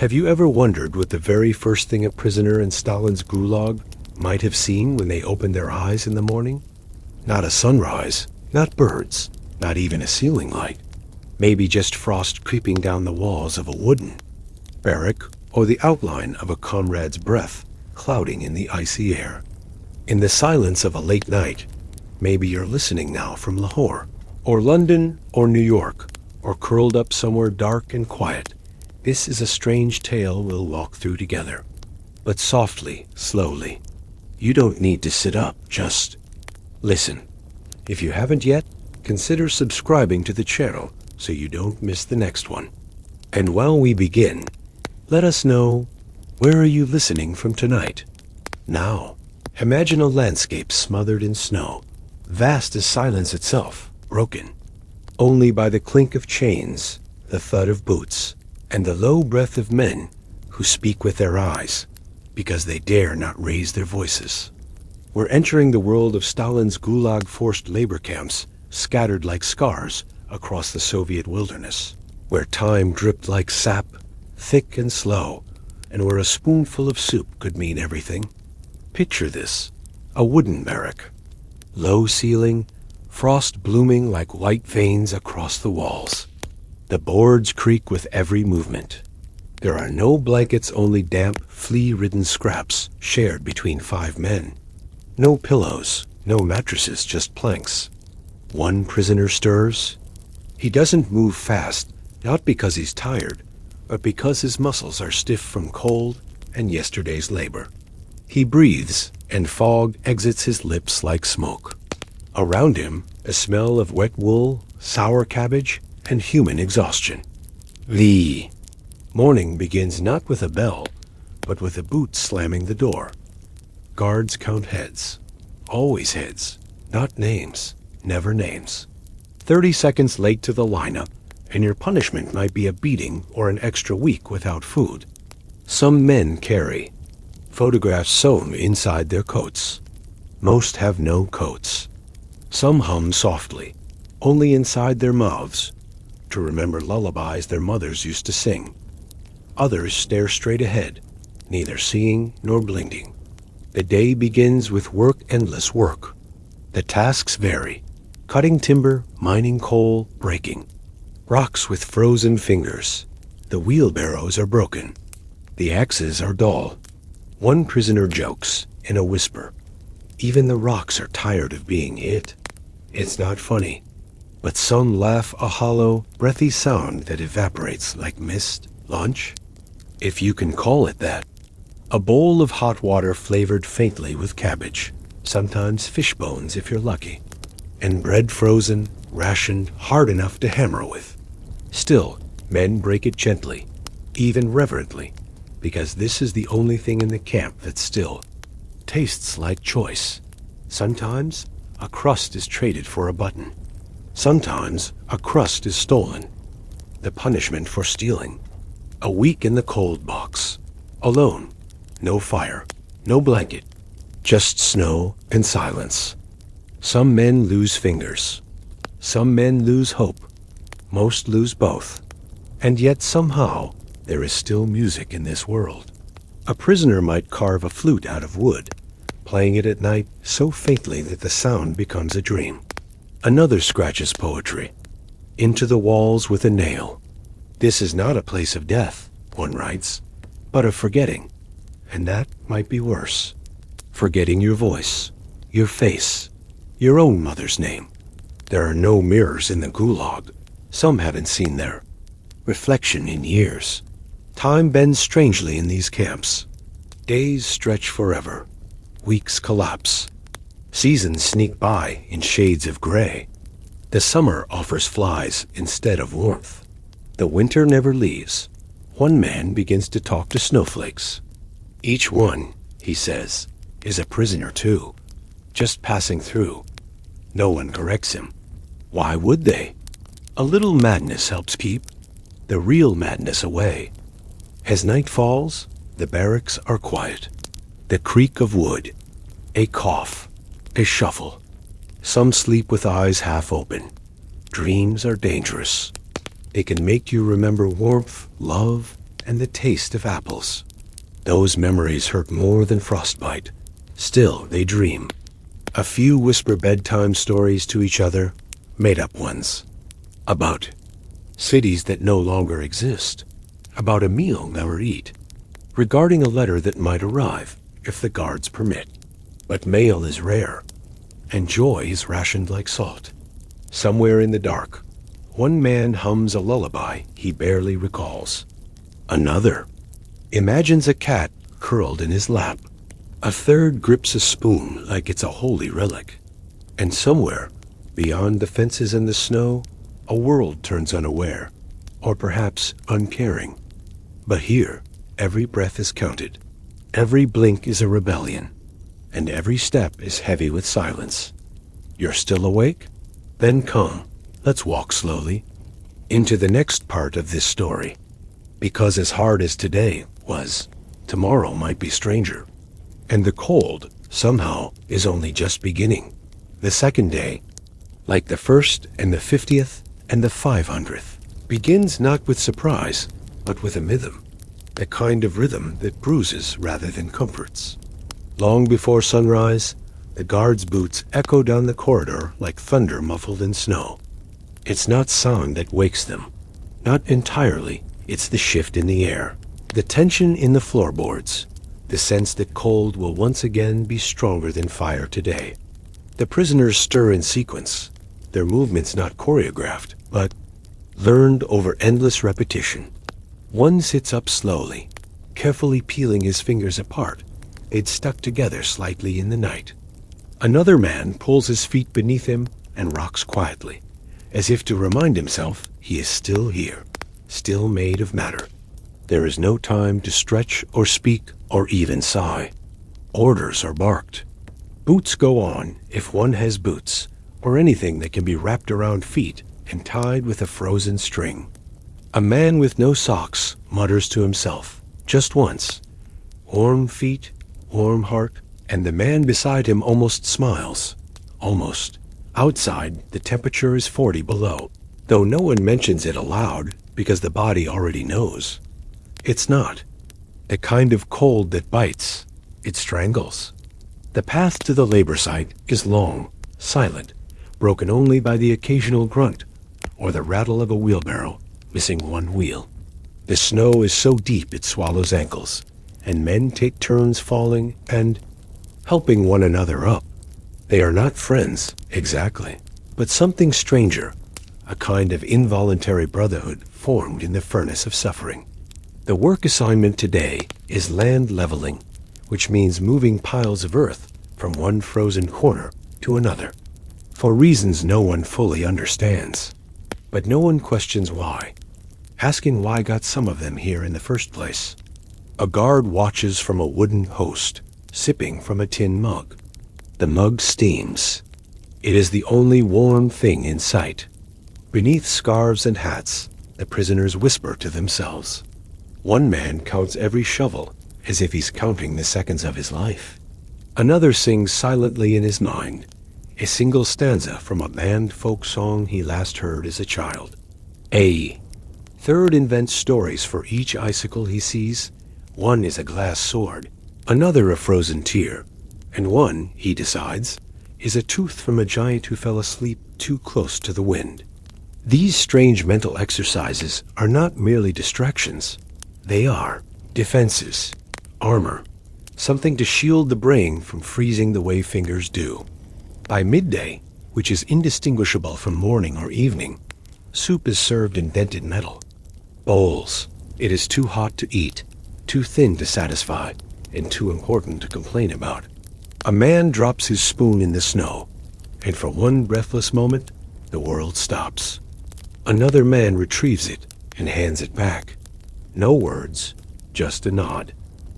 Have you ever wondered what the very first thing a prisoner in Stalin's Gulag might have seen when they opened their eyes in the morning? Not a sunrise, not birds, not even a ceiling light. Maybe just frost creeping down the walls of a wooden barrack, or the outline of a comrade's breath clouding in the icy air. In the silence of a late night, maybe you're listening now from Lahore, or London, or New York, or curled up somewhere dark and quiet. This is a strange tale we'll walk through together, but softly, slowly. You don't need to sit up, just listen. If you haven't yet, consider subscribing to the channel so you don't miss the next one. And while we begin, let us know, where are you listening from tonight? Now, imagine a landscape smothered in snow, vast as silence itself, broken only by the clink of chains, the thud of boots, and the low breath of men who speak with their eyes because they dare not raise their voices. We're entering the world of Stalin's Gulag forced labor camps, scattered like scars across the Soviet wilderness, where time dripped like sap, thick and slow, and where a spoonful of soup could mean everything. Picture this, a wooden barrack. Low ceiling, frost blooming like white veins across the walls. The boards creak with every movement. There are no blankets, only damp, flea-ridden scraps shared between 5 men. No pillows, no mattresses, just planks. One prisoner stirs. He doesn't move fast, not because he's tired, but because his muscles are stiff from cold and yesterday's labor. He breathes, and fog exits his lips like smoke. Around him, a smell of wet wool, sour cabbage, and human exhaustion. The morning begins not with a bell, but with a boot slamming the door. Guards count heads. Always heads, not names, never names. 30 seconds late to the lineup, and your punishment might be a beating or an extra week without food. Some men carry photographs sewn inside their coats. Most have no coats. Some hum softly, only inside their mouths, to remember lullabies their mothers used to sing. Others stare straight ahead, neither seeing nor blinking. The day begins with work, endless work. The tasks vary: cutting timber, mining coal, breaking rocks with frozen fingers. The wheelbarrows are broken. The axes are dull. One prisoner jokes in a whisper, "Even the rocks are tired of being hit." It's not funny, but some laugh, a hollow, breathy sound that evaporates like mist. Lunch, if you can call it that. A bowl of hot water flavored faintly with cabbage, sometimes fish bones if you're lucky, and bread frozen, rationed, hard enough to hammer with. Still, men break it gently, even reverently, because this is the only thing in the camp that still tastes like choice. Sometimes a crust is traded for a button. Sometimes a crust is stolen. The punishment for stealing: a week in the cold box, alone, no fire, no blanket, just snow and silence. Some men lose fingers. Some men lose hope. Most lose both. And yet somehow there is still music in this world. A prisoner might carve a flute out of wood, playing it at night so faintly that the sound becomes a dream. Another scratches poetry into the walls with a nail. This is not a place of death, one writes, but of forgetting. And that might be worse. Forgetting your voice, your face, your own mother's name. There are no mirrors in the Gulag. Some haven't seen their reflection in years. Time bends strangely in these camps. Days stretch forever. Weeks collapse. Seasons sneak by in shades of gray. The summer offers flies instead of warmth. The winter never leaves. One man begins to talk to snowflakes. Each one, he says, is a prisoner too, just passing through. No one corrects him. Why would they? A little madness helps keep the real madness away. As night falls, the barracks are quiet. The creak of wood, a cough, a shuffle. Some sleep with eyes half open. Dreams are dangerous. They can make you remember warmth, love, and the taste of apples. Those memories hurt more than frostbite. Still, they dream. A few whisper bedtime stories to each other, made-up ones. About cities that no longer exist. About a meal never eat. Regarding a letter that might arrive, if the guards permit. But mail is rare, and joy is rationed like salt. Somewhere in the dark, one man hums a lullaby he barely recalls. Another imagines a cat curled in his lap. A third grips a spoon like it's a holy relic. And somewhere, beyond the fences and the snow, a world turns unaware, or perhaps uncaring. But here, every breath is counted. Every blink is a rebellion. And every step is heavy with silence. You're still awake? Then come, let's walk slowly into the next part of this story. Because as hard as today was, tomorrow might be stranger. And the cold, somehow, is only just beginning. The second day, like the first and the 50th and the 500th, begins not with surprise, but with a rhythm. The kind of rhythm that bruises rather than comforts. Long before sunrise, the guards' boots echo down the corridor like thunder muffled in snow. It's not sound that wakes them. Not entirely. It's the shift in the air, the tension in the floorboards, the sense that cold will once again be stronger than fire today. The prisoners stir in sequence, their movements not choreographed, but learned over endless repetition. One sits up slowly, carefully peeling his fingers apart. They'd stuck together slightly in the night. Another man pulls his feet beneath him and rocks quietly, as if to remind himself he is still here, still made of matter. There is no time to stretch or speak or even sigh. Orders are barked. Boots go on if one has boots, or anything that can be wrapped around feet and tied with a frozen string. A man with no socks mutters to himself, just once, "Warm feet, warm heart," and the man beside him almost smiles. Almost. Outside, the temperature is 40 below, though no one mentions it aloud because the body already knows. It's not the kind of cold that bites. It strangles. The path to the labor site is long, silent, broken only by the occasional grunt or the rattle of a wheelbarrow missing one wheel. The snow is so deep it swallows ankles, and men take turns falling and helping one another up. They are not friends, exactly, but something stranger, a kind of involuntary brotherhood formed in the furnace of suffering. The work assignment today is land leveling, which means moving piles of earth from one frozen corner to another, for reasons no one fully understands. But no one questions why, asking why got some of them here in the first place. A guard watches from a wooden host, sipping from a tin mug. The mug steams. It is the only warm thing in sight. Beneath scarves and hats, the prisoners whisper to themselves. One man counts every shovel as if he's counting the seconds of his life. Another sings silently in his mind, a single stanza from a banned folk song he last heard as a child. A third invents stories for each icicle he sees. One is a glass sword, another a frozen tear, and one, he decides, is a tooth from a giant who fell asleep too close to the wind. These strange mental exercises are not merely distractions. They are defenses, armor, something to shield the brain from freezing the way fingers do. By midday, which is indistinguishable from morning or evening, soup is served in dented metal. Bowls. It is too hot to eat, too thin to satisfy, and too important to complain about. A man drops his spoon in the snow, and for one breathless moment, the world stops. Another man retrieves it and hands it back. No words, just a nod.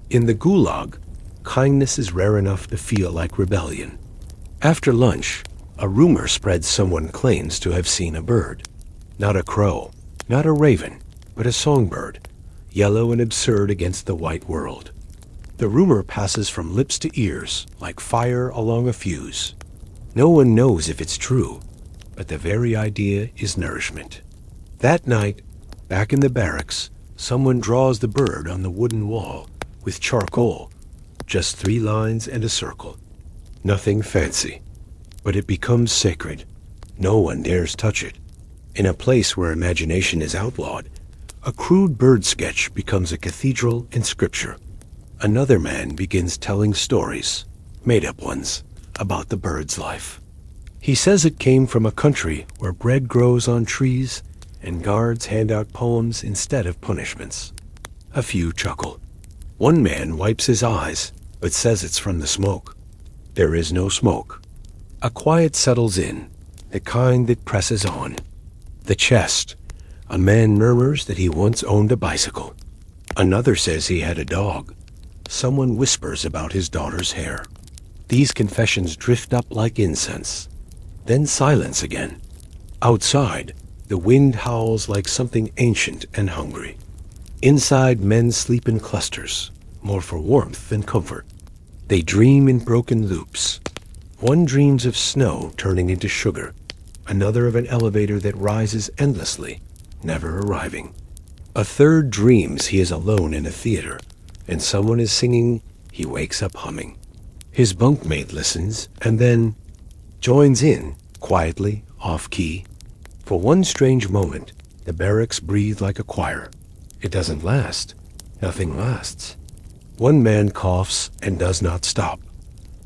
In the Gulag, kindness is rare enough to feel like rebellion. After lunch, a rumor spreads someone claims to have seen a bird. Not a crow, not a raven, but a songbird, yellow and absurd against the white world. The rumor passes from lips to ears like fire along a fuse. No one knows if it's true, but the very idea is nourishment. That night, back in the barracks, Someone draws the bird on the wooden wall with charcoal, just 3 lines and a circle. Nothing fancy, but it becomes sacred. No one dares touch it. In a place where imagination is outlawed, a crude bird sketch becomes a cathedral in scripture. Another man begins telling stories, made-up ones, about the bird's life. He says it came from a country where bread grows on trees and guards hand out poems instead of punishments. A few chuckle. One man wipes his eyes, but says it's from the smoke. There is no smoke. A quiet settles in, the kind that presses on. The chest. A man murmurs that he once owned a bicycle. Another says he had a dog. Someone whispers about his daughter's hair. These confessions drift up like incense. Then silence again. Outside, the wind howls like something ancient and hungry. Inside, men sleep in clusters, more for warmth than comfort. They dream in broken loops. One dreams of snow turning into sugar, another of an elevator that rises endlessly, never arriving. A third dreams he is alone in a theater, and someone is singing. He wakes up humming. His bunkmate listens, and then joins in, quietly, off-key. For one strange moment, the barracks breathe like a choir. It doesn't last. Nothing lasts. One man coughs and does not stop.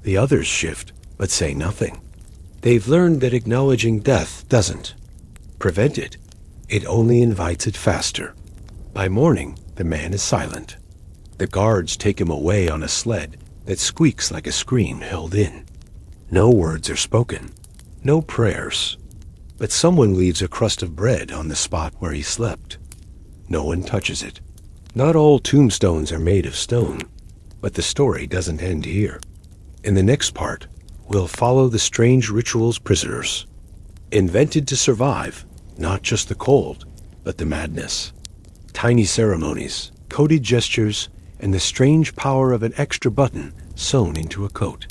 The others shift, but say nothing. They've learned that acknowledging death doesn't prevent it. It only invites it faster. By morning, the man is silent. The guards take him away on a sled that squeaks like a screen held in. No words are spoken, no prayers, but someone leaves a crust of bread on the spot where he slept. No one touches it. Not all tombstones are made of stone, but the story doesn't end here. In the next part, we'll follow the strange rituals prisoners, invented to survive, not just the cold, but the madness. Tiny ceremonies, coded gestures, and the strange power of an extra button sewn into a coat.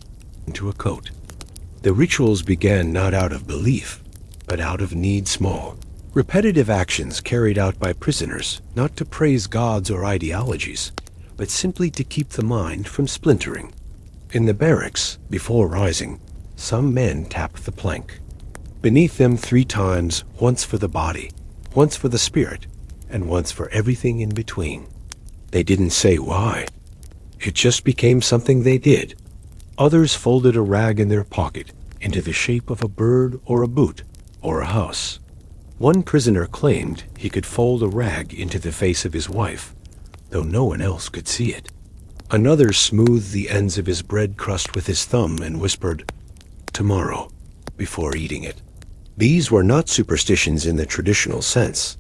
The rituals began not out of belief, but out of need small. Repetitive actions carried out by prisoners, not to praise gods or ideologies, but simply to keep the mind from splintering. In the barracks, before rising, some men tap the plank. Beneath them 3 times, once for the body, once for the spirit, and once for everything in between. They didn't say why. It just became something they did. Others folded a rag in their pocket into the shape of a bird or a boot or a house. One prisoner claimed he could fold a rag into the face of his wife, though no one else could see it. Another smoothed the ends of his bread crust with his thumb and whispered, "Tomorrow," before eating it. These were not superstitions in the traditional sense.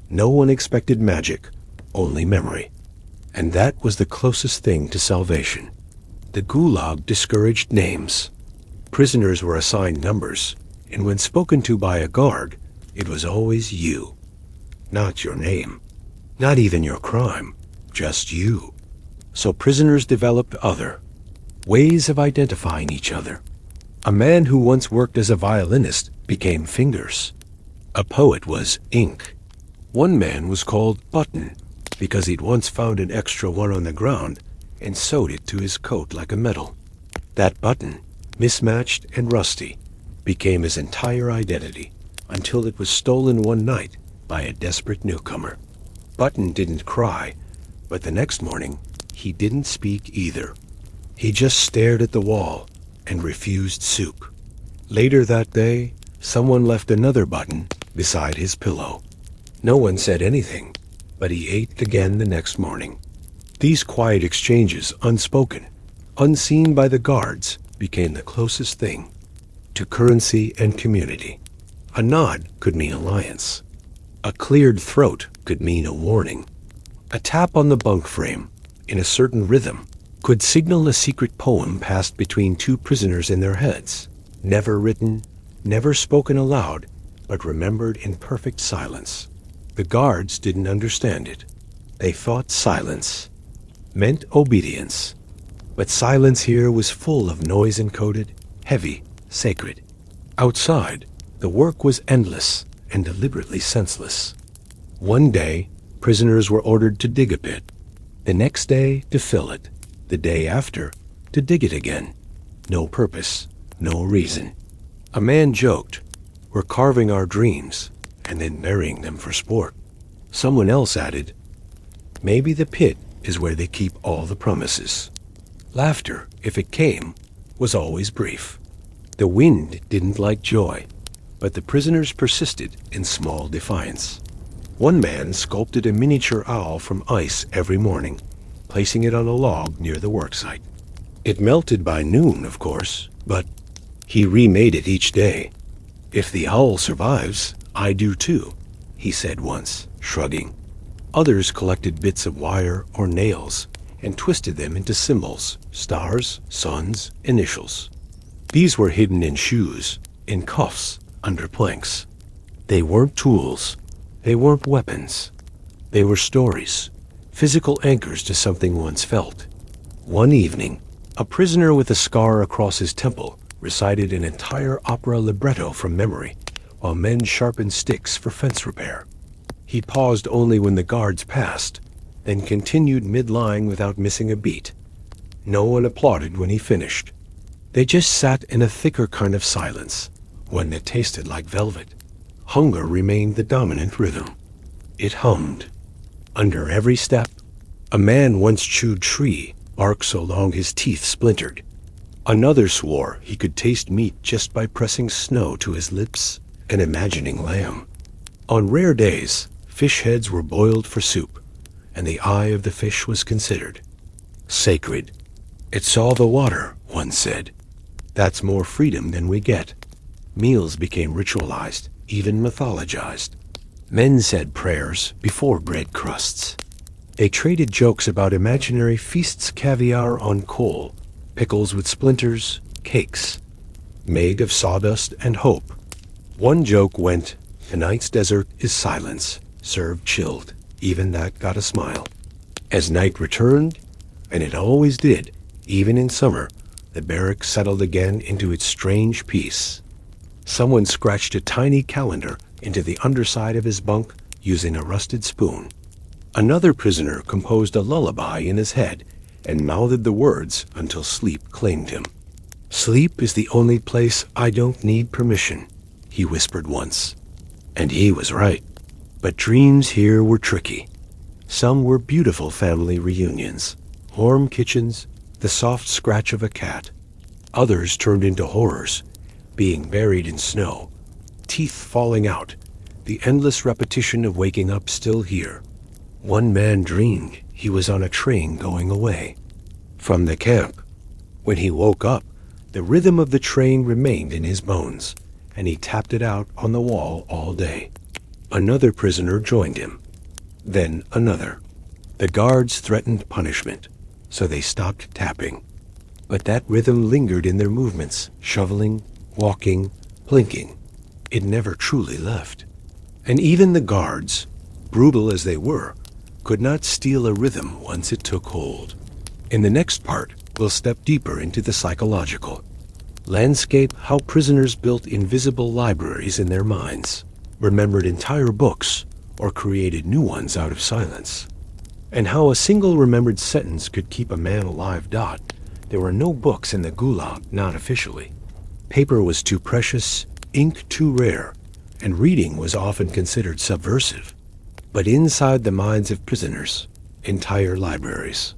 No one expected magic, only memory. And that was the closest thing to salvation. The Gulag discouraged names. Prisoners were assigned numbers, and when spoken to by a guard, it was always you. Not your name, not even your crime, just you. So prisoners developed other ways of identifying each other. A man who once worked as a violinist became Fingers. A poet was Ink. One man was called Button because he'd once found an extra one on the ground and sewed it to his coat like a medal. That button, mismatched and rusty, became his entire identity until it was stolen one night by a desperate newcomer. Button didn't cry, but the next morning he didn't speak either. He just stared at the wall and refused soup. Later that day, someone left another button beside his pillow. No one said anything, but he ate again the next morning. These quiet exchanges, unspoken, unseen by the guards, became the closest thing to currency and community. A nod could mean alliance. A cleared throat could mean a warning. A tap on the bunk frame, in a certain rhythm, could signal a secret poem passed between 2 prisoners in their heads, never written, never spoken aloud, but remembered in perfect silence. The guards didn't understand it. They thought silence meant obedience. But silence here was full of noise encoded, heavy, sacred. Outside, the work was endless and deliberately senseless. One day, Prisoners were ordered to dig a pit. The next day, to fill it. The day after, to dig it again. No purpose, no reason. A man joked, "We're carving our dreams and then burying them for sport." Someone else added, "Maybe the pit is where they keep all the promises." Laughter, if it came, was always brief. The wind didn't like joy, but the prisoners persisted in small defiance. One man sculpted a miniature owl from ice every morning, placing it on a log near the worksite. It melted by noon, of course, but he remade it each day. "If the owl survives, I do too," he said once, shrugging. Others collected bits of wire or nails and twisted them into symbols, stars, suns, initials. These were hidden in shoes, in cuffs, under planks. They weren't tools. They weren't weapons. They were stories, physical anchors to something once felt. One evening, a prisoner with a scar across his temple recited an entire opera libretto from memory, while men sharpened sticks for fence repair. He paused only when the guards passed, then continued mid-line without missing a beat. No one applauded when he finished. They just sat in a thicker kind of silence, one that tasted like velvet. Hunger remained the dominant rhythm. It hummed. Under every step, a man once chewed tree, bark so long his teeth splintered. Another swore he could taste meat just by pressing snow to his lips and imagining lamb. On rare days, fish heads were boiled for soup, and the eye of the fish was considered sacred. "It saw the water," one said. "That's more freedom than we get." Meals became ritualized, even mythologized. Men said prayers before bread crusts. They traded jokes about imaginary feasts, caviar on coal, pickles with splinters, cakes, made of sawdust and hope. One joke went, "Tonight's dessert is silence, served chilled." Even that got a smile. As night returned, and it always did, even in summer, the barracks settled again into its strange peace. Someone scratched a tiny calendar into the underside of his bunk using a rusted spoon. Another prisoner composed a lullaby in his head and mouthed the words until sleep claimed him. "Sleep is the only place I don't need permission," he whispered once. And he was right. But dreams here were tricky. Some were beautiful family reunions, warm kitchens, the soft scratch of a cat. Others turned into horrors, being buried in snow, teeth falling out, the endless repetition of waking up still here. One man dreamed he was on a train going away from the camp. When he woke up, the rhythm of the train remained in his bones, and he tapped it out on the wall all day. Another prisoner joined him, then another. The guards threatened punishment, so they stopped tapping. But that rhythm lingered in their movements, shoveling, walking, blinking. It never truly left. And even the guards, brutal as they were, could not steal a rhythm once it took hold. In the next part, we'll step deeper into the psychological. Landscape how prisoners built invisible libraries in their minds, remembered entire books, or created new ones out of silence. And how a single remembered sentence could keep a man alive. There were no books in the Gulag, not officially. Paper was too precious, ink too rare, and reading was often considered subversive. But inside the minds of prisoners, entire libraries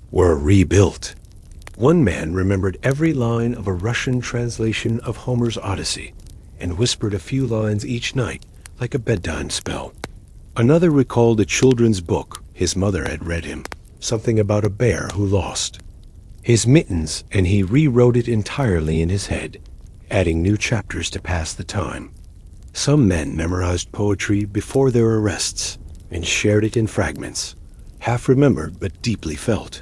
were rebuilt. One man remembered every line of a Russian translation of Homer's Odyssey and whispered a few lines each night like a bedtime spell. Another recalled a children's book his mother had read him, something about a bear who lost his mittens, and he rewrote it entirely in his head, adding new chapters to pass the time. Some men memorized poetry before their arrests and shared it in fragments, half remembered but deeply felt.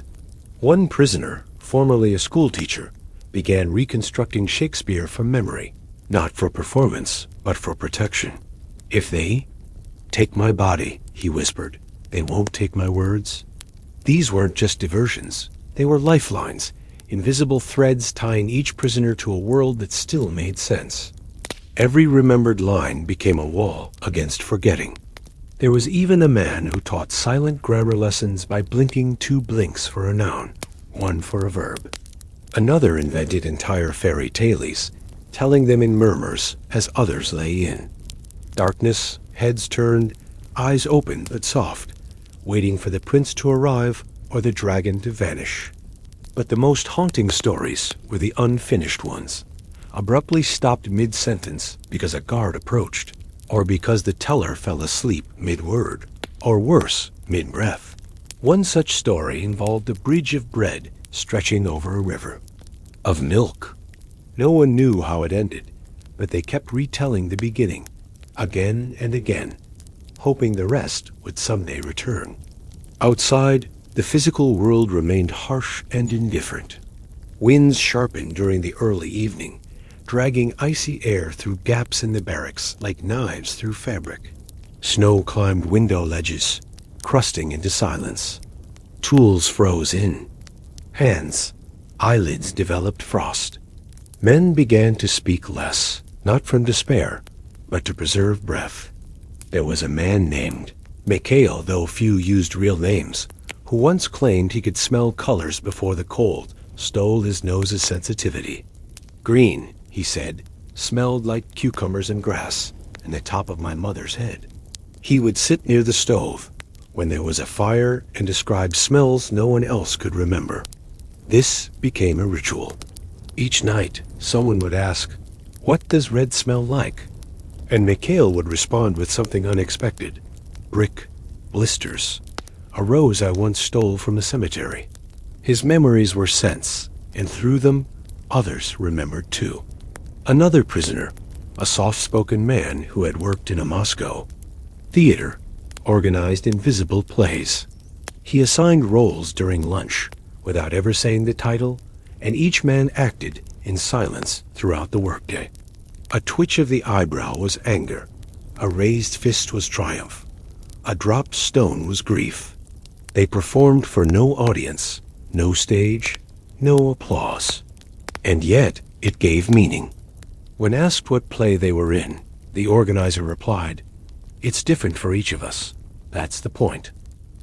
One prisoner, formerly a schoolteacher, began reconstructing Shakespeare from memory, not for performance, but for protection. "If they take my body," he whispered, "they won't take my words." These weren't just diversions. They were lifelines, invisible threads tying each prisoner to a world that still made sense. Every remembered line became a wall against forgetting. There was even a man who taught silent grammar lessons by blinking 2 blinks for a noun, 1 for a verb. Another invented entire fairy tales, telling them in murmurs as others lay in. Darkness, heads turned, eyes open but soft, waiting for the prince to arrive or the dragon to vanish. But the most haunting stories were the unfinished ones, abruptly stopped mid-sentence because a guard approached, or because the teller fell asleep mid-word, or worse, mid-breath. One such story involved a bridge of bread stretching over a river. Of milk. No one knew how it ended, but they kept retelling the beginning, again and again, hoping the rest would someday return. Outside, the physical world remained harsh and indifferent. Winds sharpened during the early evening, dragging icy air through gaps in the barracks like knives through fabric. Snow climbed window ledges, crusting into silence. Tools froze in. Hands, eyelids developed frost. Men began to speak less, not from despair, but to preserve breath. There was a man named Mikhail, though few used real names, who once claimed he could smell colors before the cold stole his nose's sensitivity. Green, he said, smelled like cucumbers and grass and the top of my mother's head. He would sit near the stove when there was a fire and describe smells no one else could remember. This became a ritual. Each night, someone would ask, "What does red smell like?" And Mikhail would respond with something unexpected. "Brick, blisters, a rose I once stole from a cemetery." His memories were scents, and through them, others remembered too. Another prisoner, a soft-spoken man who had worked in a Moscow theater, organized invisible plays. He assigned roles during lunch, without ever saying the title, and each man acted in silence throughout the workday. A twitch of the eyebrow was anger, a raised fist was triumph, a dropped stone was grief. They performed for no audience, no stage, no applause. And yet it gave meaning. When asked what play they were in, the organizer replied, "It's different for each of us. That's the point."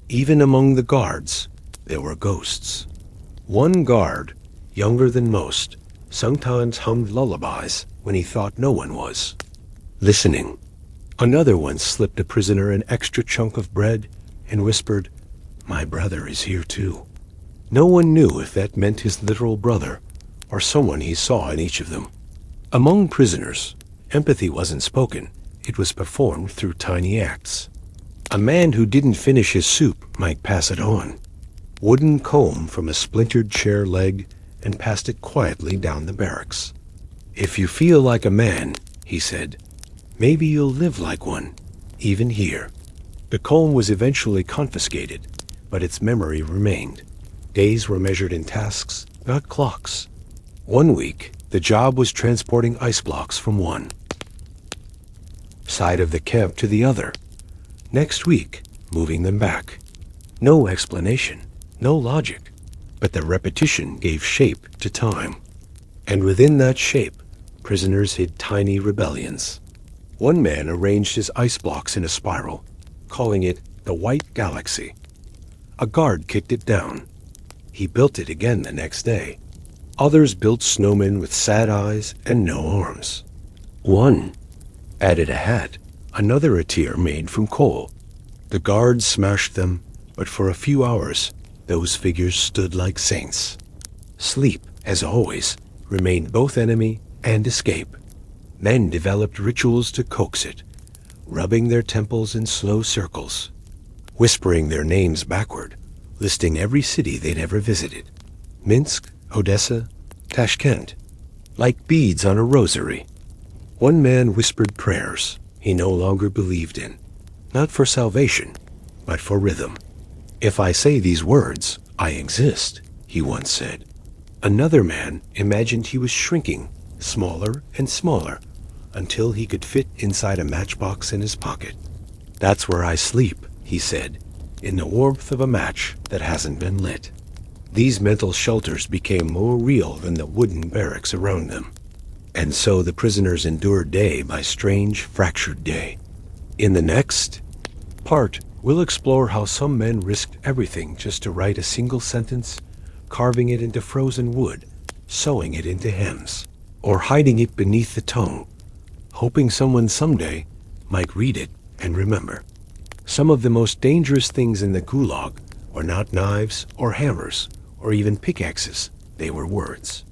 Even among the guards, there were ghosts. One guard, younger than most, sometimes hummed lullabies when he thought no one was listening. Another one slipped a prisoner an extra chunk of bread and whispered, "My brother is here too." No one knew if that meant his literal brother or someone he saw in each of them. Among prisoners, empathy wasn't spoken, it was performed through tiny acts. A man who didn't finish his soup might pass it on. Wooden comb from a splintered chair leg and passed it quietly down the barracks. "If you feel like a man," he said, "maybe you'll live like one, even here." The comb was eventually confiscated, but its memory remained. Days were measured in tasks, not clocks. One week, the job was transporting ice blocks from one side of the camp to the other. Next week, moving them back. No explanation, no logic, but the repetition gave shape to time. And within that shape, prisoners hid tiny rebellions. One man arranged his ice blocks in a spiral, calling it the White Galaxy. A guard kicked it down. He built it again the next day. Others built snowmen with sad eyes and no arms. One added a hat, another a tier made from coal. The guards smashed them, but for a few hours, those figures stood like saints. Sleep, as always, remained both enemy and escape. Men developed rituals to coax it, rubbing their temples in slow circles, whispering their names backward, listing every city they'd ever visited. Minsk, Odessa, Tashkent, like beads on a rosary. One man whispered prayers he no longer believed in, not for salvation, but for rhythm. "If I say these words, I exist," he once said. Another man imagined he was shrinking, smaller and smaller, until he could fit inside a matchbox in his pocket. "That's where I sleep," he said, "in the warmth of a match that hasn't been lit." These mental shelters became more real than the wooden barracks around them. And so the prisoners endured day by strange, fractured day. In the next, Part, we'll explore how some men risked everything just to write a single sentence, carving it into frozen wood, sewing it into hems, or hiding it beneath the tongue, hoping someone someday might read it and remember. Some of the most dangerous things in the Gulag were not knives or hammers or even pickaxes. They were words.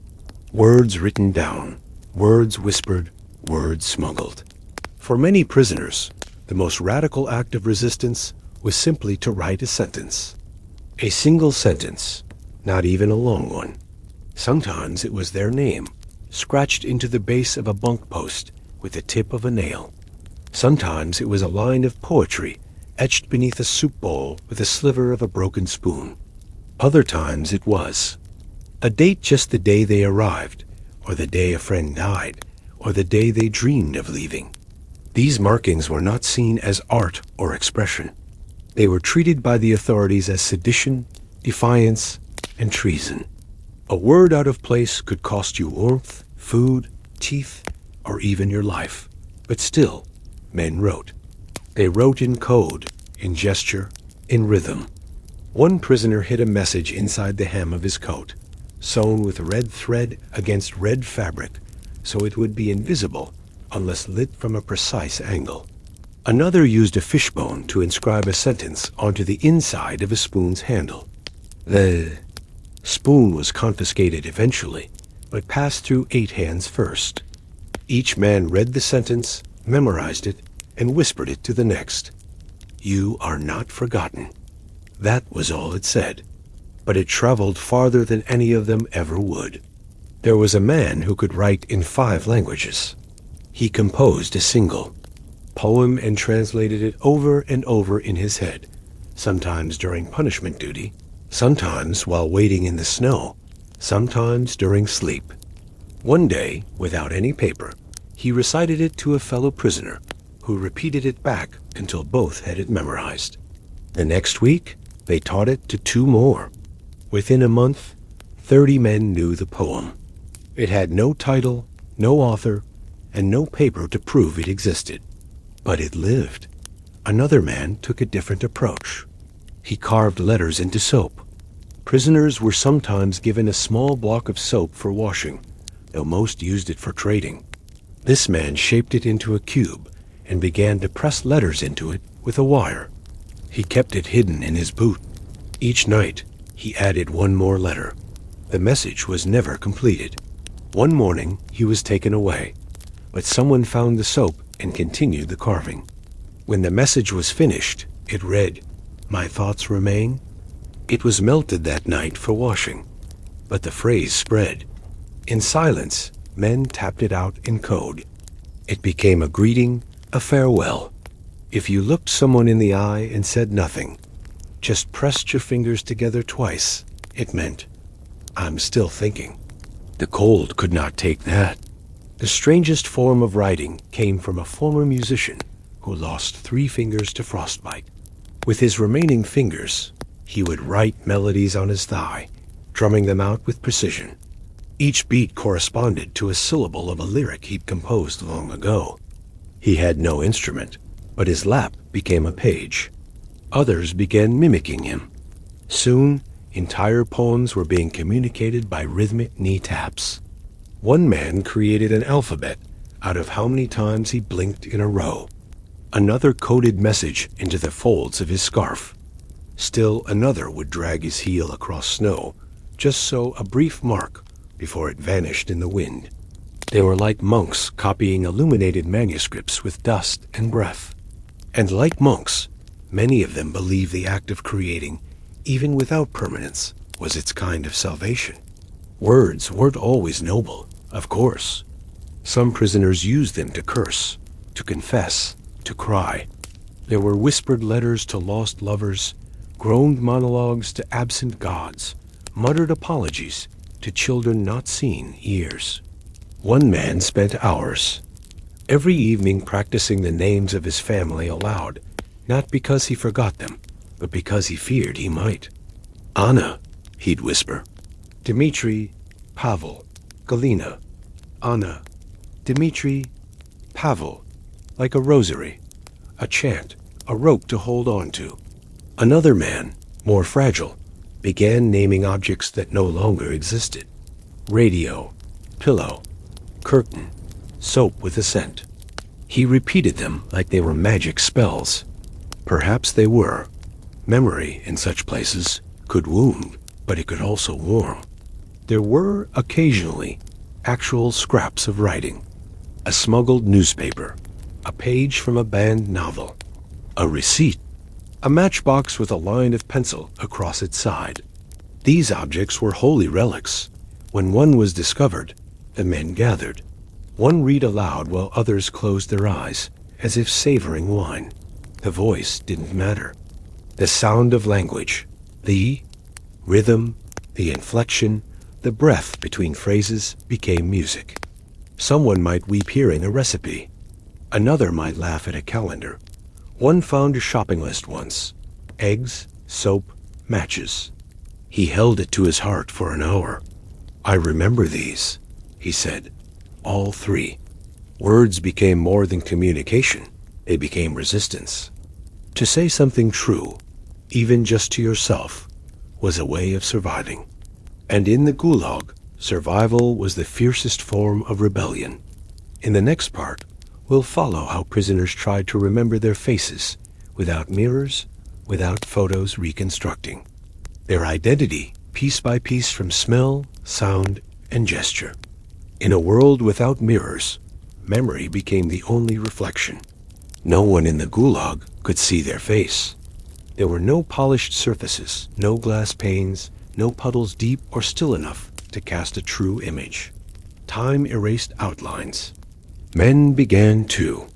Words written down, words whispered, words smuggled. For many prisoners, the most radical act of resistance was simply to write a sentence. A single sentence, not even a long one. Sometimes it was their name, scratched into the base of a bunk post with the tip of a nail. Sometimes it was a line of poetry etched beneath a soup bowl with a sliver of a broken spoon. Other times it was a date just the day they arrived, or the day a friend died, or the day they dreamed of leaving. These markings were not seen as art or expression. They were treated by the authorities as sedition, defiance, and treason. A word out of place could cost you warmth, food, teeth, or even your life. But still, men wrote. They wrote in code, in gesture, in rhythm. One prisoner hid a message inside the hem of his coat, sewn with red thread against red fabric, so it would be invisible unless lit from a precise angle. Another used a fishbone to inscribe a sentence onto the inside of a spoon's handle. The spoon was confiscated eventually, but passed through 8 hands first. Each man read the sentence, memorized it, and whispered it to the next. "You are not forgotten." That was all it said, but it traveled farther than any of them ever would. There was a man who could write in 5 languages. He composed a single poem and translated it over and over in his head, sometimes during punishment duty, sometimes while waiting in the snow, sometimes during sleep. One day, without any paper, he recited it to a fellow prisoner, who repeated it back until both had it memorized. The next week, they taught it to 2 more. Within a month, 30 men knew the poem. It had no title, no author, and no paper to prove it existed. But it lived. Another man took a different approach. He carved letters into soap. Prisoners were sometimes given a small block of soap for washing, though most used it for trading. This man shaped it into a cube and began to press letters into it with a wire. He kept it hidden in his boot. Each night, he added 1 more letter. The message was never completed. One morning, he was taken away, but someone found the soap and continued the carving. When the message was finished, it read, "My thoughts remain." It was melted that night for washing, but the phrase spread. In silence, men tapped it out in code. It became a greeting, a farewell. If you looked someone in the eye and said nothing, just pressed your fingers together twice, it meant, "I'm still thinking." The cold could not take that. The strangest form of writing came from a former musician who lost 3 fingers to frostbite. With his remaining fingers, he would write melodies on his thigh, drumming them out with precision. Each beat corresponded to a syllable of a lyric he'd composed long ago. He had no instrument, but his lap became a page. Others began mimicking him. Soon, entire poems were being communicated by rhythmic knee taps. One man created an alphabet out of how many times he blinked in a row. Another coded message into the folds of his scarf. Still another would drag his heel across snow, just so a brief mark before it vanished in the wind. They were like monks copying illuminated manuscripts with dust and breath. And like monks, many of them believed the act of creating, even without permanence, was its kind of salvation. Words weren't always noble, of course. Some prisoners used them to curse, to confess, to cry. There were whispered letters to lost lovers, groaned monologues to absent gods, muttered apologies to children not seen years. One man spent hours, every evening practicing the names of his family aloud, not because he forgot them, but because he feared he might. "Anna," he'd whisper. "Dmitri, Pavel, Galina, Anna, Dmitri, Pavel," like a rosary, a chant, a rope to hold on to. Another man, more fragile, began naming objects that no longer existed. Radio, pillow, curtain, soap with a scent. He repeated them like they were magic spells. Perhaps they were. Memory, in such places, could wound, but it could also warm. There were, occasionally, actual scraps of writing. A smuggled newspaper, a page from a banned novel, a receipt, a matchbox with a line of pencil across its side. These objects were holy relics. When one was discovered, the men gathered. One read aloud while others closed their eyes, as if savoring wine. The voice didn't matter. The sound of language, the rhythm, the inflection, the breath between phrases became music. Someone might weep hearing a recipe. Another might laugh at a calendar. One found a shopping list once. Eggs, soap, matches. He held it to his heart for an hour. "I remember these," he said. All three. Words became more than communication. They became resistance. To say something true, even just to yourself, was a way of surviving. And in the Gulag, survival was the fiercest form of rebellion. In the next part, we'll follow how prisoners tried to remember their faces without mirrors, without photos reconstructing. Their identity, piece by piece from smell, sound, and gesture. In a world without mirrors, memory became the only reflection. No one in the Gulag could see their face. There were no polished surfaces, no glass panes, no puddles deep or still enough to cast a true image. Time erased outlines. Men began to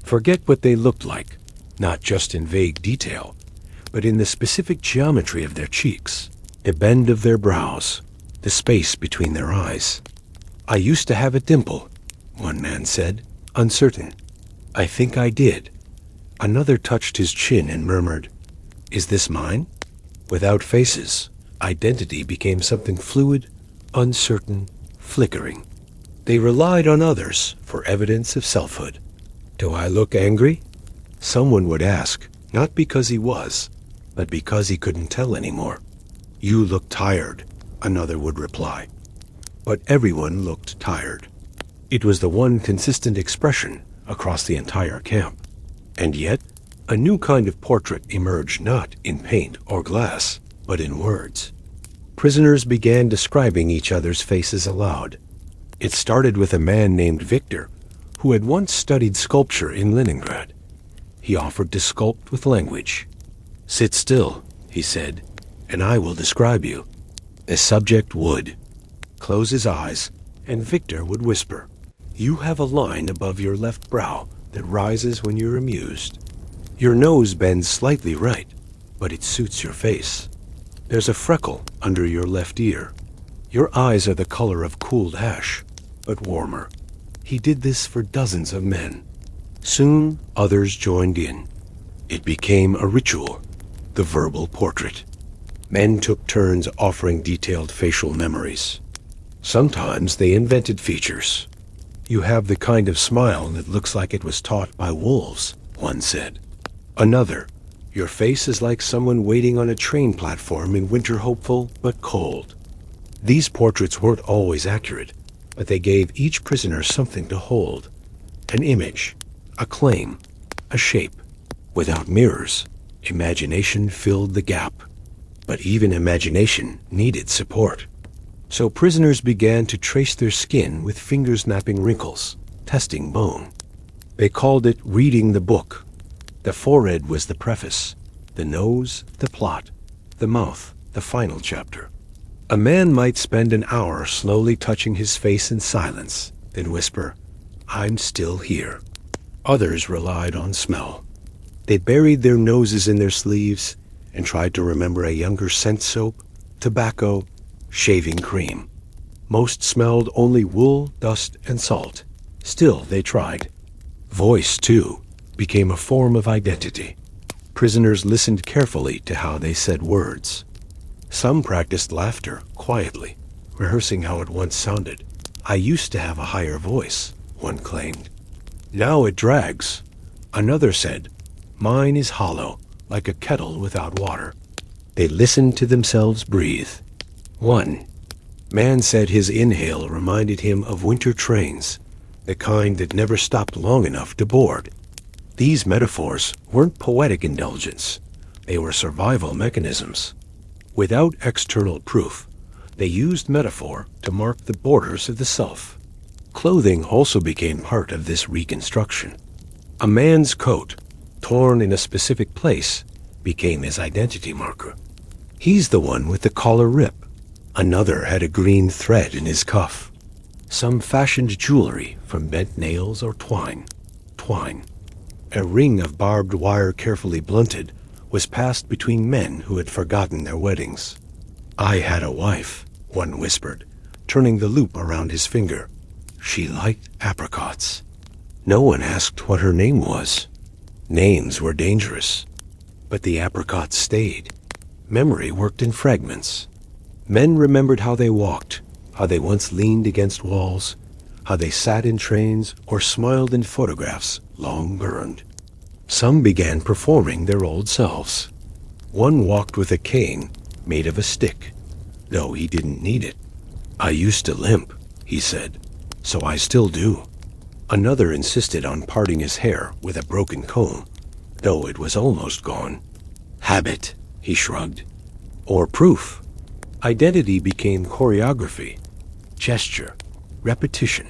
forget what they looked like, not just in vague detail, but in the specific geometry of their cheeks, the bend of their brows, the space between their eyes. "I used to have a dimple," one man said, uncertain. "I think I did." Another touched his chin and murmured, "Is this mine?" Without faces, identity became something fluid, uncertain, flickering. They relied on others for evidence of selfhood. "Do I look angry?" Someone would ask, not because he was, but because he couldn't tell anymore. "You look tired," another would reply. But everyone looked tired. It was the one consistent expression across the entire camp. And yet, a new kind of portrait emerged not in paint or glass, but in words. Prisoners began describing each other's faces aloud. It started with a man named Victor, who had once studied sculpture in Leningrad. He offered to sculpt with language. "Sit still," he said, "and I will describe you." The subject would close his eyes, and Victor would whisper, "You have a line above your left brow that rises when you're amused. Your nose bends slightly right, but it suits your face. There's a freckle under your left ear. Your eyes are the color of cooled ash, but warmer." He did this for dozens of men. Soon, others joined in. It became a ritual, the verbal portrait. Men took turns offering detailed facial memories. Sometimes they invented features. "You have the kind of smile that looks like it was taught by wolves," one said. Another, "Your face is like someone waiting on a train platform in winter, hopeful but cold." These portraits weren't always accurate, but they gave each prisoner something to hold. An image, a claim, a shape. Without mirrors, imagination filled the gap. But even imagination needed support. So prisoners began to trace their skin with fingers mapping wrinkles, testing bone. They called it reading the book. The forehead was the preface, the nose, the plot, the mouth, the final chapter. A man might spend an hour slowly touching his face in silence, then whisper, "I'm still here." Others relied on smell. They buried their noses in their sleeves and tried to remember a younger scent soap, tobacco, shaving cream. Most smelled only wool, dust, and salt. Still, they tried. Voice, too, became a form of identity. Prisoners listened carefully to how they said words. Some practiced laughter quietly, rehearsing how it once sounded. "I used to have a higher voice," one claimed. "Now it drags." Another said, Mine is hollow, like a kettle without water. They listened to themselves breathe. 1. Man said his inhale reminded him of winter trains, the kind that never stopped long enough to board. These metaphors weren't poetic indulgence. They were survival mechanisms. Without external proof, they used metaphor to mark the borders of the self. Clothing also became part of this reconstruction. A man's coat, torn in a specific place, became his identity marker. He's the one with the collar rip. Another had a green thread in his cuff. Some fashioned jewelry from bent nails or twine. A ring of barbed wire carefully blunted was passed between men who had forgotten their weddings. I had a wife, one whispered, turning the loop around his finger. She liked apricots. No one asked what her name was. Names were dangerous. But the apricots stayed. Memory worked in fragments. Men remembered how they walked, how they once leaned against walls, how they sat in trains or smiled in photographs long burned. Some began performing their old selves. One walked with a cane made of a stick, though he didn't need it. I used to limp, he said, so I still do. Another insisted on parting his hair with a broken comb, though it was almost gone. Habit, he shrugged. Or proof. Identity became choreography, gesture, repetition.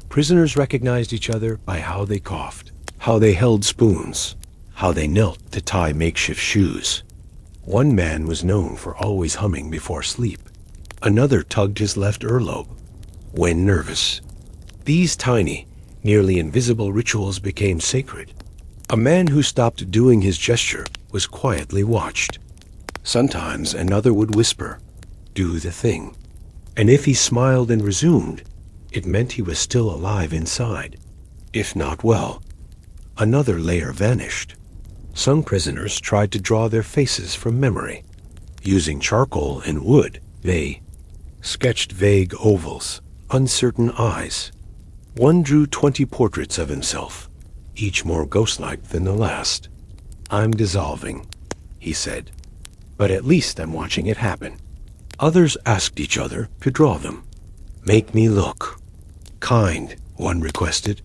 Prisoners recognized each other by how they coughed, how they held spoons, how they knelt to tie makeshift shoes. One man was known for always humming before sleep. Another tugged his left earlobe when nervous. These tiny, nearly invisible rituals became sacred. A man who stopped doing his gesture was quietly watched. Sometimes another would whisper, "Do the thing." And if he smiled and resumed, it meant he was still alive inside. If not well, another layer vanished. Some prisoners tried to draw their faces from memory. Using charcoal and wood, they sketched vague ovals, uncertain eyes. One drew 20 portraits of himself, each more ghost-like than the last. "I'm dissolving," he said, "but at least I'm watching it happen." Others asked each other to draw them. "Make me look kind," one requested.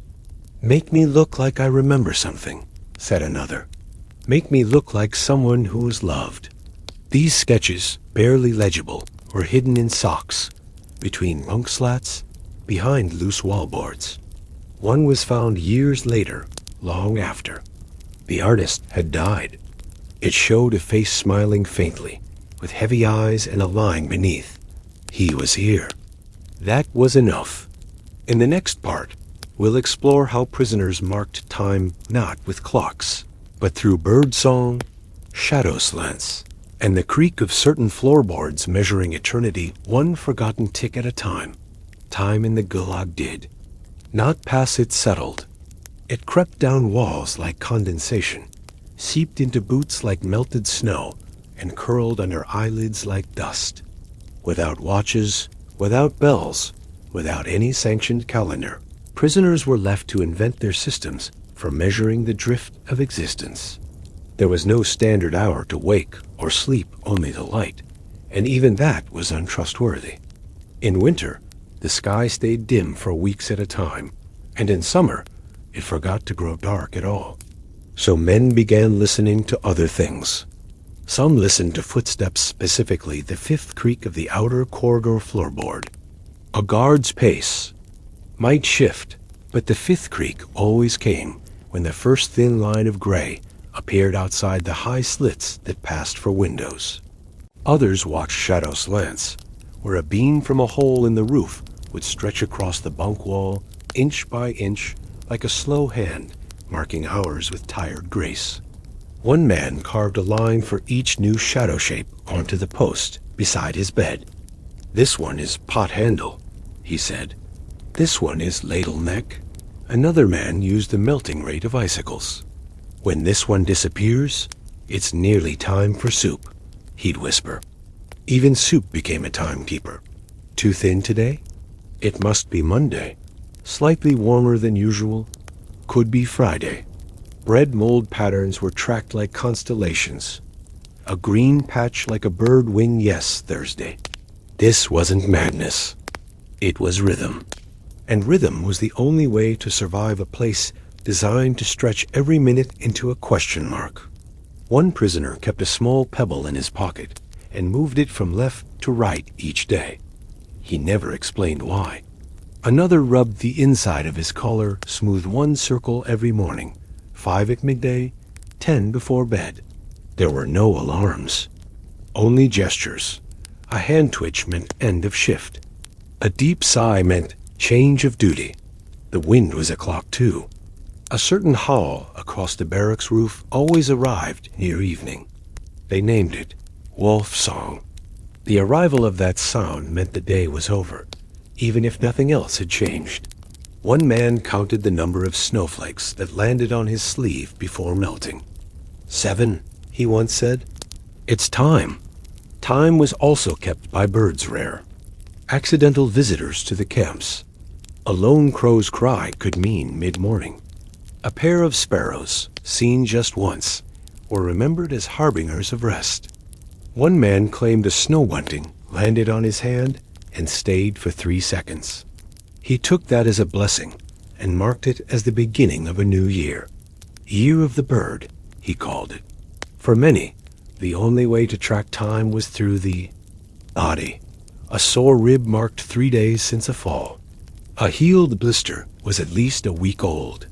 "Make me look like I remember something," said another. "Make me look like someone who was loved." These sketches, barely legible, were hidden in socks, between bunk slats, behind loose wallboards. One was found years later, long after. The artist had died. It showed a face smiling faintly, with heavy eyes and a line beneath. He was here. That was enough. In the next part, we'll explore how prisoners marked time not with clocks, but through birdsong, shadow slants, and the creak of certain floorboards measuring eternity one forgotten tick at a time. Time in the Gulag did. Not pass it settled. It crept down walls like condensation, seeped into boots like melted snow, and curled under eyelids like dust. Without watches, without bells, without any sanctioned calendar, prisoners were left to invent their systems for measuring the drift of existence. There was no standard hour to wake or sleep, only the light, and even that was untrustworthy. In winter, the sky stayed dim for weeks at a time, and in summer, it forgot to grow dark at all. So men began listening to other things. Some listened to footsteps, specifically the fifth creak of the outer corridor floorboard. A guard's pace might shift, but the fifth creak always came when the first thin line of gray appeared outside the high slits that passed for windows. Others watched shadow slants, where a beam from a hole in the roof would stretch across the bunk wall, inch by inch, like a slow hand, marking hours with tired grace. One man carved a line for each new shadow shape onto the post beside his bed. "This one is pot handle," he said. "This one is ladle neck." Another man used the melting rate of icicles. "When this one disappears, it's nearly time for soup," he'd whisper. Even soup became a timekeeper. Too thin today? It must be Monday. Slightly warmer than usual? Could be Friday. Red mold patterns were tracked like constellations. A green patch like a bird wing yes Thursday. This wasn't madness. It was rhythm. And rhythm was the only way to survive a place designed to stretch every minute into a question mark. One prisoner kept a small pebble in his pocket and moved it from left to right each day. He never explained why. Another rubbed the inside of his collar, smoothed one circle every morning, 5 at midday, 10 before bed. There were no alarms, only gestures. A hand twitch meant end of shift. A deep sigh meant change of duty. The wind was a clock too. A certain howl across the barracks roof always arrived near evening. They named it Wolf Song. The arrival of that sound meant the day was over, even if nothing else had changed. One man counted the number of snowflakes that landed on his sleeve before melting. 7, he once said. It's time. Time was also kept by birds rare. Accidental visitors to the camps. A lone crow's cry could mean mid-morning. A pair of sparrows, seen just once, were remembered as harbingers of rest. One man claimed a snow bunting landed on his hand and stayed for 3 seconds. He took that as a blessing and marked it as the beginning of a new year. Year of the bird, he called it. For many, the only way to track time was through the body. A sore rib marked 3 days since a fall. A healed blister was at least a week old.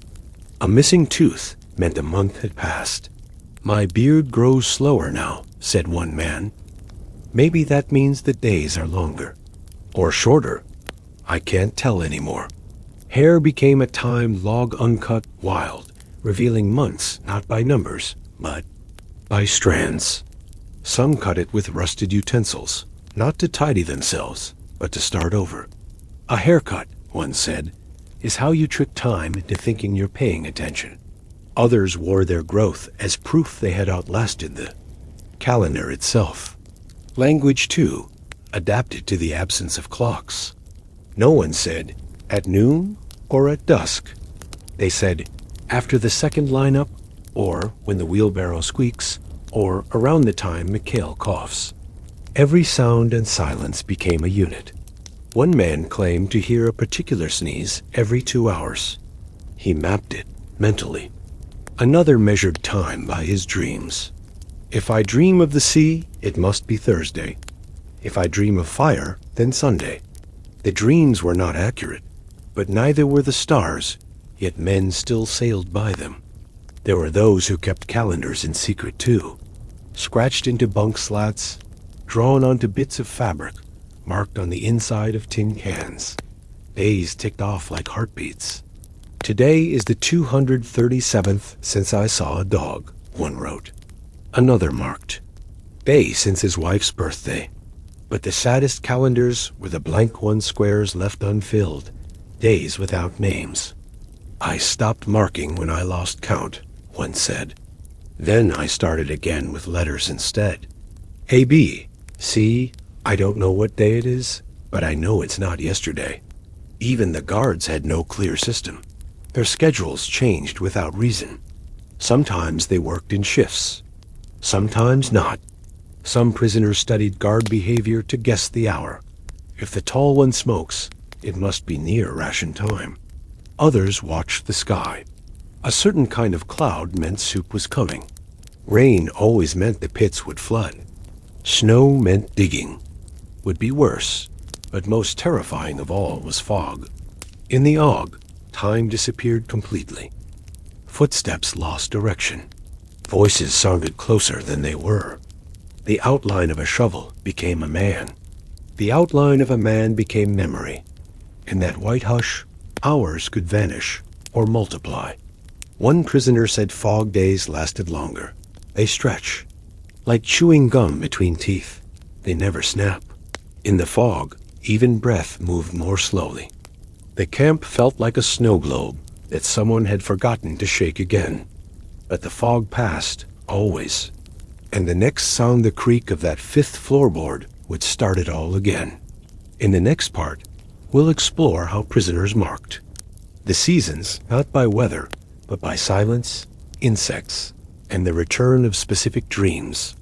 A missing tooth meant a month had passed. My beard grows slower now, said one man. Maybe that means the days are longer. Or shorter. I can't tell anymore. Hair became at time log uncut wild, revealing months not by numbers, but by strands. Some cut it with rusted utensils, not to tidy themselves, but to start over. A haircut, one said, is how you trick time into thinking you're paying attention. Others wore their growth as proof they had outlasted the calendar itself. Language, too, adapted to the absence of clocks. No one said, at noon or at dusk. They said, after the second lineup, or when the wheelbarrow squeaks, or around the time Mikhail coughs. Every sound and silence became a unit. One man claimed to hear a particular sneeze every 2 hours. He mapped it mentally. Another measured time by his dreams. If I dream of the sea, it must be Thursday. If I dream of fire, then Sunday. The dreams were not accurate, but neither were the stars, yet men still sailed by them. There were those who kept calendars in secret too, scratched into bunk slats, drawn onto bits of fabric, marked on the inside of tin cans. Days ticked off like heartbeats. Today is the 237th since I saw a dog, one wrote. Another marked. Day since his wife's birthday. But the saddest calendars were the blank one squares left unfilled, days without names. I stopped marking when I lost count, one said. Then I started again with letters instead. A-B, C, I don't know what day it is, but I know it's not yesterday. Even the guards had no clear system. Their schedules changed without reason. Sometimes they worked in shifts. Sometimes not. Some prisoners studied guard behavior to guess the hour. If the tall one smokes, it must be near ration time. Others watched the sky. A certain kind of cloud meant soup was coming. Rain always meant the pits would flood. Snow meant digging. Would be worse, but most terrifying of all was fog. In the Og, time disappeared completely. Footsteps lost direction. Voices sounded closer than they were. The outline of a shovel became a man. The outline of a man became memory. In that white hush, hours could vanish or multiply. One prisoner said fog days lasted longer. They stretch. Like chewing gum between teeth. They never snap. In the fog, even breath moved more slowly. The camp felt like a snow globe that someone had forgotten to shake again. But the fog passed, always. And the next sound the creak of that 5th floorboard would start it all again. In the next part, we'll explore how prisoners marked. The seasons, not by weather, but by silence, insects, and the return of specific dreams.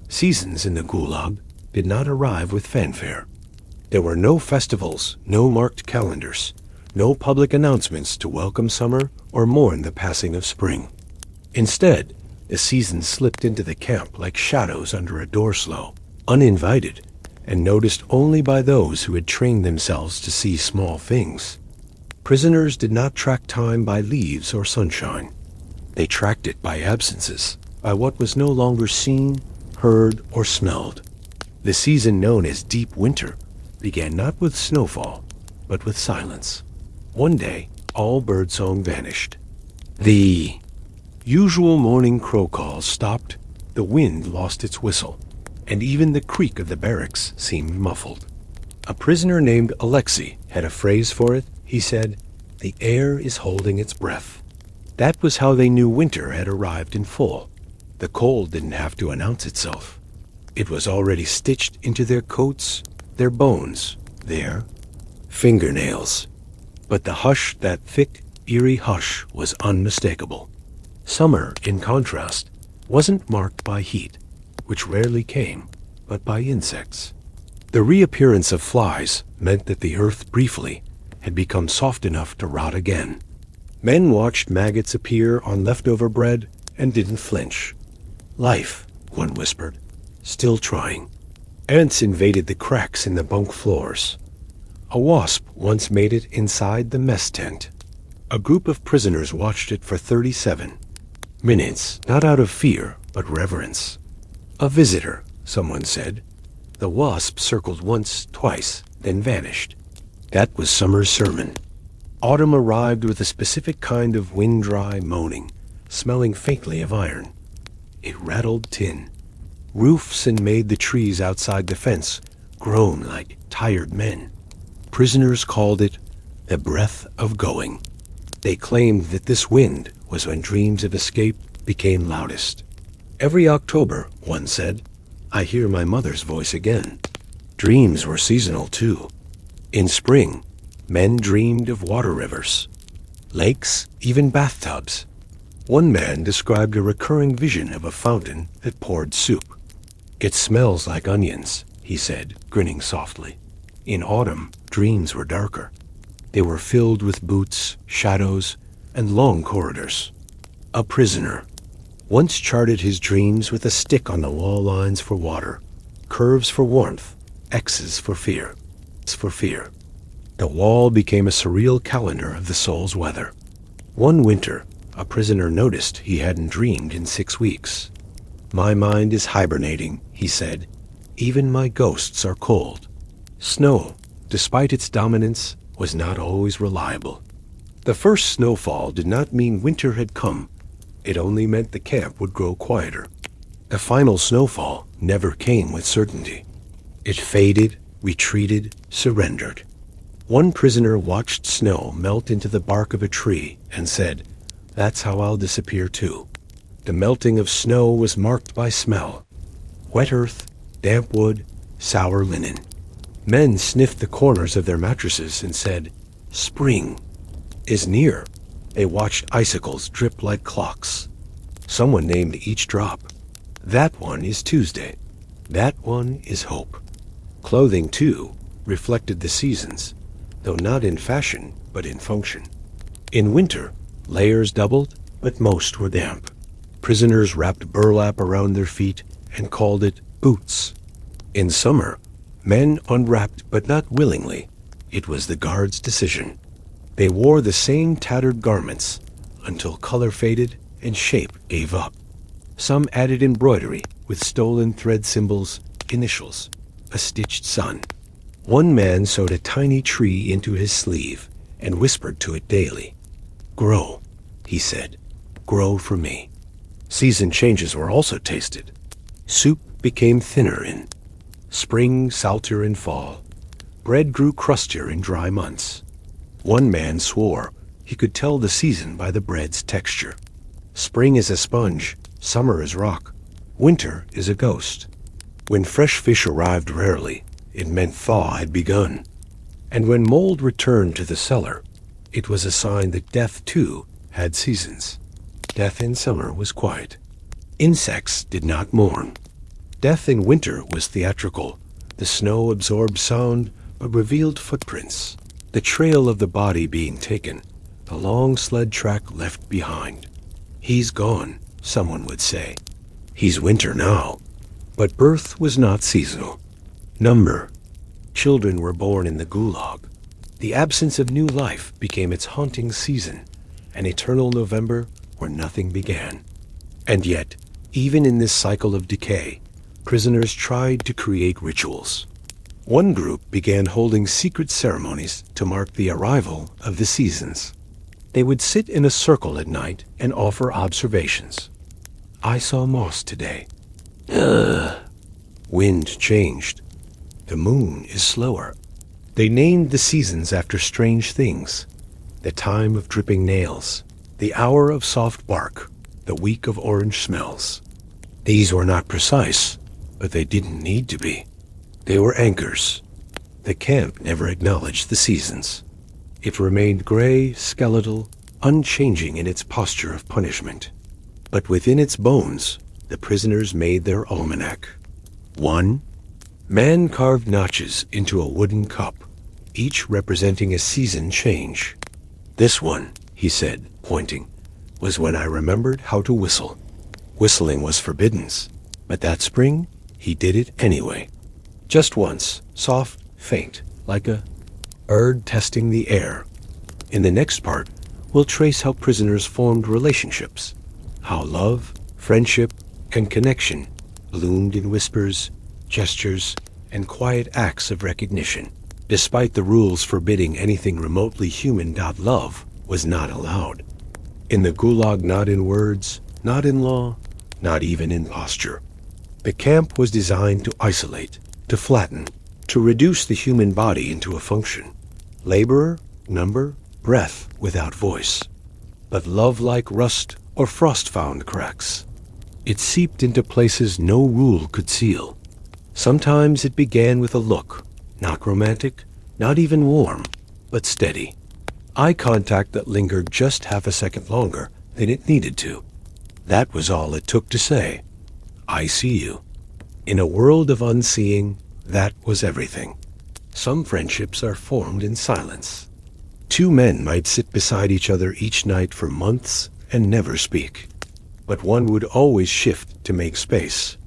Seasons in the Gulag did not arrive with fanfare. There were no festivals, no marked calendars, no public announcements to welcome summer or mourn the passing of spring. Instead, the seasons slipped into the camp like shadows under a door slow, uninvited, and noticed only by those who had trained themselves to see small things. Prisoners did not track time by leaves or sunshine. They tracked it by absences, by what was no longer seen, heard, or smelled. The season known as deep winter began not with snowfall, but with silence. One day, all birdsong vanished. The usual morning crow calls stopped, the wind lost its whistle, and even the creak of the barracks seemed muffled. A prisoner named Alexei had a phrase for it. He said, "The air is holding its breath." That was how they knew winter had arrived in full. The cold didn't have to announce itself. It was already stitched into their coats, their bones, their fingernails. But the hush, that thick, eerie hush, was unmistakable. Summer, in contrast, wasn't marked by heat, which rarely came, but by insects. The reappearance of flies meant that the earth briefly had become soft enough to rot again. Men watched maggots appear on leftover bread and didn't flinch. Life, one whispered, still trying. Ants invaded the cracks in the bunk floors. A wasp once made it inside the mess tent. A group of prisoners watched it for 37 minutes, not out of fear, but reverence. A visitor, someone said. The wasp circled once, twice, then vanished. That was summer's sermon. Autumn arrived with a specific kind of wind-dry moaning, smelling faintly of iron. It rattled tin. Roofs and made the trees outside the fence groan like tired men. Prisoners called it the breath of going. They claimed that this wind was when dreams of escape became loudest. Every October, one said, I hear my mother's voice again. Dreams were seasonal too. In spring, men dreamed of water rivers, lakes, even bathtubs. One man described a recurring vision of a fountain that poured soup. It smells like onions, he said, grinning softly. In autumn, dreams were darker. They were filled with boots, shadows, and long corridors. A prisoner once charted his dreams with a stick on the wall lines for water, curves for warmth, X's for fear. The wall became a surreal calendar of the soul's weather. One winter, a prisoner noticed he hadn't dreamed in 6 weeks. My mind is hibernating, he said. Even my ghosts are cold. Snow, despite its dominance, was not always reliable. The first snowfall did not mean winter had come. It only meant the camp would grow quieter. The final snowfall never came with certainty. It faded, retreated, surrendered. One prisoner watched snow melt into the bark of a tree and said, "That's how I'll disappear too." The melting of snow was marked by smell. Wet earth, damp wood, sour linen. Men sniffed the corners of their mattresses and said, "Spring is near." They watched icicles drip like clocks. Someone named each drop. That one is Tuesday. That one is hope. Clothing, too, reflected the seasons, though not in fashion, but in function. In winter, layers doubled, but most were damp. Prisoners wrapped burlap around their feet and called it boots. In summer, men unwrapped, but not willingly. It was the guards' decision. They wore the same tattered garments until color faded and shape gave up. Some added embroidery with stolen thread symbols, initials, a stitched sun. One man sewed a tiny tree into his sleeve and whispered to it daily. "Grow," he said, "grow for me." Season changes were also tasted. Soup became thinner in spring, salter in fall. Bread grew crustier in dry months. One man swore he could tell the season by the bread's texture. Spring is a sponge, summer is rock, winter is a ghost. When fresh fish arrived rarely, it meant thaw had begun. And when mold returned to the cellar, it was a sign that death, too, had seasons. Death in summer was quiet. Insects did not mourn. Death in winter was theatrical. The snow absorbed sound but revealed footprints, the trail of the body being taken, the long sled track left behind. He's gone, someone would say. He's winter now. But birth was not seasonal. Number. Children were born in the Gulag. The absence of new life became its haunting season, an eternal November where nothing began. And yet, even in this cycle of decay, prisoners tried to create rituals. One group began holding secret ceremonies to mark the arrival of the seasons. They would sit in a circle at night and offer observations. I saw moss today. Wind changed. The moon is slower. They named the seasons after strange things. The time of dripping nails, the hour of soft bark, the week of orange smells. These were not precise, but they didn't need to be. They were anchors. The camp never acknowledged the seasons. It remained gray, skeletal, unchanging in its posture of punishment. But within its bones, the prisoners made their almanac. 1. Man carved notches into a wooden cup, each representing a season change. This one, he said, pointing, was when I remembered how to whistle. Whistling was forbidden, but that spring, he did it anyway. Just once, soft, faint, like a bird testing the air. In the next part, we'll trace how prisoners formed relationships, how love, friendship, and connection bloomed in whispers, gestures, and quiet acts of recognition, despite the rules forbidding anything remotely human. Love was not allowed. In the Gulag, not in words, not in law, not even in posture. The camp was designed to isolate, to flatten, to reduce the human body into a function. Laborer, number, breath without voice. But love, like rust or frost, found cracks. It seeped into places no rule could seal. Sometimes it began with a look, not romantic, not even warm, but steady. Eye contact that lingered just half a second longer than it needed to. That was all it took to say, I see you. In a world of unseeing, that was everything. Some friendships are formed in silence. Two men might sit beside each other each night for months and never speak. But one would always shift to make space.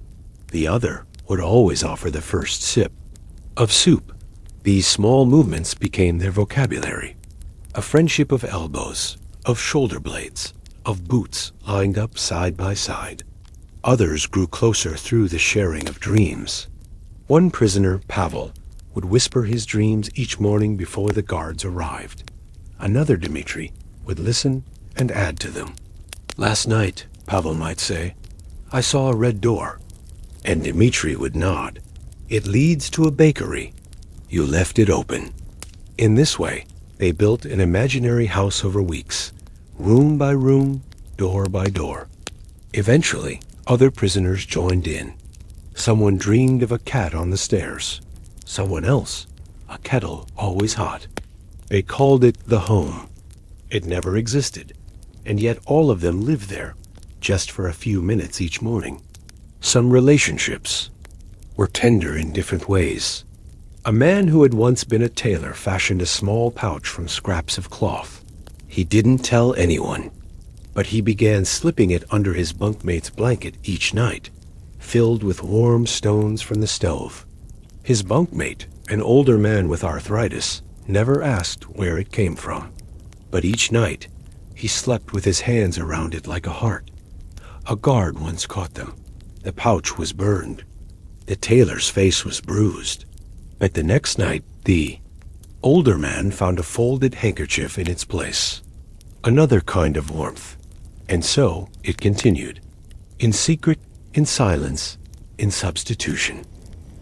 The other would always offer the first sip of soup. These small movements became their vocabulary. A friendship of elbows, of shoulder blades, of boots lined up side by side. Others grew closer through the sharing of dreams. One prisoner, Pavel, would whisper his dreams each morning before the guards arrived. Another, Dmitri, would listen and add to them. Last night, Pavel might say, I saw a red door. And Dmitri would nod. It leads to a bakery. You left it open. In this way, they built an imaginary house over weeks, room by room, door by door. Eventually, other prisoners joined in. Someone dreamed of a cat on the stairs. Someone else, a kettle always hot. They called it the home. It never existed, and yet all of them lived there, just for a few minutes each morning. Some relationships were tender in different ways. A man who had once been a tailor fashioned a small pouch from scraps of cloth. He didn't tell anyone, but he began slipping it under his bunkmate's blanket each night, filled with warm stones from the stove. His bunkmate, an older man with arthritis, never asked where it came from, but each night he slept with his hands around it like a heart. A guard once caught them. The pouch was burned. The tailor's face was bruised. But the next night, the older man found a folded handkerchief in its place. Another kind of warmth. And so it continued. In secret, in silence, in substitution.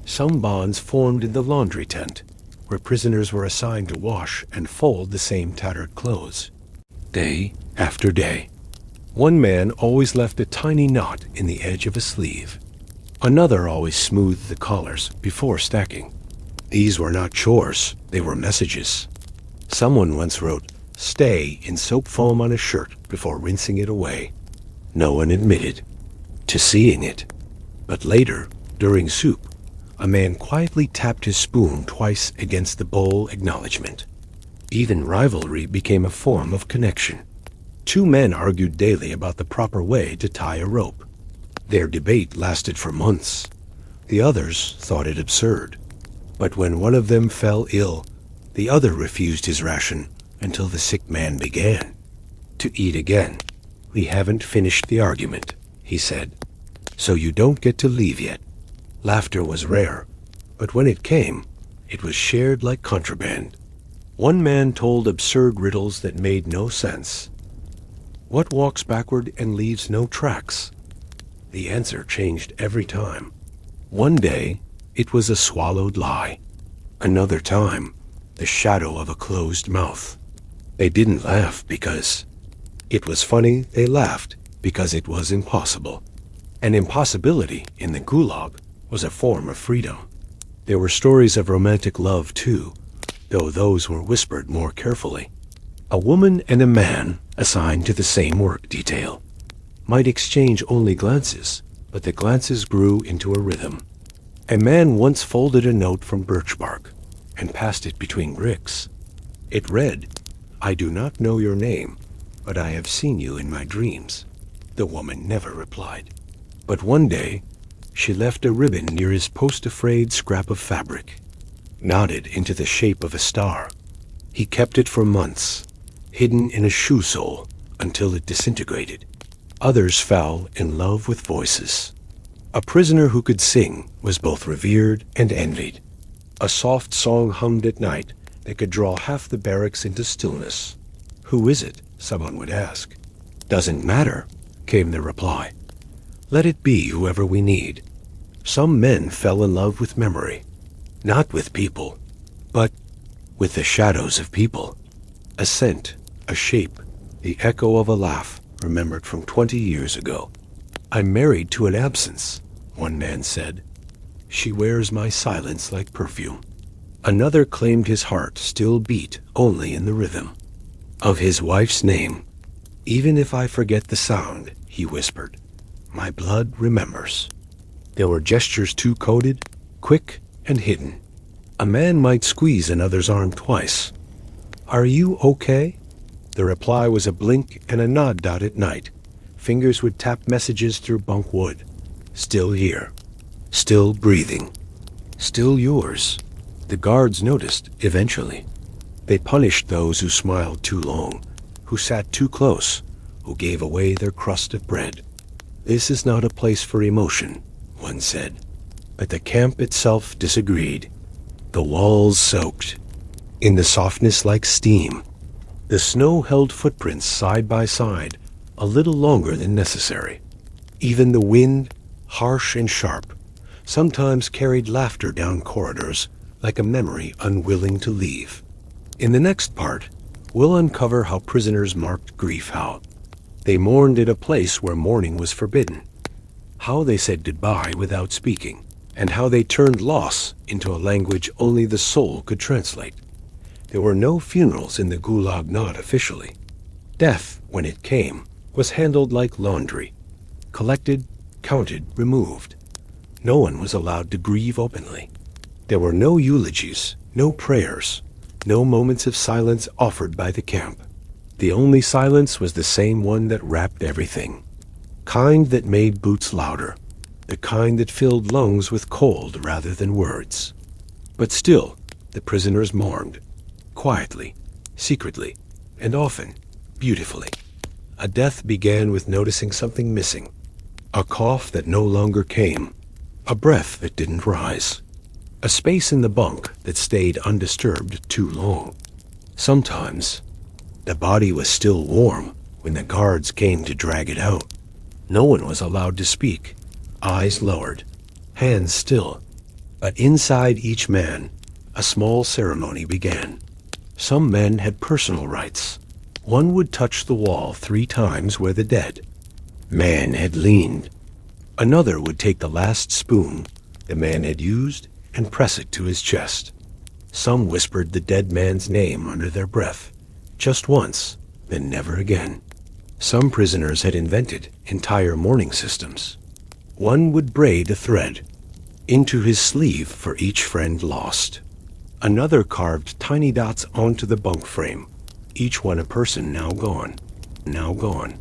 Some bonds formed in the laundry tent, where prisoners were assigned to wash and fold the same tattered clothes. Day after day. One man always left a tiny knot in the edge of a sleeve. Another always smoothed the collars before stacking. These were not chores, they were messages. Someone once wrote, "Stay" in soap foam on a shirt before rinsing it away. No one admitted to seeing it. But later, during soup, a man quietly tapped his spoon twice against the bowl acknowledgement. Even rivalry became a form of connection. Two men argued daily about the proper way to tie a rope. Their debate lasted for months. The others thought it absurd. But when one of them fell ill, the other refused his ration until the sick man began to eat again. "We haven't finished the argument," he said, "so you don't get to leave yet." Laughter was rare, but when it came, it was shared like contraband. One man told absurd riddles that made no sense. What walks backward and leaves no tracks? The answer changed every time. One day, it was a swallowed lie. Another time, the shadow of a closed mouth. They didn't laugh because it was funny. They laughed because it was impossible. An impossibility in the Gulag was a form of freedom. There were stories of romantic love, too, though those were whispered more carefully. A woman and a man, assigned to the same work detail, might exchange only glances, but the glances grew into a rhythm. A man once folded a note from birch bark and passed it between bricks. It read, "I do not know your name, but I have seen you in my dreams." The woman never replied. But one day, she left a ribbon near his post-afraid scrap of fabric, knotted into the shape of a star. He kept it for months, hidden in a shoe sole, until it disintegrated. Others fell in love with voices. A prisoner who could sing was both revered and envied. A soft song hummed at night that could draw half the barracks into stillness. "Who is it?" someone would ask. "Doesn't matter," came the reply. "Let it be whoever we need." Some men fell in love with memory, not with people, but with the shadows of people. A scent, a shape, the echo of a laugh remembered from 20 years ago. "I'm married to an absence," one man said. "She wears my silence like perfume." Another claimed his heart still beat only in the rhythm of his wife's name. "Even if I forget the sound," he whispered, "my blood remembers." There were gestures too coded, quick and hidden. A man might squeeze another's arm twice. "Are you okay?" The reply was a blink and a nod out at night. Fingers would tap messages through bunk wood. "Still here. Still breathing. Still yours." The guards noticed eventually. They punished those who smiled too long, who sat too close, who gave away their crust of bread. "This is not a place for emotion," one said. But the camp itself disagreed. The walls soaked in the softness like steam. The snow held footprints side by side, a little longer than necessary. Even the wind, harsh and sharp, sometimes carried laughter down corridors like a memory unwilling to leave. In the next part, we'll uncover how prisoners marked grief, how they mourned at a place where mourning was forbidden, how they said goodbye without speaking, and how they turned loss into a language only the soul could translate. There were no funerals in the Gulag, not officially. Death, when it came, was handled like laundry, collected, counted, removed. No one was allowed to grieve openly. There were no eulogies, no prayers, no moments of silence offered by the camp. The only silence was the same one that wrapped everything. Kind that made boots louder, the kind that filled lungs with cold rather than words. But still, the prisoners mourned, quietly, secretly, and often beautifully. A death began with noticing something missing, a cough that no longer came, a breath that didn't rise, a space in the bunk that stayed undisturbed too long. Sometimes, the body was still warm when the guards came to drag it out. No one was allowed to speak, eyes lowered, hands still. But inside each man, a small ceremony began. Some men had personal rites. One would touch the wall 3 times where the dead man had leaned. Another would take the last spoon the man had used and press it to his chest. Some whispered the dead man's name under their breath, just once, then never again. Some prisoners had invented entire mourning systems. One would braid a thread into his sleeve for each friend lost. Another carved tiny dots onto the bunk frame, each one a person now gone, now gone.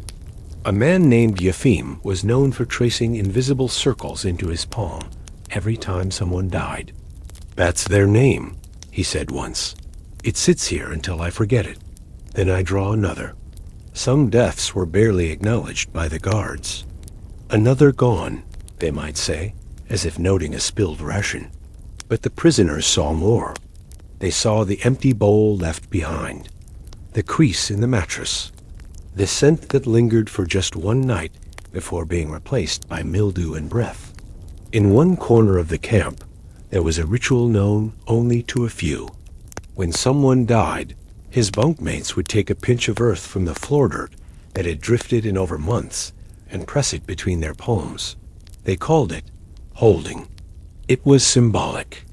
A man named Yefim was known for tracing invisible circles into his palm every time someone died. "That's their name," he said once. "It sits here until I forget it. Then I draw another." Some deaths were barely acknowledged by the guards. "Another gone," they might say, as if noting a spilled ration. But the prisoners saw more. They saw the empty bowl left behind, the crease in the mattress, the scent that lingered for just one night before being replaced by mildew and breath. In one corner of the camp, there was a ritual known only to a few. When someone died, his bunkmates would take a pinch of earth from the floor dirt that had drifted in over months and press it between their palms. They called it holding. It was symbolic.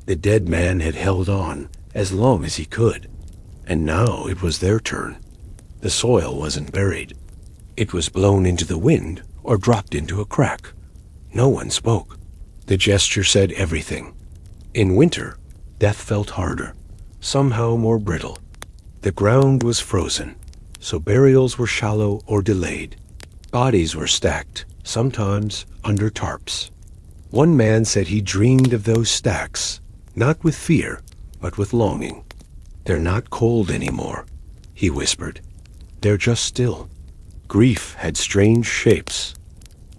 The dead man had held on as long as he could, and now it was their turn. The soil wasn't buried. It was blown into the wind or dropped into a crack. No one spoke. The gesture said everything. In winter, death felt harder, somehow more brittle. The ground was frozen, so burials were shallow or delayed. Bodies were stacked, sometimes under tarps. One man said he dreamed of those stacks, not with fear, but with longing. "They're not cold anymore," he whispered. "They're just still." Grief had strange shapes.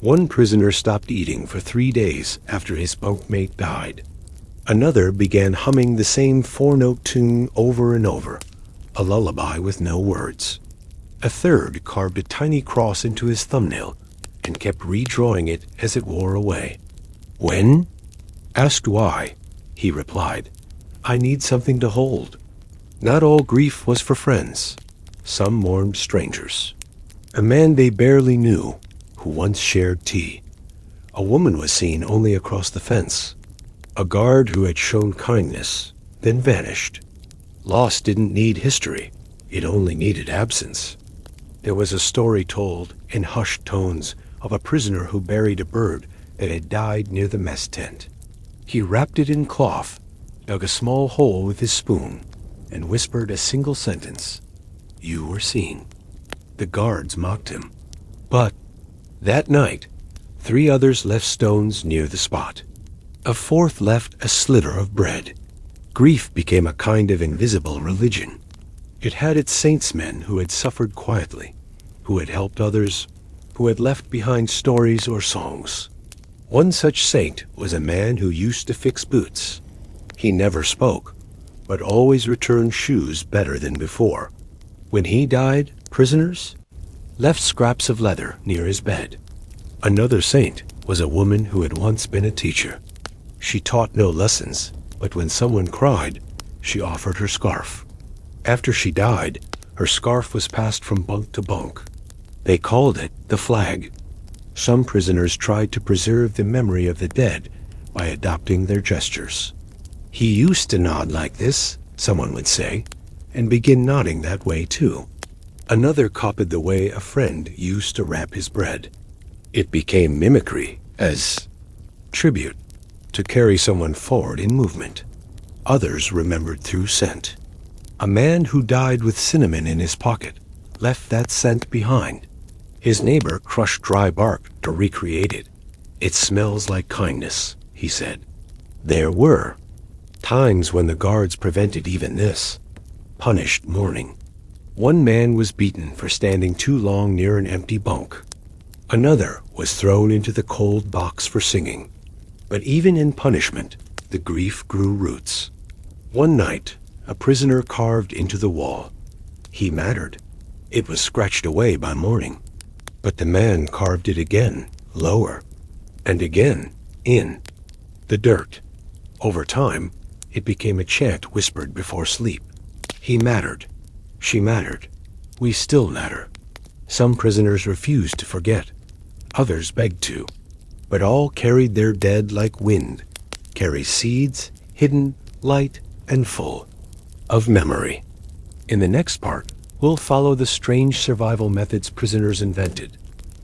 One prisoner stopped eating for 3 days after his bunkmate died. Another began humming the same four-note tune over and over, a lullaby with no words. A third carved a tiny cross into his thumbnail and kept redrawing it as it wore away. "When?" Asked why, he replied, "I need something to hold." Not all grief was for friends. Some mourned strangers. A man they barely knew, who once shared tea. A woman was seen only across the fence. A guard who had shown kindness, then vanished. Loss didn't need history. It only needed absence. There was a story told in hushed tones of a prisoner who buried a bird that had died near the mess tent. He wrapped it in cloth, dug a small hole with his spoon, and whispered a single sentence: "You were seen." The guards mocked him. But that night, 3 others left stones near the spot. A 4th left a sliver of bread. Grief became a kind of invisible religion. It had its saintsmen who had suffered quietly, who had helped others, who had left behind stories or songs. One such saint was a man who used to fix boots. He never spoke, but always returned shoes better than before. When he died, prisoners left scraps of leather near his bed. Another saint was a woman who had once been a teacher. She taught no lessons, but when someone cried, she offered her scarf. After she died, her scarf was passed from bunk to bunk. They called it the flag. Some prisoners tried to preserve the memory of the dead by adopting their gestures. "He used to nod like this," someone would say, and begin nodding that way too. Another copied the way a friend used to wrap his bread. It became mimicry as tribute, to carry someone forward in movement. Others remembered through scent. A man who died with cinnamon in his pocket left that scent behind. His neighbor crushed dry bark to recreate it. "It smells like kindness," he said. There were times when the guards prevented even this, punished mourning. One man was beaten for standing too long near an empty bunk. Another was thrown into the cold box for singing. But even in punishment, the grief grew roots. One night, a prisoner carved into the wall. He mattered. It was scratched away by morning. But the man carved it again, lower, and again, in the dirt. Over time, it became a chant whispered before sleep. He mattered. She mattered. We still matter. Some prisoners refused to forget. Others begged to. But all carried their dead like wind, carry seeds, hidden, light, and full, of memory. In the next part, we'll we'll follow the strange survival methods prisoners invented.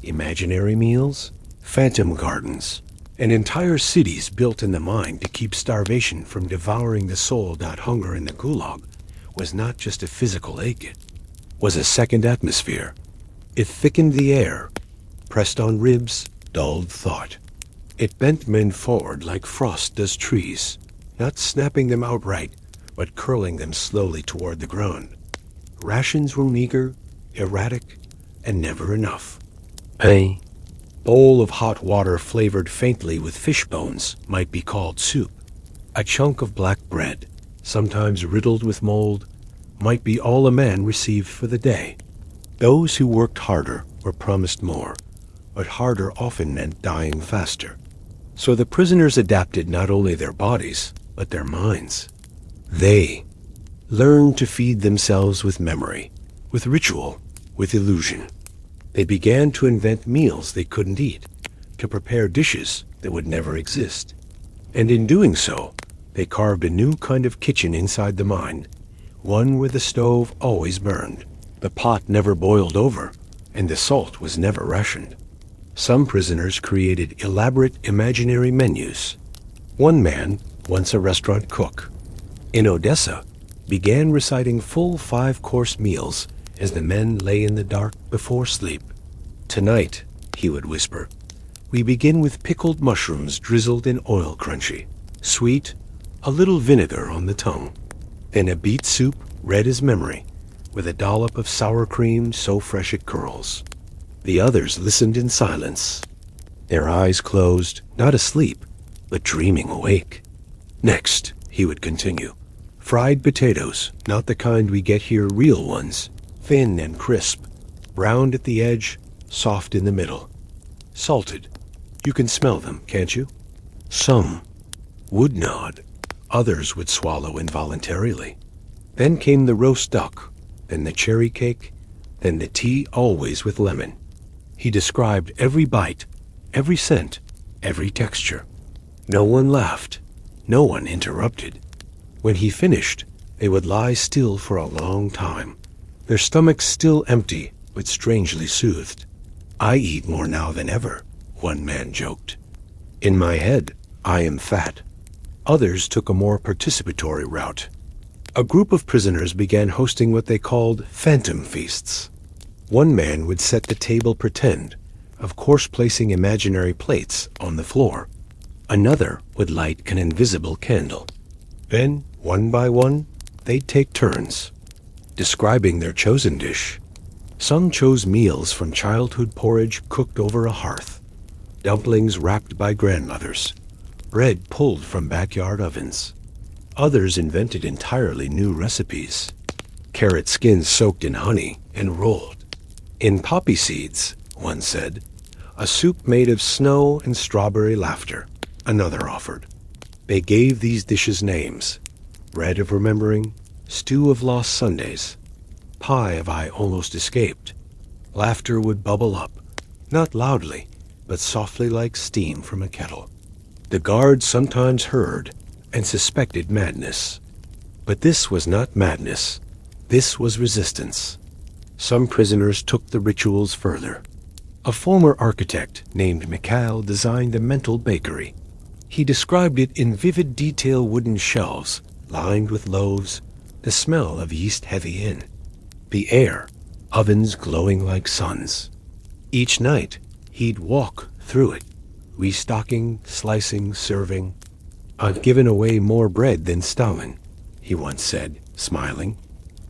Imaginary meals, phantom gardens, and entire cities built in the mind to keep starvation from devouring the soul. Hunger in the Gulag was not just a physical ache, it was a second atmosphere. It thickened the air, pressed on ribs, dulled thought. It bent men forward like frost does trees, not snapping them outright, but curling them slowly toward the ground. Rations were meager, erratic, and never enough. A bowl of hot water flavored faintly with fish bones might be called soup. A chunk of black bread, sometimes riddled with mold, might be all a man received for the day. Those who worked harder were promised more, but harder often meant dying faster. So the prisoners adapted not only their bodies, but their minds. They learned to feed themselves with memory, with ritual, with illusion. They began to invent meals they couldn't eat, to prepare dishes that would never exist. And in doing so, they carved a new kind of kitchen inside the mind, one where the stove always burned, the pot never boiled over, and the salt was never rationed. Some prisoners created elaborate imaginary menus. One man, once a restaurant cook, in Odessa, began reciting full 5-course meals as the men lay in the dark before sleep. "Tonight," he would whisper, "we begin with pickled mushrooms drizzled in oil crunchy, sweet, a little vinegar on the tongue. Then a beet soup red as memory, with a dollop of sour cream so fresh it curls." The others listened in silence, their eyes closed, not asleep, but dreaming awake. "Next," he would continue, "fried potatoes, not the kind we get here, real ones, thin and crisp, browned at the edge, soft in the middle. Salted. You can smell them, can't you?" Some would nod, others would swallow involuntarily. Then came the roast duck, then the cherry cake, then the tea, always with lemon. He described every bite, every scent, every texture. No one laughed, no one interrupted. When he finished, they would lie still for a long time, their stomachs still empty, but strangely soothed. "I eat more now than ever," one man joked. "In my head, I am fat." Others took a more participatory route. A group of prisoners began hosting what they called phantom feasts. One man would set the table pretend, of course placing imaginary plates on the floor. Another would light an invisible candle. Then, one by one, they'd take turns, describing their chosen dish. Some chose meals from childhood porridge cooked over a hearth, dumplings wrapped by grandmothers, bread pulled from backyard ovens. Others invented entirely new recipes. Carrot skins soaked in honey and rolled in poppy seeds, one said. A soup made of snow and strawberry laughter, another offered. They gave these dishes names: bread of remembering, stew of lost Sundays, pie of I almost escaped. Laughter would bubble up, not loudly, but softly like steam from a kettle. The guards sometimes heard and suspected madness. But this was not madness. This was resistance. Some prisoners took the rituals further. A former architect named Mikhail designed a mental bakery. He described it in vivid detail: wooden shelves lined with loaves, the smell of yeast heavy in. The air, ovens glowing like suns. Each night, he'd walk through it, restocking, slicing, serving. "I've given away more bread than Stalin," he once said, smiling.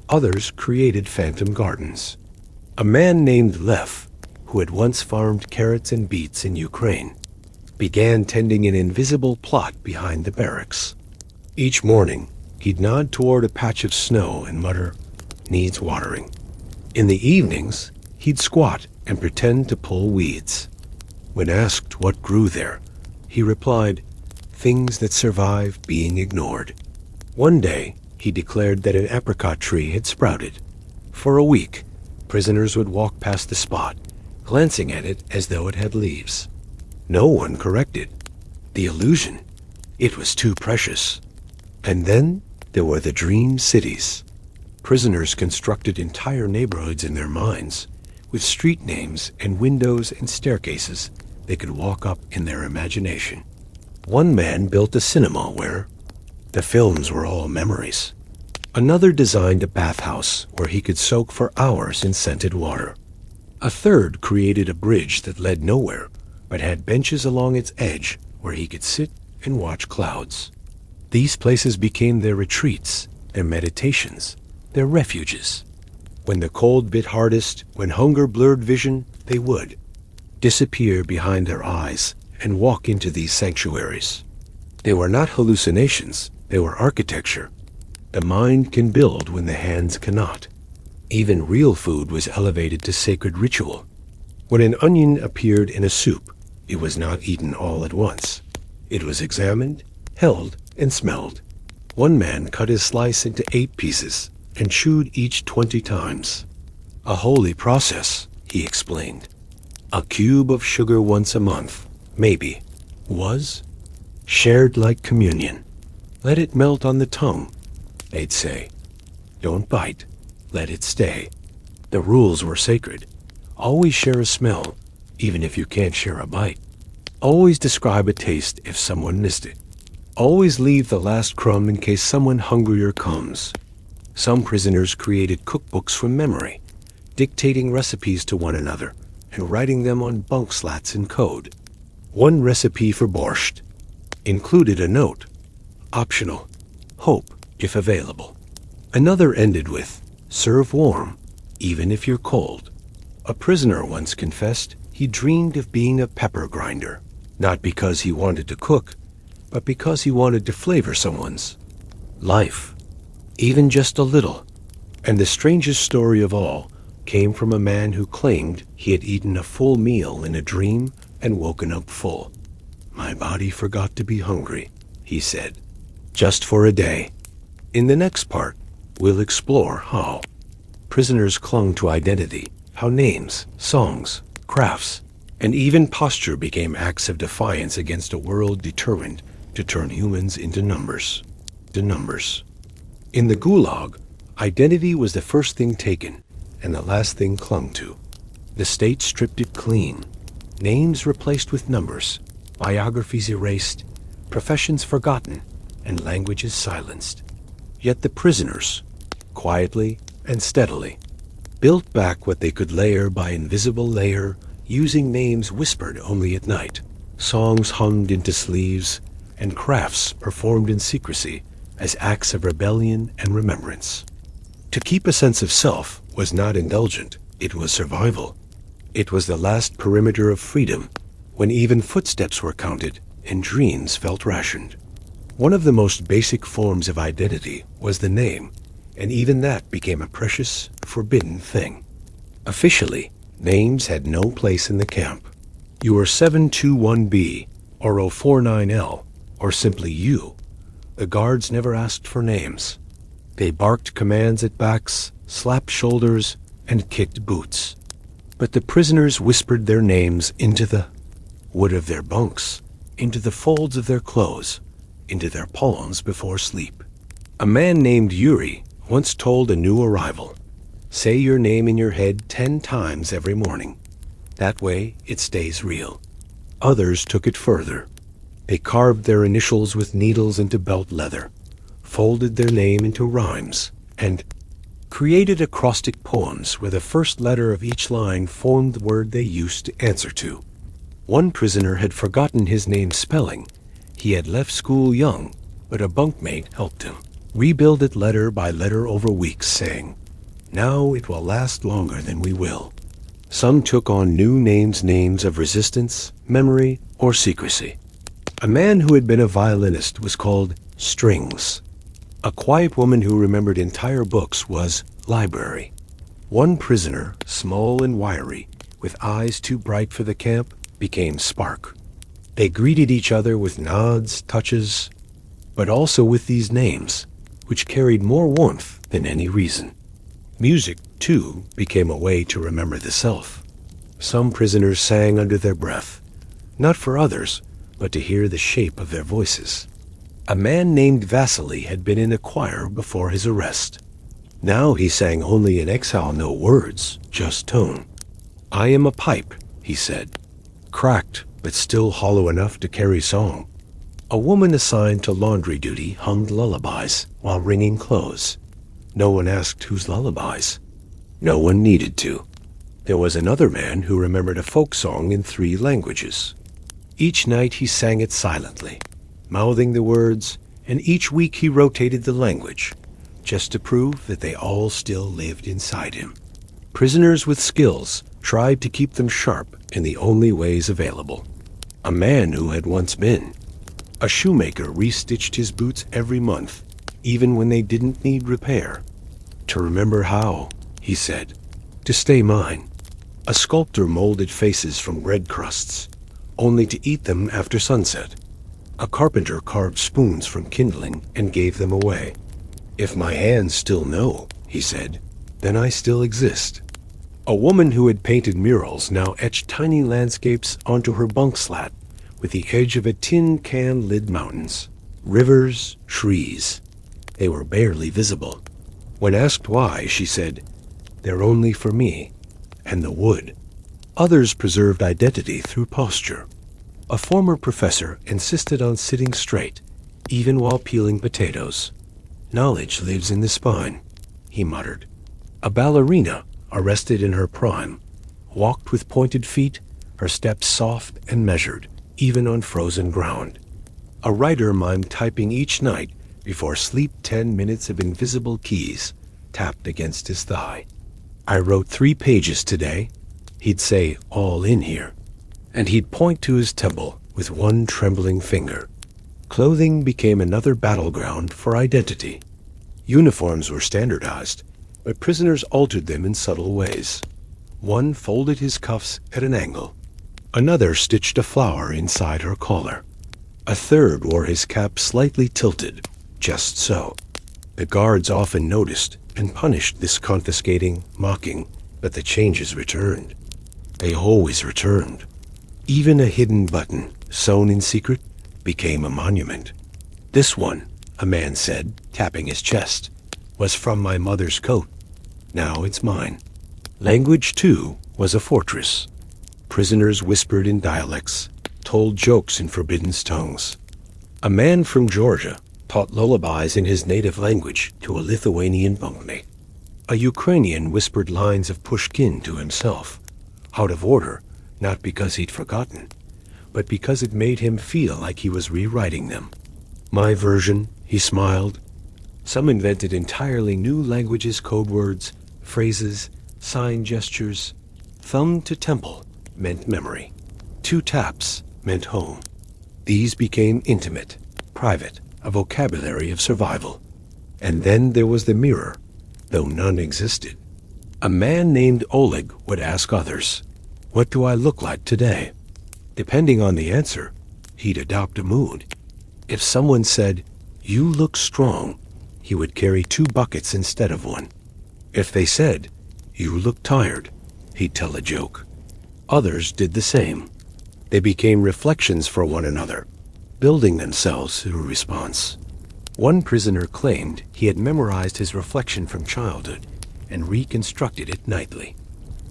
Others created phantom gardens. A man named Lev, who had once farmed carrots and beets in Ukraine, began tending an invisible plot behind the barracks. Each morning, he'd nod toward a patch of snow and mutter, "Needs watering." In the evenings, he'd squat and pretend to pull weeds. When asked what grew there, he replied, "Things that survive being ignored." One day, he declared that an apricot tree had sprouted. For a week, prisoners would walk past the spot, glancing at it as though it had leaves. No one corrected. The illusion, it was too precious. And then there were the dream cities. Prisoners constructed entire neighborhoods in their minds, with street names and windows and staircases they could walk up in their imagination. One man built a cinema where the films were all memories. Another designed a bathhouse where he could soak for hours in scented water. A third created a bridge that led nowhere, but had benches along its edge where he could sit and watch clouds. These places became their retreats, their meditations, their refuges. When the cold bit hardest, when hunger blurred vision, they would disappear behind their eyes and walk into these sanctuaries. They were not hallucinations, they were architecture. The mind can build when the hands cannot. Even real food was elevated to sacred ritual. When an onion appeared in a soup, it was not eaten all at once. It was examined, held, and smelled. One man cut his slice into 8 pieces and chewed each 20 times. A holy process, he explained. A cube of sugar once a month, maybe, was shared like communion. Let it melt on the tongue, they'd say. Don't bite, let it stay. The rules were sacred. Always share a smell, even if you can't share a bite. Always describe a taste if someone missed it. Always leave the last crumb in case someone hungrier comes. Some prisoners created cookbooks from memory, dictating recipes to one another and writing them on bunk slats in code. One recipe for borscht included a note, optional, hope if available. Another ended with, serve warm, even if you're cold. A prisoner once confessed he dreamed of being a pepper grinder, not because he wanted to cook, but because he wanted to flavor someone's life, even just a little. And the strangest story of all came from a man who claimed he had eaten a full meal in a dream and woken up full. My body forgot to be hungry, he said, just for a day. In the next part, we'll explore how prisoners clung to identity, how names, songs, crafts, and even posture became acts of defiance against a world determined to turn humans into numbers. In the Gulag, identity was the first thing taken and the last thing clung to. The state stripped it clean. Names replaced with numbers, biographies erased, professions forgotten, and languages silenced. Yet the prisoners, quietly and steadily, built back what they could layer by invisible layer, using names whispered only at night, songs hummed into sleeves, and crafts performed in secrecy as acts of rebellion and remembrance. To keep a sense of self was not indulgent, it was survival. It was the last perimeter of freedom, when even footsteps were counted and dreams felt rationed. One of the most basic forms of identity was the name, and even that became a precious, forbidden thing. Officially, names had no place in the camp. You were 721B, or 049L, or simply you. The guards never asked for names. They barked commands at backs, slapped shoulders, and kicked boots. But the prisoners whispered their names into the wood of their bunks, into the folds of their clothes, into their palms before sleep. A man named Yuri once told a new arrival, say your name in your head 10 times every morning. That way it stays real. Others took it further. They carved their initials with needles into belt leather, folded their name into rhymes, and created acrostic poems where the first letter of each line formed the word they used to answer to. One prisoner had forgotten his name's spelling. He had left school young, but a bunkmate helped him rebuild it letter by letter over weeks, saying, now it will last longer than we will. Some took on new names of resistance, memory, or secrecy. A man who had been a violinist was called Strings. A quiet woman who remembered entire books was Library. One prisoner, small and wiry, with eyes too bright for the camp, became Spark. They greeted each other with nods, touches, but also with these names, which carried more warmth than any reason. Music, too, became a way to remember the self. Some prisoners sang under their breath, not for others, but to hear the shape of their voices. A man named Vasily had been in a choir before his arrest. Now he sang only in exile, no words, just tone. I am a pipe, he said, cracked but still hollow enough to carry song. A woman assigned to laundry duty hummed lullabies while wringing clothes. No one asked whose lullabies. No one needed to. There was another man who remembered a folk song in 3 languages. Each night he sang it silently, mouthing the words, and each week he rotated the language, just to prove that they all still lived inside him. Prisoners with skills tried to keep them sharp in the only ways available. A man who had once been a shoemaker restitched his boots every month, even when they didn't need repair. To remember how, he said, to stay mine. A sculptor molded faces from bread crusts, only to eat them after sunset. A carpenter carved spoons from kindling and gave them away. If my hands still know, he said, then I still exist. A woman who had painted murals now etched tiny landscapes onto her bunk slat with the edge of a tin can lid mountains, rivers, trees. They were barely visible. When asked why, she said, they're only for me and the wood. Others preserved identity through posture. A former professor insisted on sitting straight, even while peeling potatoes. Knowledge lives in the spine, he muttered. A ballerina, arrested in her prime, walked with pointed feet, her steps soft and measured, even on frozen ground. A writer mimed typing each night before sleep 10 minutes of invisible keys tapped against his thigh. I wrote 3 pages today. He'd say, all in here. And he'd point to his temple with one trembling finger. Clothing became another battleground for identity. Uniforms were standardized, but prisoners altered them in subtle ways. One folded his cuffs at an angle. Another stitched a flower inside her collar. A third wore his cap slightly tilted, just so. The guards often noticed and punished this confiscating, mocking, but the changes returned. They always returned. Even a hidden button, sewn in secret, became a monument. This one, a man said, tapping his chest, was from my mother's coat. Now it's mine. Language, too, was a fortress. Prisoners whispered in dialects, told jokes in forbidden tongues. A man from Georgia taught lullabies in his native language to a Lithuanian bunkmate. A Ukrainian whispered lines of Pushkin to himself, out of order, not because he'd forgotten, but because it made him feel like he was rewriting them. My version, he smiled. Some invented entirely new languages, code words, phrases, sign gestures. Thumb to temple meant memory. 2 taps meant home. These became intimate, private, a vocabulary of survival. And then there was the mirror, though none existed. A man named Oleg would ask others, what do I look like today? Depending on the answer, he'd adopt a mood. If someone said, you look strong, he would carry 2 buckets instead of 1. If they said, you look tired, he'd tell a joke. Others did the same. They became reflections for one another, building themselves through response. One prisoner claimed he had memorized his reflection from childhood and reconstructed it nightly.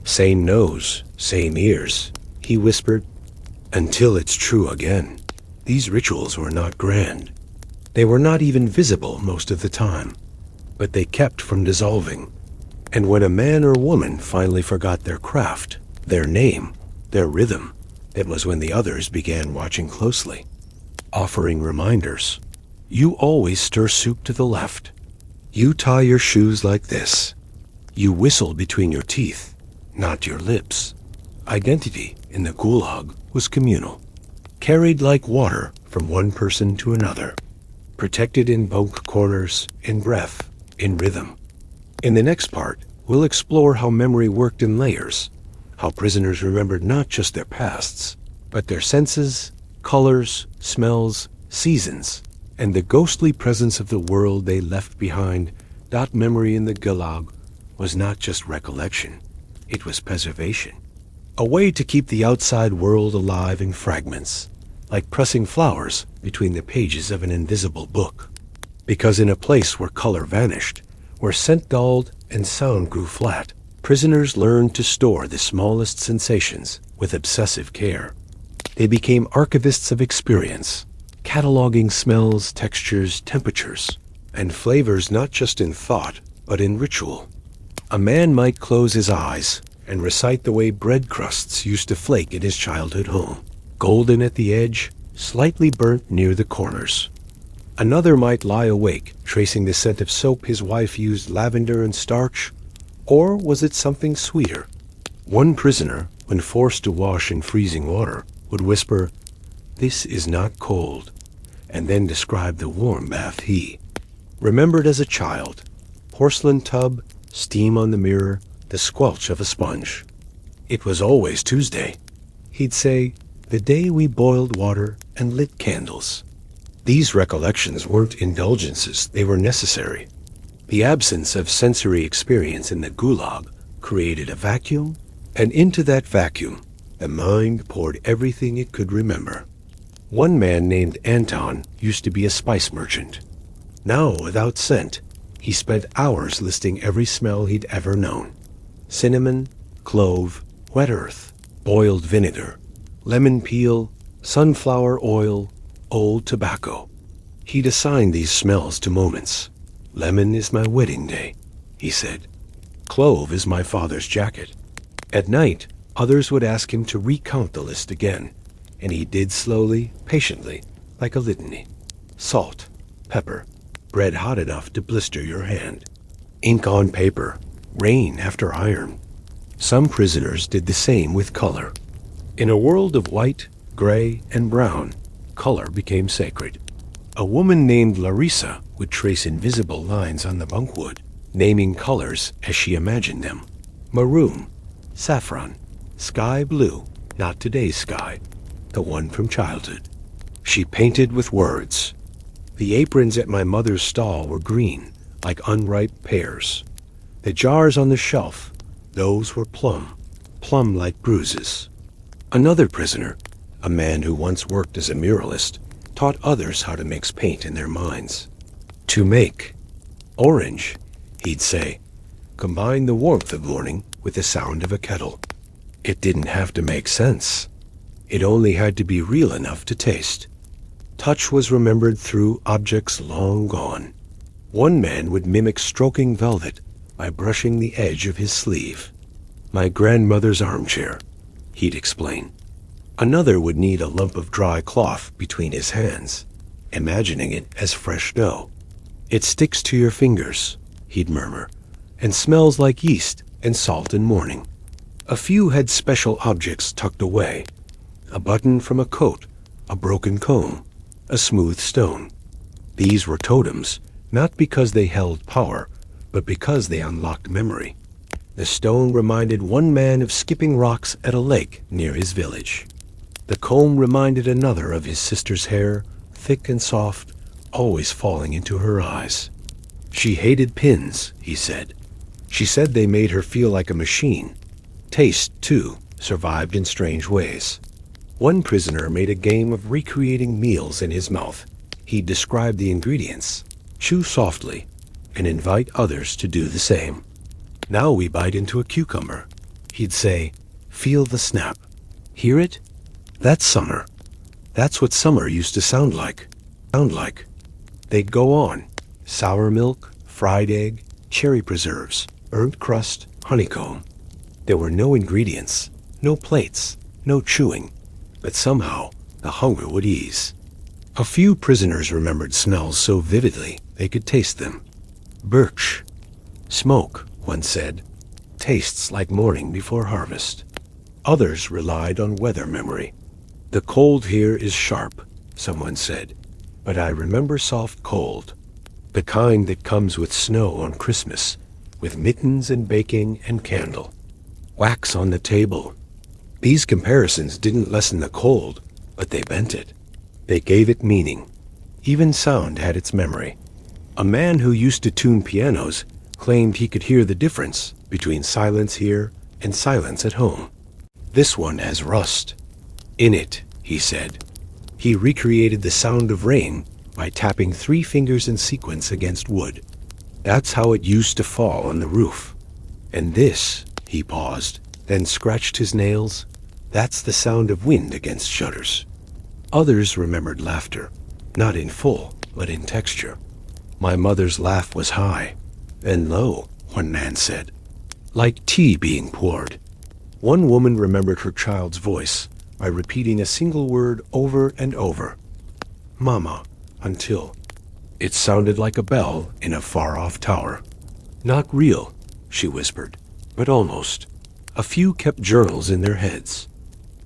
Same nose, same ears, he whispered, until it's true again. These rituals were not grand. They were not even visible most of the time, but they kept from dissolving. And when a man or woman finally forgot their craft, their name, their rhythm, it was when the others began watching closely, offering reminders. You always stir soup to the left. You tie your shoes like this. You whistle between your teeth, not your lips. Identity in the Gulag was communal, carried like water from one person to another, protected in bunk corners, in breath, in rhythm. In the next part, we'll explore how memory worked in layers, how prisoners remembered not just their pasts, but their senses, colors, smells, seasons, and the ghostly presence of the world they left behind. That memory in the Gulag was not just recollection, it was preservation. A way to keep the outside world alive in fragments, like pressing flowers between the pages of an invisible book. Because in a place where color vanished, Where scent dulled and sound grew flat, prisoners learned to store the smallest sensations with obsessive care. They became archivists of experience, cataloging smells, textures, temperatures, and flavors not just in thought, but in ritual. A man might close his eyes and recite the way bread crusts used to flake in his childhood home, golden at the edge, slightly burnt near the corners. Another might lie awake, tracing the scent of soap his wife used, lavender and starch, or was it something sweeter? One prisoner, when forced to wash in freezing water, would whisper, "This is not cold," and then describe the warm bath he remembered as a child. Porcelain tub, steam on the mirror, the squelch of a sponge. It was always Tuesday. He'd say, "The day we boiled water and lit candles." These recollections weren't indulgences, they were necessary. The absence of sensory experience in the Gulag created a vacuum, and into that vacuum, the mind poured everything it could remember. One man named Anton used to be a spice merchant. Now, without scent, he spent hours listing every smell he'd ever known. Cinnamon, clove, wet earth, boiled vinegar, lemon peel, sunflower oil, old tobacco. He'd assigned these smells to moments. "Lemon is my wedding day," he said. "Clove is my father's jacket." At night, others would ask him to recount the list again, and he did slowly, patiently, like a litany. Salt, pepper, bread hot enough to blister your hand, ink on paper, rain after iron. Some prisoners did the same with color. In a world of white, gray, and brown, color became sacred. A woman named Larissa would trace invisible lines on the bunkwood, naming colors as she imagined them. Maroon, saffron, sky blue, not today's sky, the one from childhood. She painted with words. The aprons at my mother's stall were green, like unripe pears. The jars on the shelf, those were plum, plum-like bruises. Another prisoner, a man who once worked as a muralist, taught others how to mix paint in their minds. To make orange, he'd say, combine the warmth of morning with the sound of a kettle. It didn't have to make sense. It only had to be real enough to taste. Touch was remembered through objects long gone. One man would mimic stroking velvet by brushing the edge of his sleeve. "My grandmother's armchair," he'd explain. Another would knead a lump of dry cloth between his hands, imagining it as fresh dough. "It sticks to your fingers," he'd murmur, "and smells like yeast and salt in morning." A few had special objects tucked away. A button from a coat, a broken comb, a smooth stone. These were totems, not because they held power, but because they unlocked memory. The stone reminded one man of skipping rocks at a lake near his village. The comb reminded another of his sister's hair, thick and soft, always falling into her eyes. She hated pins, he said. She said they made her feel like a machine. Taste, too, survived in strange ways. One prisoner made a game of recreating meals in his mouth. He'd describe the ingredients, chew softly, and invite others to do the same. "Now we bite into a cucumber," he'd say. "Feel the snap. Hear it? That's summer. That's what summer used to sound like. They'd go on. Sour milk, fried egg, cherry preserves, burnt crust, honeycomb. There were no ingredients, no plates, no chewing, but somehow the hunger would ease. A few prisoners remembered smells so vividly they could taste them. Birch. "Smoke," one said, "tastes like morning before harvest." Others relied on weather memory. "The cold here is sharp," someone said, "but I remember soft cold, the kind that comes with snow on Christmas, with mittens and baking and candle. Wax on the table." These comparisons didn't lessen the cold, but they bent it. They gave it meaning. Even sound had its memory. A man who used to tune pianos claimed he could hear the difference between silence here and silence at home. "This one has rust in it," he said. He recreated the sound of rain by tapping 3 fingers in sequence against wood. That's how it used to fall on the roof. And this, he paused, then scratched his nails, that's the sound of wind against shutters. Others remembered laughter, not in full, but in texture. My mother's laugh was high, and low, one man said, like tea being poured. One woman remembered her child's voice by repeating a single word over and over, Mama, until it sounded like a bell in a far-off tower. Not real, she whispered, but almost. A few kept journals in their heads.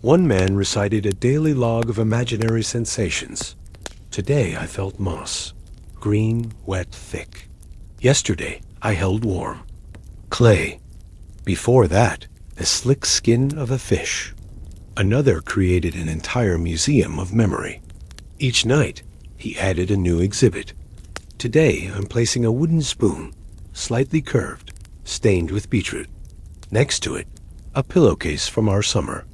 One man recited a daily log of imaginary sensations. Today I felt moss, green, wet, thick. Yesterday I held warm. Clay. Before that, the slick skin of a fish. Another created an entire museum of memory. Each night, he added a new exhibit. Today, I'm placing a wooden spoon, slightly curved, stained with beetroot. Next to it, a pillowcase from our summer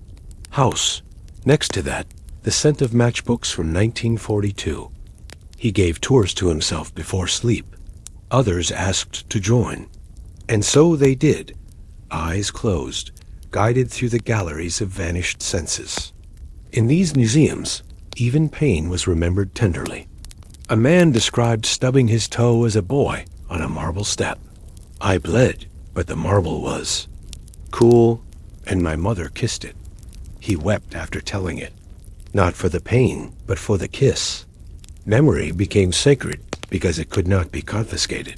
house. Next to that, the scent of matchbooks from 1942. He gave tours to himself before sleep. Others asked to join. And so they did, eyes closed, guided through the galleries of vanished senses. In these museums, even pain was remembered tenderly. A man described stubbing his toe as a boy on a marble step. I bled, but the marble was cool, and my mother kissed it. He wept after telling it, not for the pain, but for the kiss. Memory became sacred because it could not be confiscated.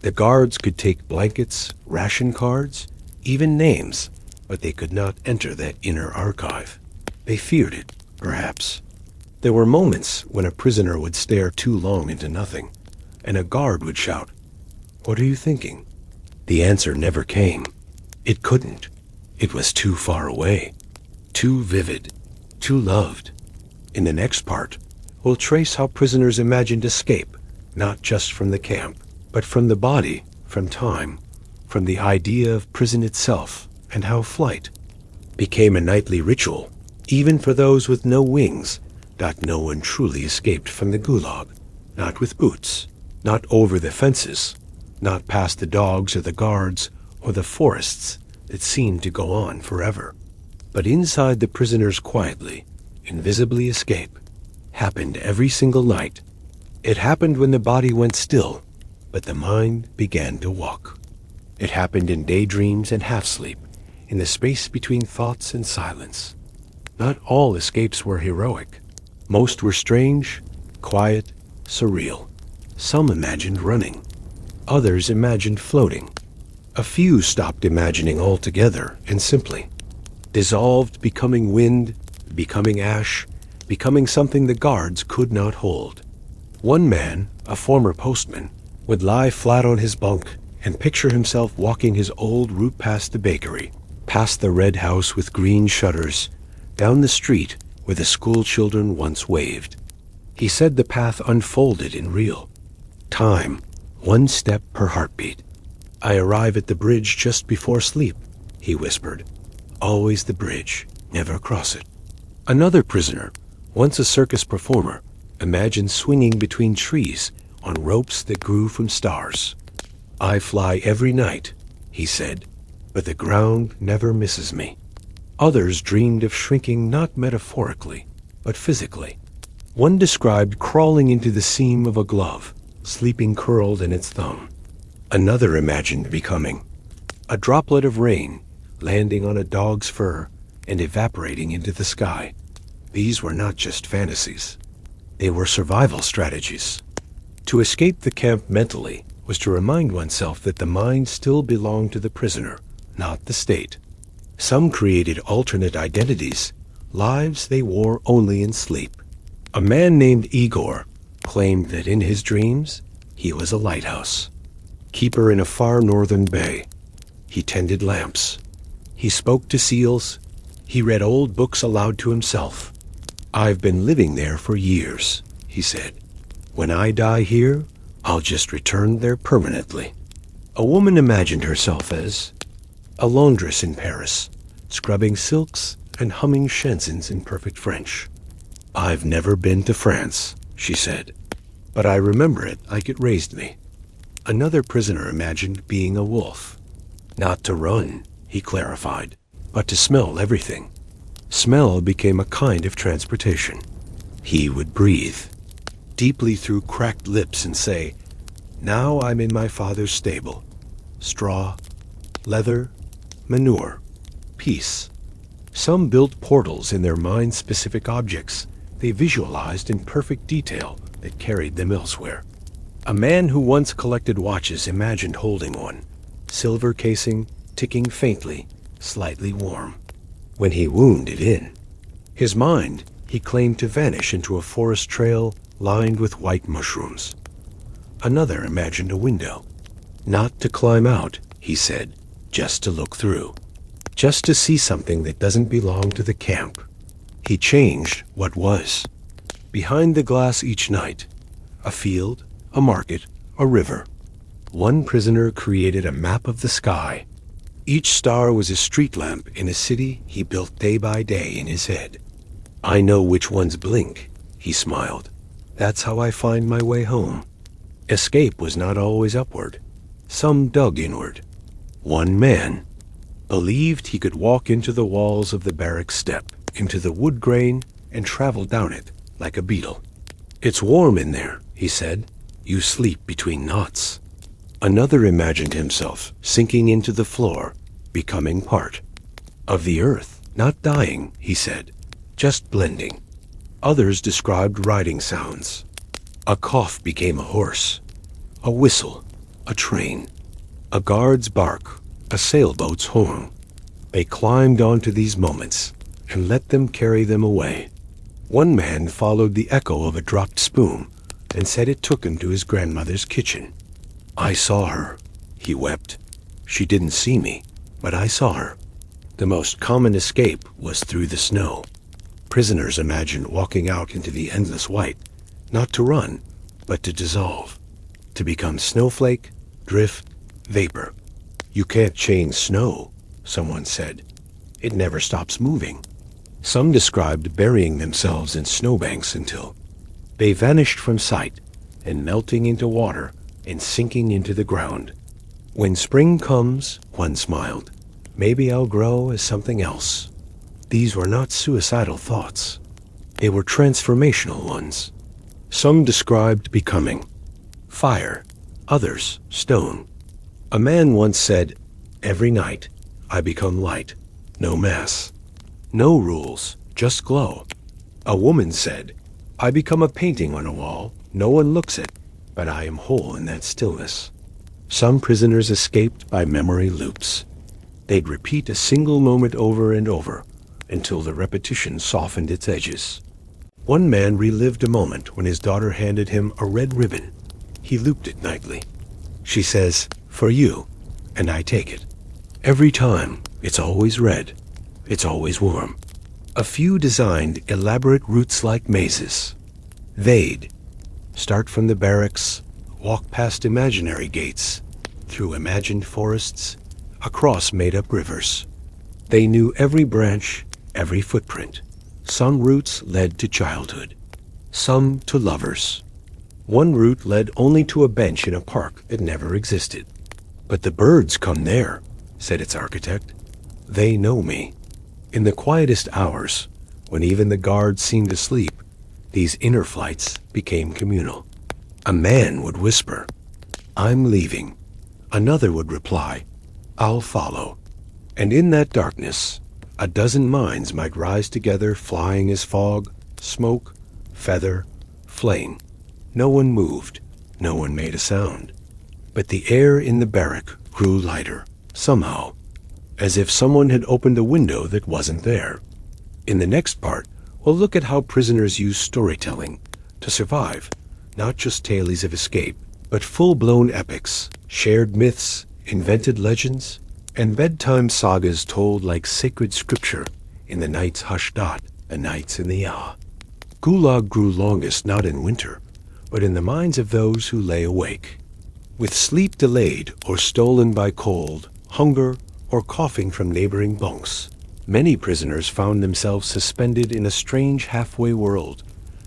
The guards could take blankets, ration cards, even names, but they could not enter that inner archive. They feared it, perhaps. There were moments when a prisoner would stare too long into nothing, and a guard would shout, "What are you thinking?" The answer never came. It couldn't. It was too far away, too vivid, too loved. In the next part, we'll trace how prisoners imagined escape, not just from the camp, but from the body, from time, from the idea of prison itself, and how flight became a nightly ritual, even for those with no wings, that no one truly escaped from the Gulag, not with boots, not over the fences, not past the dogs or the guards or the forests that seemed to go on forever, but inside the prisoners quietly, invisibly escape, happened every single night. It happened when the body went still, but the mind began to walk. It happened in daydreams and half-sleep, in the space between thoughts and silence. Not all escapes were heroic. Most were strange, quiet, surreal. Some imagined running. Others imagined floating. A few stopped imagining altogether and simply dissolved, becoming wind, becoming ash, becoming something the guards could not hold. One man, a former postman, would lie flat on his bunk and picture himself walking his old route past the bakery, past the red house with green shutters, down the street where the school children once waved. He said the path unfolded in real time, one step per heartbeat. I arrive at the bridge just before sleep, he whispered. Always the bridge, never cross it. Another prisoner, once a circus performer, imagined swinging between trees on ropes that grew from stars. I fly every night, he said, but the ground never misses me. Others dreamed of shrinking not metaphorically, but physically. One described crawling into the seam of a glove, sleeping curled in its thumb. Another imagined becoming a droplet of rain, landing on a dog's fur and evaporating into the sky. These were not just fantasies. They were survival strategies. To escape the camp mentally was to remind oneself that the mind still belonged to the prisoner, not the state. Some created alternate identities, lives they wore only in sleep. A man named Igor claimed that in his dreams he was a lighthouse, keeper in a far northern bay. He tended lamps. He spoke to seals. He read old books aloud to himself. I've been living there for years, he said. When I die here, I'll just return there permanently. A woman imagined herself as a laundress in Paris, scrubbing silks and humming chansons in perfect French. I've never been to France, she said, but I remember it like it raised me. Another prisoner imagined being a wolf. Not to run, he clarified, but to smell everything. Smell became a kind of transportation. He would breathe deeply through cracked lips and say, "Now I'm in my father's stable. Straw, leather, manure, peace." Some built portals in their mind-specific objects they visualized in perfect detail that carried them elsewhere. A man who once collected watches imagined holding one, silver casing, ticking faintly, slightly warm. When he wound it in, his mind, he claimed to vanish into a forest trail lined with white mushrooms. Another imagined a window. Not to climb out, he said, just to look through. Just to see something that doesn't belong to the camp. He changed what was. Behind the glass each night, a field, a market, a river. One prisoner created a map of the sky. Each star was a street lamp in a city he built day by day in his head. "I know which ones blink," he smiled. "That's how I find my way home." Escape was not always upward. Some dug inward. One man believed he could walk into the walls of the barracks step, into the wood grain, and travel down it like a beetle. "It's warm in there," he said. "You sleep between knots." Another imagined himself sinking into the floor, becoming part of the earth, not dying, he said, just blending. Others described riding sounds. A cough became a horse, a whistle, a train, a guard's bark, a sailboat's horn. They climbed onto these moments and let them carry them away. One man followed the echo of a dropped spoon and said it took him to his grandmother's kitchen. "I saw her," he wept. "She didn't see me, but I saw her." The most common escape was through the snow. Prisoners imagined walking out into the endless white, not to run, but to dissolve, to become snowflake, drift, vapor. "You can't change snow," someone said. "It never stops moving." Some described burying themselves in snowbanks until they vanished from sight and melting into water and sinking into the ground. "When spring comes," one smiled, "maybe I'll grow as something else." These were not suicidal thoughts. They were transformational ones. Some described becoming fire, others stone. A man once said, "Every night I become light, no mass, no rules, just glow." A woman said, "I become a painting on a wall, no one looks at, but I am whole in that stillness." Some prisoners escaped by memory loops. They'd repeat a single moment over and over until the repetition softened its edges. One man relived a moment when his daughter handed him a red ribbon. He looped it nightly. She says, "For you," and I take it. Every time, it's always red. It's always warm. A few designed elaborate routes-like mazes. They'd start from the barracks, walk past imaginary gates, through imagined forests, across made-up rivers. They knew every branch, every footprint. Some routes led to childhood, some to lovers. One route led only to a bench in a park that never existed. "But the birds come there," said its architect. "They know me." In the quietest hours, when even the guards seemed asleep, these inner flights became communal. A man would whisper, "I'm leaving." Another would reply, "I'll follow." And in that darkness, a dozen minds might rise together, flying as fog, smoke, feather, flame. No one moved, no one made a sound. But the air in the barrack grew lighter, somehow, as if someone had opened a window that wasn't there. In the next part, we'll look at how prisoners use storytelling to survive, not just tales of escape, but full-blown epics, shared myths, invented legends, and bedtime sagas told like sacred scripture in the night's hushed dot, the nights in the ah. Gulag grew longest not in winter, but in the minds of those who lay awake. With sleep delayed or stolen by cold, hunger, or coughing from neighboring bunks, many prisoners found themselves suspended in a strange halfway world,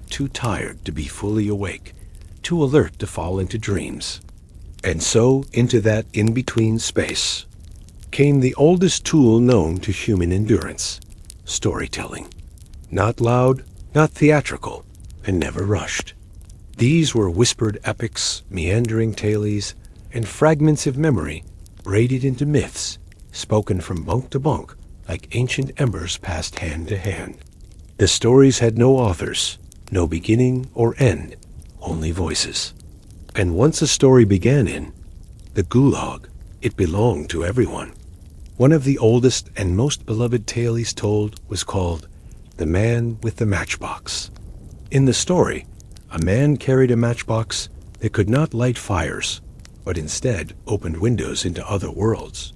too tired to be fully awake, too alert to fall into dreams. And so, into that in-between space, came the oldest tool known to human endurance, storytelling. Not loud, not theatrical, and never rushed. These were whispered epics, meandering tales, and fragments of memory braided into myths, spoken from bunk to bunk like ancient embers passed hand to hand. The stories had no authors, no beginning or end, only voices. And once a story began in the Gulag, it belonged to everyone. One of the oldest and most beloved tales told was called The Man with the Matchbox. In the story, a man carried a matchbox that could not light fires, but instead opened windows into other worlds.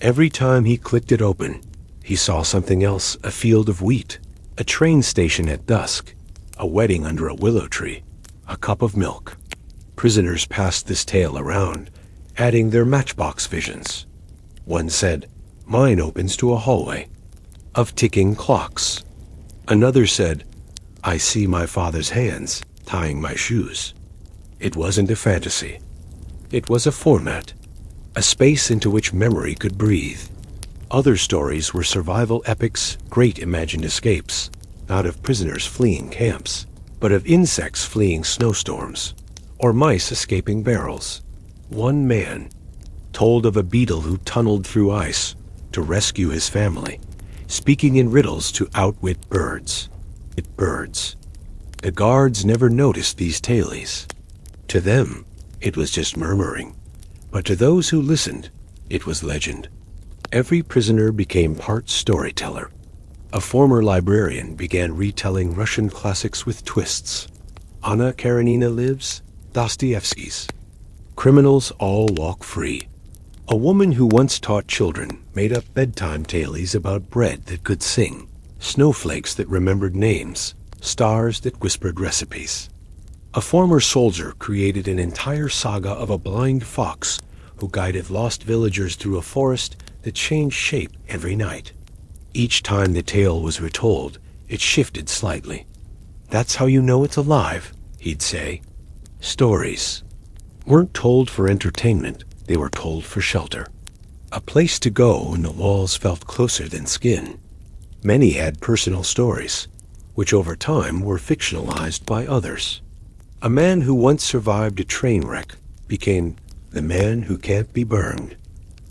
Every time he clicked it open, he saw something else: a field of wheat, a train station at dusk, a wedding under a willow tree, a cup of milk. Prisoners passed this tale around, adding their matchbox visions. One said, "Mine opens to a hallway of ticking clocks." Another said, "I see my father's hands tying my shoes." It wasn't a fantasy. It was a format, a space into which memory could breathe. Other stories were survival epics, great imagined escapes, not of prisoners fleeing camps, but of insects fleeing snowstorms, or mice escaping barrels. One man told of a beetle who tunneled through ice to rescue his family, speaking in riddles to outwit birds. The guards never noticed these tales. To them, it was just murmuring, but to those who listened, it was legend. Every prisoner became part storyteller. A former librarian began retelling Russian classics with twists. Anna Karenina lives, Dostoevsky's. Criminals all walk free. A woman who once taught children made up bedtime tales about bread that could sing, snowflakes that remembered names, stars that whispered recipes. A former soldier created an entire saga of a blind fox who guided lost villagers through a forest that changed shape every night. Each time the tale was retold, it shifted slightly. "That's how you know it's alive," he'd say. Stories weren't told for entertainment, they were told for shelter. A place to go when the walls felt closer than skin. Many had personal stories, which over time were fictionalized by others. A man who once survived a train wreck became the man who can't be burned.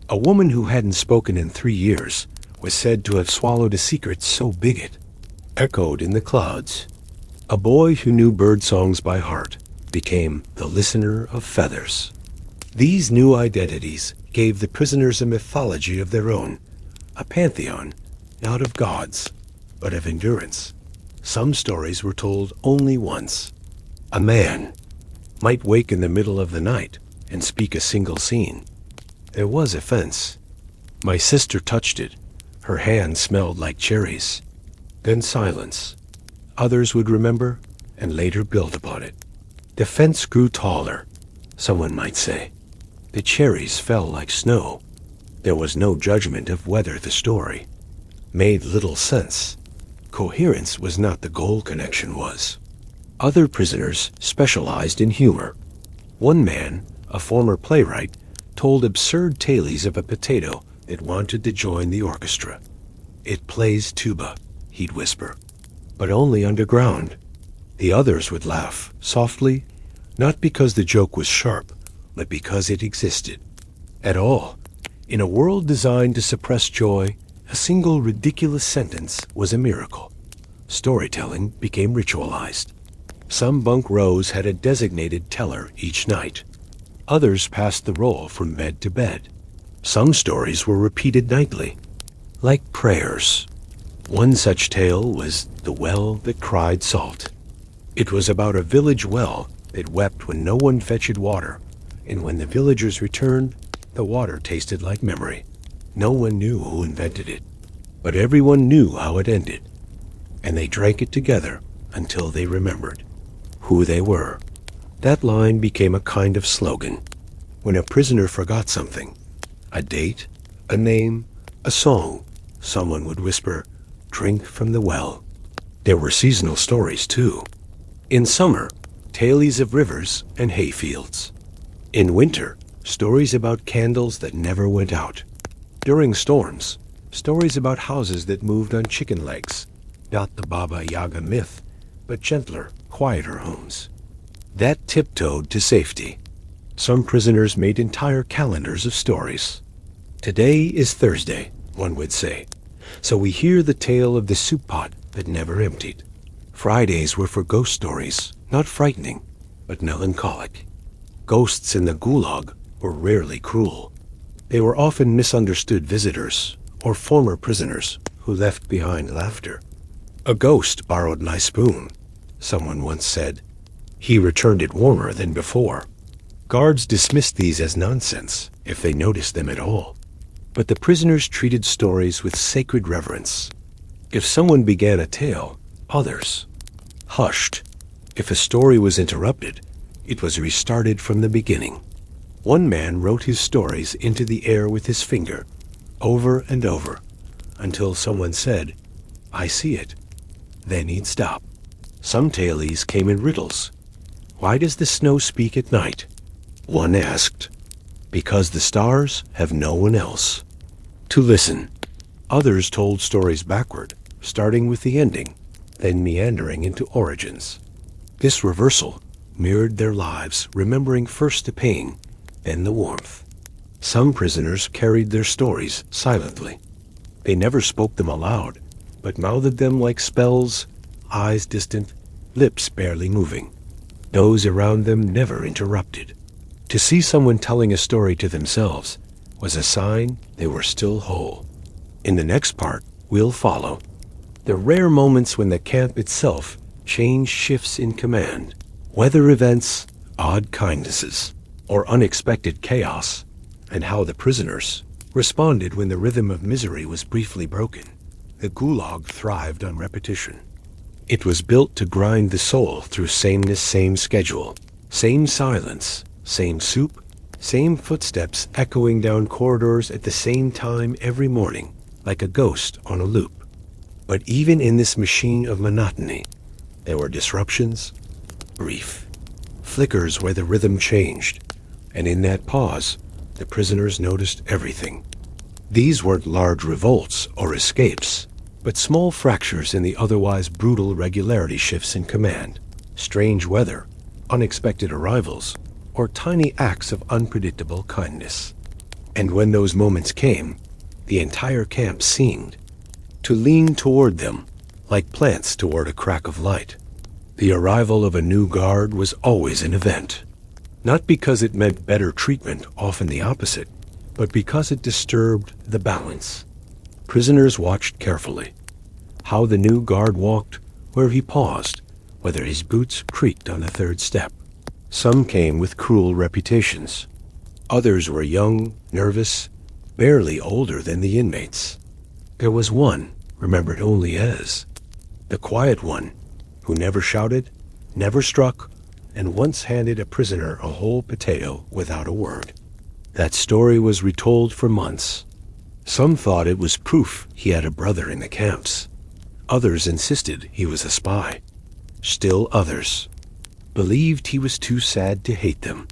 A woman who hadn't spoken in 3 years was said to have swallowed a secret so big it echoed in the clouds. A boy who knew bird songs by heart became the listener of feathers. These new identities gave the prisoners a mythology of their own, a pantheon, not of gods, but of endurance. Some stories were told only once. A man might wake in the middle of the night and speak a single scene. There was a fence. My sister touched it. Her hand smelled like cherries. Then silence. Others would remember and later build upon it. The fence grew taller, someone might say. The cherries fell like snow. There was no judgment of whether the story made little sense. Coherence was not the goal, connection was. Other prisoners specialized in humor. One man, a former playwright, told absurd tales of a potato that wanted to join the orchestra. "It plays tuba," he'd whisper, "but only underground." The others would laugh, softly, not because the joke was sharp, but because it existed. At all, in a world designed to suppress joy, a single ridiculous sentence was a miracle. Storytelling became ritualized. Some bunk rows had a designated teller each night. Others passed the roll from bed to bed. Some stories were repeated nightly, like prayers. One such tale was The Well That Cried Salt. It was about a village well that wept when no one fetched water, and when the villagers returned, the water tasted like memory. No one knew who invented it, but everyone knew how it ended, and they drank it together until they remembered who they were. That line became a kind of slogan. When a prisoner forgot something, a date, a name, a song, someone would whisper, "Drink from the well." There were seasonal stories, too. In summer, tales of rivers and hayfields. In winter, stories about candles that never went out. During storms, stories about houses that moved on chicken legs. Not the Baba Yaga myth, but gentler, quieter homes that tiptoed to safety. Some prisoners made entire calendars of stories. Today is Thursday, one would say, so we hear the tale of the soup pot that never emptied. Fridays were for ghost stories, not frightening, but melancholic. Ghosts in the Gulag were rarely cruel. They were often misunderstood visitors or former prisoners who left behind laughter. A ghost borrowed my spoon, someone once said. He returned it warmer than before. Guards dismissed these as nonsense, if they noticed them at all. But the prisoners treated stories with sacred reverence. If someone began a tale, others hushed. If a story was interrupted, it was restarted from the beginning. One man wrote his stories into the air with his finger, over and over, until someone said, "I see it." Then he'd stop. Some tales came in riddles. Why does the snow speak at night? One asked. Because the stars have no one else to listen. Others told stories backward, starting with the ending, then meandering into origins. This reversal mirrored their lives, remembering first the pain, then the warmth. Some prisoners carried their stories silently. They never spoke them aloud, but mouthed them like spells, eyes distant, lips barely moving. Those around them never interrupted. To see someone telling a story to themselves was a sign they were still whole. In the next part, we'll follow the rare moments when the camp itself changed shifts in command, weather events, odd kindnesses, or unexpected chaos, and how the prisoners responded when the rhythm of misery was briefly broken. The Gulag thrived on repetition. It was built to grind the soul through sameness, same schedule, same silence, same soup, same footsteps echoing down corridors at the same time every morning, like a ghost on a loop. But even in this machine of monotony, there were disruptions, brief, flickers where the rhythm changed, and in that pause, the prisoners noticed everything. These weren't large revolts or escapes, but small fractures in the otherwise brutal regularity shifts in command, strange weather, unexpected arrivals, or tiny acts of unpredictable kindness. And when those moments came, the entire camp seemed to lean toward them, like plants toward a crack of light. The arrival of a new guard was always an event, not because it meant better treatment, often the opposite, but because it disturbed the balance. Prisoners watched carefully, how the new guard walked, where he paused, whether his boots creaked on the third step. Some came with cruel reputations. Others were young, nervous, barely older than the inmates. There was one, remembered only as the quiet one, who never shouted, never struck, and once handed a prisoner a whole potato without a word. That story was retold for months. Some thought it was proof he had a brother in the camps. Others insisted he was a spy. Still others believed he was too sad to hate them.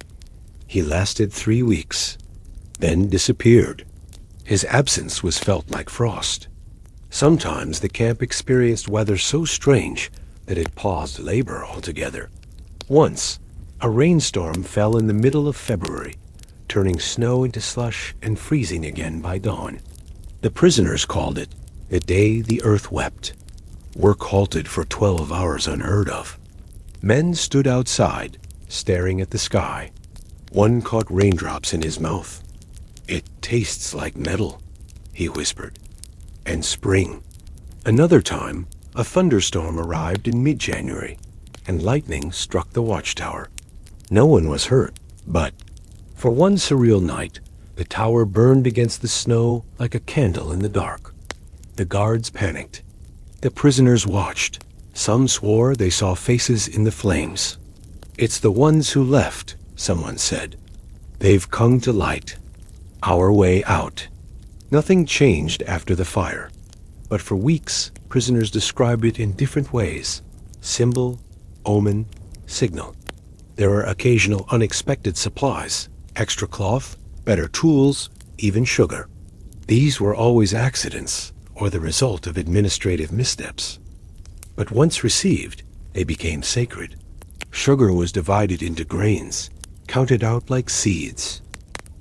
He lasted 3 weeks, then disappeared. His absence was felt like frost. Sometimes the camp experienced weather so strange that it paused labor altogether. Once, a rainstorm fell in the middle of February, turning snow into slush and freezing again by dawn. The prisoners called it the day the earth wept. Work halted for 12 hours, unheard of. Men stood outside, staring at the sky. One caught raindrops in his mouth. "It tastes like metal," he whispered. And spring. Another time, a thunderstorm arrived in mid-January, and lightning struck the watchtower. No one was hurt, but for one surreal night, the tower burned against the snow like a candle in the dark. The guards panicked. The prisoners watched. Some swore they saw faces in the flames. "It's the ones who left," someone said. "They've come to light our way out." Nothing changed after the fire, but for weeks, prisoners described it in different ways: symbol, omen, signal. There were occasional unexpected supplies, Extra cloth, better tools, even sugar. These were always accidents or the result of administrative missteps. But once received, they became sacred. Sugar was divided into grains, counted out like seeds.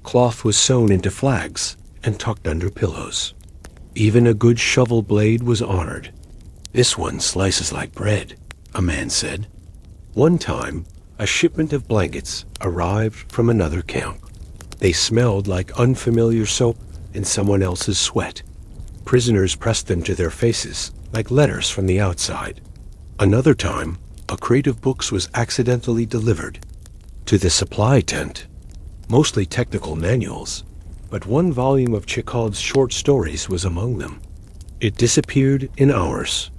Cloth was sewn into flags and tucked under pillows. Even a good shovel blade was honored. "This one slices like bread," a man said. One time, a shipment of blankets arrived from another camp. They smelled like unfamiliar soap and someone else's sweat. Prisoners pressed them to their faces like letters from the outside. Another time, a crate of books was accidentally delivered to the supply tent. Mostly technical manuals, but one volume of Chekhov's short stories was among them. It disappeared in hours.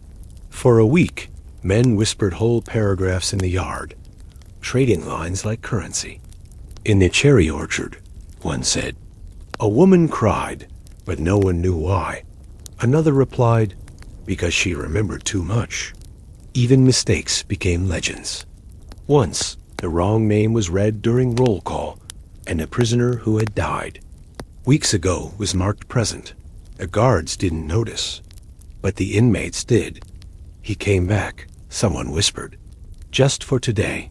For a week, men whispered whole paragraphs in the yard, trading lines like currency. In the cherry orchard, one said, a woman cried, but no one knew why. Another replied, because she remembered too much. Even mistakes became legends. Once, the wrong name was read during roll call, and a prisoner who had died. Weeks ago was marked present. The guards didn't notice, but the inmates did. He came back, someone whispered, just for today.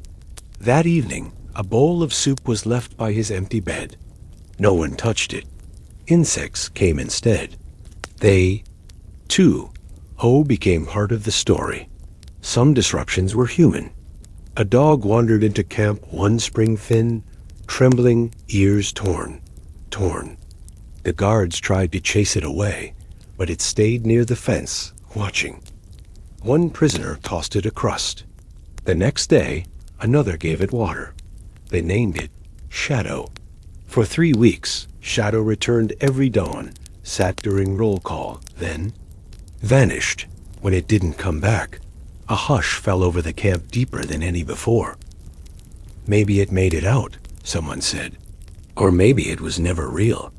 That evening, a bowl of soup was left by his empty bed. No one touched it. Insects came instead. They, too, became part of the story. Some disruptions were human. A dog wandered into camp one spring thin, trembling, ears torn. The guards tried to chase it away, but it stayed near the fence, watching. One prisoner tossed it a crust. The next day, another gave it water. They named it Shadow. For 3 weeks, Shadow returned every dawn, sat during roll call, then vanished. When it didn't come back, a hush fell over the camp deeper than any before. Maybe it made it out, someone said. Or maybe it was never real.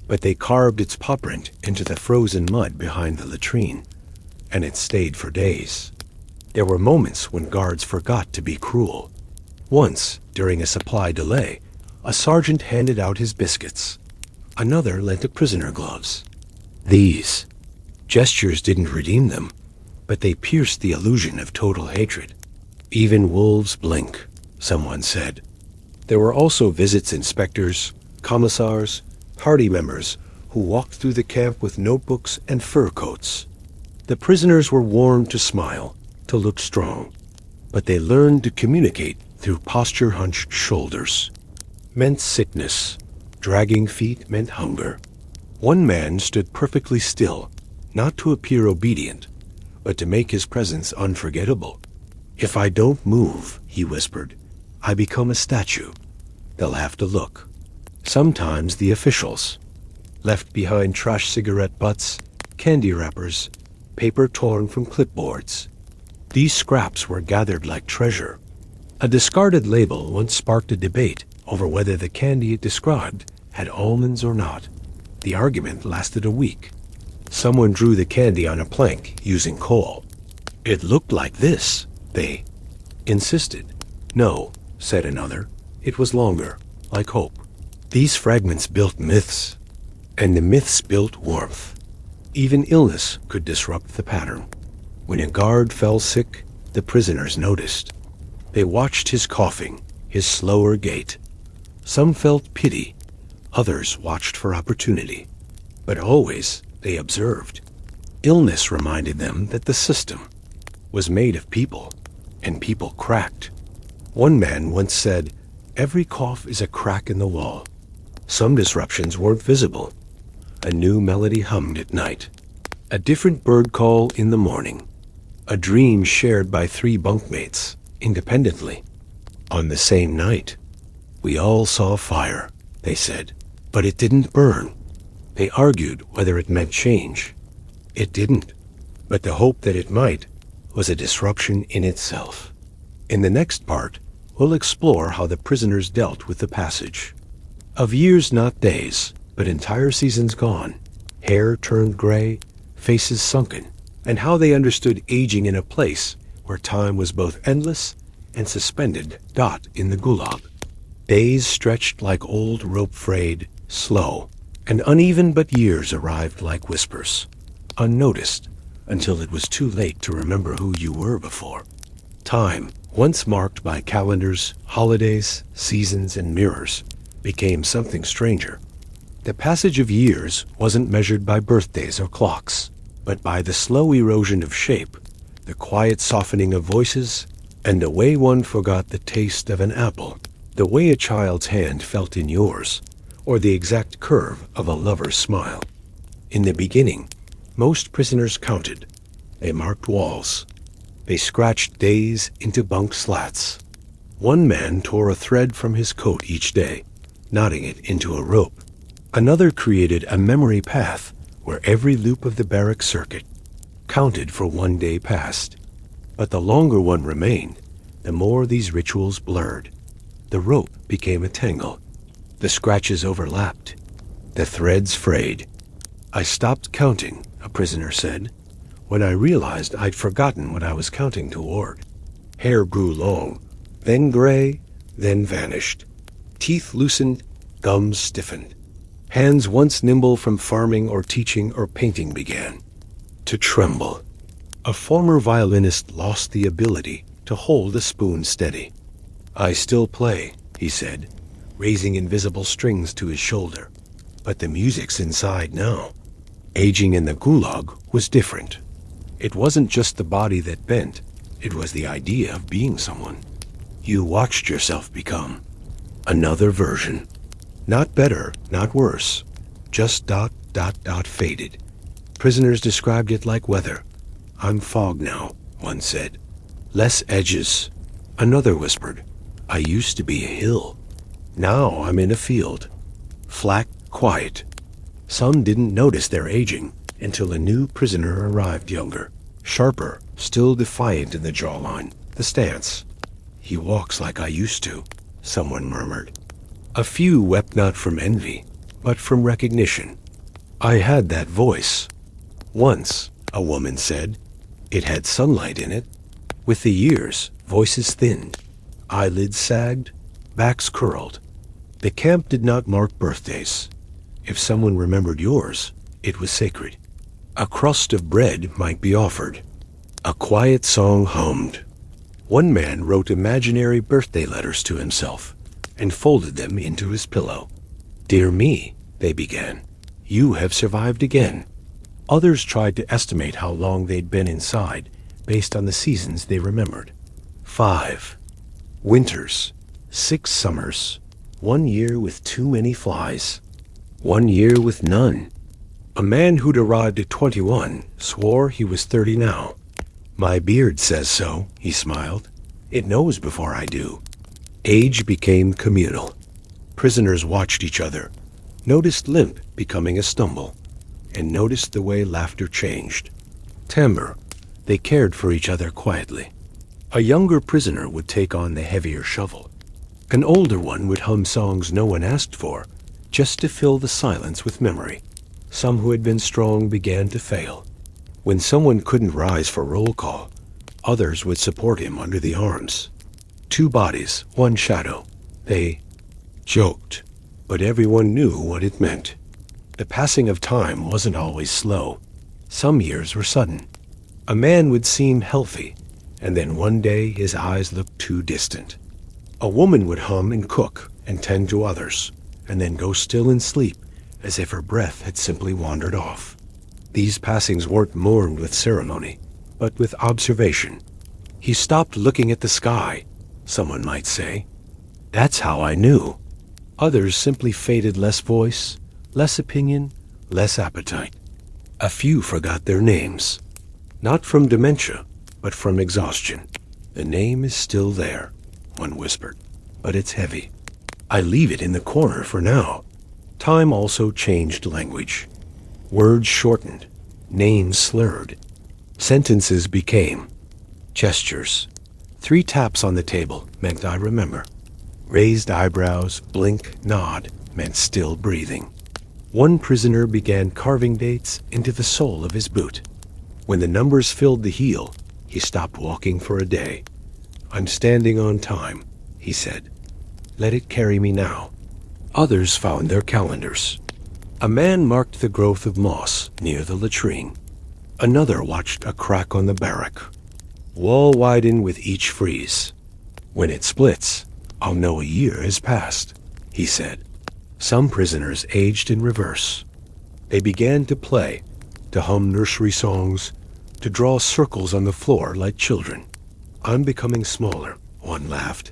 But they carved its paw print into the frozen mud behind the latrine, and it stayed for days. There were moments when guards forgot to be cruel. Once, during a supply delay, a sergeant handed out his biscuits. Another lent a prisoner gloves. These gestures didn't redeem them, but they pierced the illusion of total hatred. Even wolves blink, someone said. There were also visits inspectors, commissars, party members who walked through the camp with notebooks and fur coats. The prisoners were warned to smile, to look strong, but they learned to communicate through posture-hunched shoulders. Meant sickness. Dragging feet meant hunger. One man stood perfectly still, not to appear obedient, but to make his presence unforgettable. If I don't move, he whispered, I become a statue. They'll have to look. Sometimes the officials, left behind trash cigarette butts, candy wrappers, paper torn from clipboards. These scraps were gathered like treasure. A discarded label once sparked a debate over whether the candy it described had almonds or not. The argument lasted a week. Someone drew the candy on a plank using coal. It looked like this, they insisted. No, said another. It was longer, like hope. These fragments built myths, and the myths built warmth. Even illness could disrupt the pattern. When a guard fell sick, the prisoners noticed. They watched his coughing, his slower gait. Some felt pity, others watched for opportunity. But always they observed. Illness reminded them that the system was made of people, and people cracked. One man once said, every cough is a crack in the wall. Some disruptions weren't visible. A new melody hummed at night. A different bird call in the morning. A dream shared by 3 bunkmates, independently. On the same night, we all saw fire, they said, but it didn't burn. They argued whether it meant change. It didn't, but the hope that it might was a disruption in itself. In the next part, we'll explore how the prisoners dealt with the passage. Of years, not days, but entire seasons gone, hair turned gray, faces sunken, and how they understood aging in a place where time was both endless and suspended in the Gulag. Days stretched like old rope frayed, slow, and uneven, but years arrived like whispers, unnoticed, until it was too late to remember who you were before. Time, once marked by calendars, holidays, seasons, and mirrors, became something stranger. The passage of years wasn't measured by birthdays or clocks, but by the slow erosion of shape, the quiet softening of voices, and the way one forgot the taste of an apple, the way a child's hand felt in yours, or the exact curve of a lover's smile. In the beginning, most prisoners counted. They marked walls. They scratched days into bunk slats. One man tore a thread from his coat each day, knotting it into a rope. Another created a memory path where every loop of the barrack circuit counted for one day past. But the longer one remained, the more these rituals blurred. The rope became a tangle. The scratches overlapped. The threads frayed. "I stopped counting," a prisoner said, "when I realized I'd forgotten what I was counting toward." Hair grew long, then gray, then vanished. Teeth loosened, gums stiffened. Hands once nimble from farming or teaching or painting began to tremble. A former violinist lost the ability to hold a spoon steady. "I still play," he said, raising invisible strings to his shoulder. "But the music's inside now." Aging in the Gulag was different. It wasn't just the body that bent, it was the idea of being someone. You watched yourself become another version. Not better, not worse, just ... faded. Prisoners described it like weather. "I'm fog now," one said. "Less edges." Another whispered, "I used to be a hill. Now I'm in a field." Flat, quiet. Some didn't notice their aging until a new prisoner arrived, younger, sharper, still defiant in the jawline, the stance. "He walks like I used to," someone murmured. A few wept not from envy, but from recognition. "I had that voice once," a woman said. "It had sunlight in it." With the years, voices thinned, eyelids sagged, backs curled. The camp did not mark birthdays. If someone remembered yours, it was sacred. A crust of bread might be offered. A quiet song hummed. One man wrote imaginary birthday letters to himself and folded them into his pillow. "Dear me," they began, "you have survived again." Others tried to estimate how long they'd been inside based on the seasons they remembered. 5 winters, 6 summers, 1 year with too many flies, 1 year with none. A man who'd arrived at 21 swore he was 30 now. "My beard says so," he smiled. "It knows before I do." Age became communal. Prisoners watched each other, noticed limp becoming a stumble, and noticed the way laughter changed. Timbre. They cared for each other quietly. A younger prisoner would take on the heavier shovel. An older one would hum songs no one asked for, just to fill the silence with memory. Some who had been strong began to fail. When someone couldn't rise for roll call, others would support him under the arms. 2 bodies, 1 shadow. They joked, but everyone knew what it meant. The passing of time wasn't always slow. Some years were sudden. A man would seem healthy, and then one day his eyes looked too distant. A woman would hum and cook and tend to others, and then go still in sleep as if her breath had simply wandered off. These passings weren't mourned with ceremony, but with observation. "He stopped looking at the sky," someone might say. "That's how I knew." Others simply faded, less voice, less opinion, less appetite. A few forgot their names. Not from dementia, but from exhaustion. "The name is still there," one whispered, "but it's heavy. I leave it in the corner for now." Time also changed language. Words shortened, names slurred. Sentences became gestures. 3 taps on the table meant I remember. Raised eyebrows, blink, nod meant still breathing. One prisoner began carving dates into the sole of his boot. When the numbers filled the heel, he stopped walking for a day. "I'm standing on time," he said. Let it carry me now. Others found their calendars. A man marked the growth of moss near the latrine. Another watched a crack on the barrack. Wall widen with each freeze. When it splits, I'll know a year has passed, he said. Some prisoners aged in reverse. They began to play, to hum nursery songs, to draw circles on the floor like children. I'm becoming smaller, one laughed.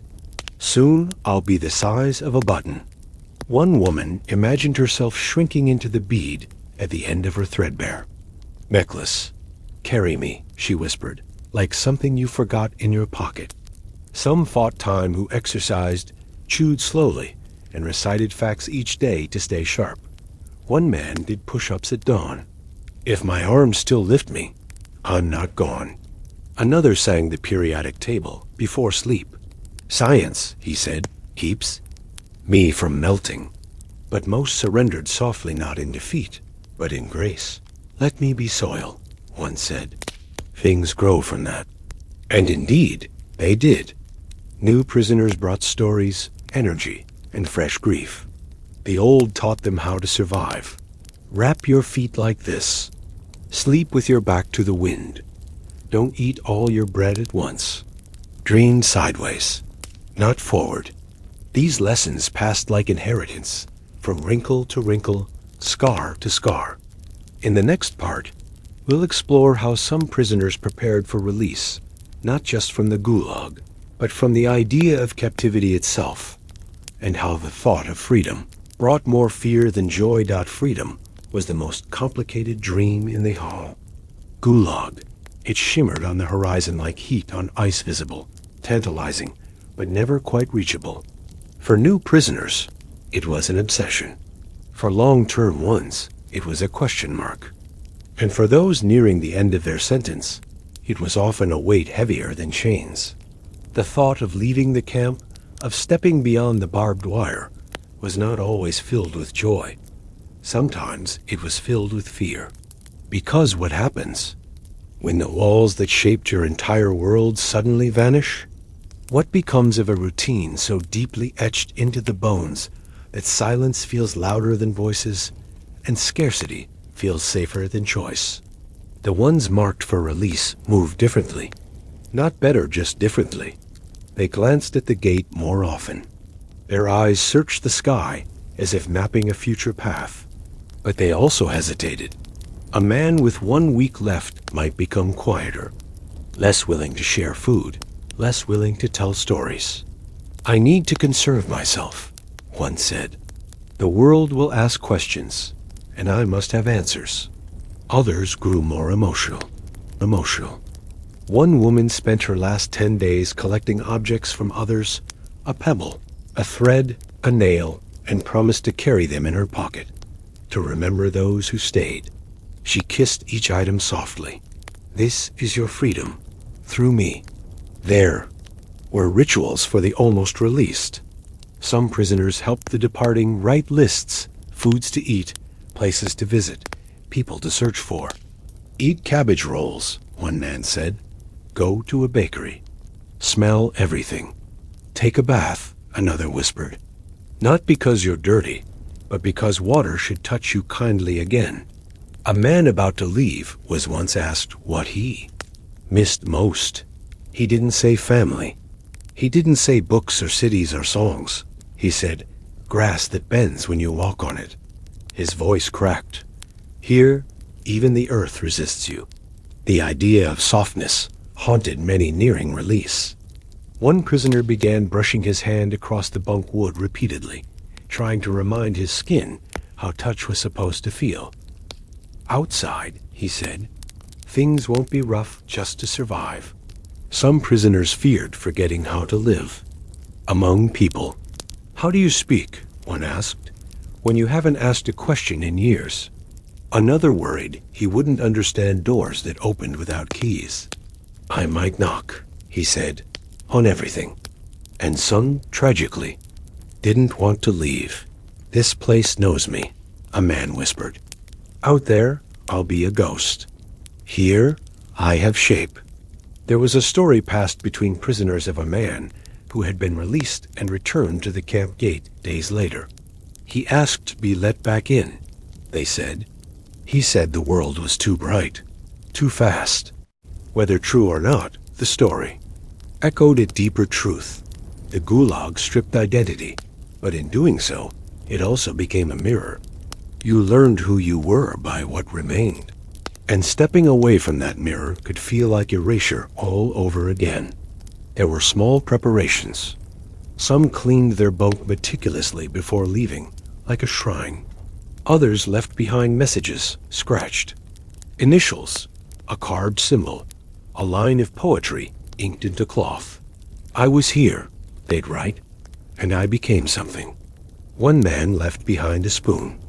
Soon I'll be the size of a button. One woman imagined herself shrinking into the bead at the end of her threadbare necklace. Carry me, she whispered, like something you forgot in your pocket. Some fought time who exercised, chewed slowly, and recited facts each day to stay sharp. One man did push-ups at dawn. If my arms still lift me, I'm not gone. Another sang the periodic table before sleep. Science, he said, keeps me from melting. But most surrendered softly, not in defeat, but in grace. Let me be soil, one said. Things grow from that. And indeed, they did. New prisoners brought stories, energy, and fresh grief. The old taught them how to survive. Wrap your feet like this. Sleep with your back to the wind. Don't eat all your bread at once. Dream sideways, not forward. These lessons passed like inheritance, from wrinkle to wrinkle, scar to scar. In the next part, we'll explore how some prisoners prepared for release, not just from the Gulag, but from the idea of captivity itself, and how the thought of freedom brought more fear than joy. Freedom was the most complicated dream in the hall. Gulag, it shimmered on the horizon like heat on ice, visible, tantalizing, but never quite reachable. For new prisoners, it was an obsession. For long-term ones, it was a question mark. And for those nearing the end of their sentence, it was often a weight heavier than chains. The thought of leaving the camp, of stepping beyond the barbed wire, was not always filled with joy. Sometimes it was filled with fear. Because what happens when the walls that shaped your entire world suddenly vanish? What becomes of a routine so deeply etched into the bones that silence feels louder than voices and scarcity feels safer than choice? The ones marked for release moved differently. Not better, just differently. They glanced at the gate more often. Their eyes searched the sky as if mapping a future path. But they also hesitated. A man with 1 week left might become quieter, less willing to share food, less willing to tell stories. I need to conserve myself, one said. The world will ask questions, and I must have answers. Others grew more emotional. One woman spent her last 10 days collecting objects from others, a pebble, a thread, a nail, and promised to carry them in her pocket, to remember those who stayed. She kissed each item softly. This is your freedom, through me. There were rituals for the almost released. Some prisoners helped the departing write lists, foods to eat, places to visit, people to search for. Eat cabbage rolls, one man said. Go to a bakery. Smell everything. Take a bath, another whispered. Not because you're dirty, but because water should touch you kindly again. A man about to leave was once asked what he missed most. He didn't say family. He didn't say books or cities or songs. He said, grass that bends when you walk on it. His voice cracked. Here, even the earth resists you. The idea of softness haunted many nearing release. One prisoner began brushing his hand across the bunk wood repeatedly, trying to remind his skin how touch was supposed to feel. Outside, he said, things won't be rough just to survive. Some prisoners feared forgetting how to live. Among people. How do you speak, one asked, when you haven't asked a question in years? Another worried he wouldn't understand doors that opened without keys. I might knock, he said, on everything. And some, tragically, didn't want to leave. This place knows me, a man whispered. Out there, I'll be a ghost. Here, I have shape. There was a story passed between prisoners of a man who had been released and returned to the camp gate days later. He asked to be let back in, they said. He said the world was too bright, too fast. Whether true or not, the story echoed a deeper truth. The Gulag stripped identity, but in doing so, it also became a mirror. You learned who you were by what remained. And stepping away from that mirror could feel like erasure all over again. There were small preparations. Some cleaned their bunk meticulously before leaving, like a shrine. Others left behind messages, scratched. Initials, a carved symbol, a line of poetry inked into cloth. I was here, they'd write, and I became something. One man left behind a spoon.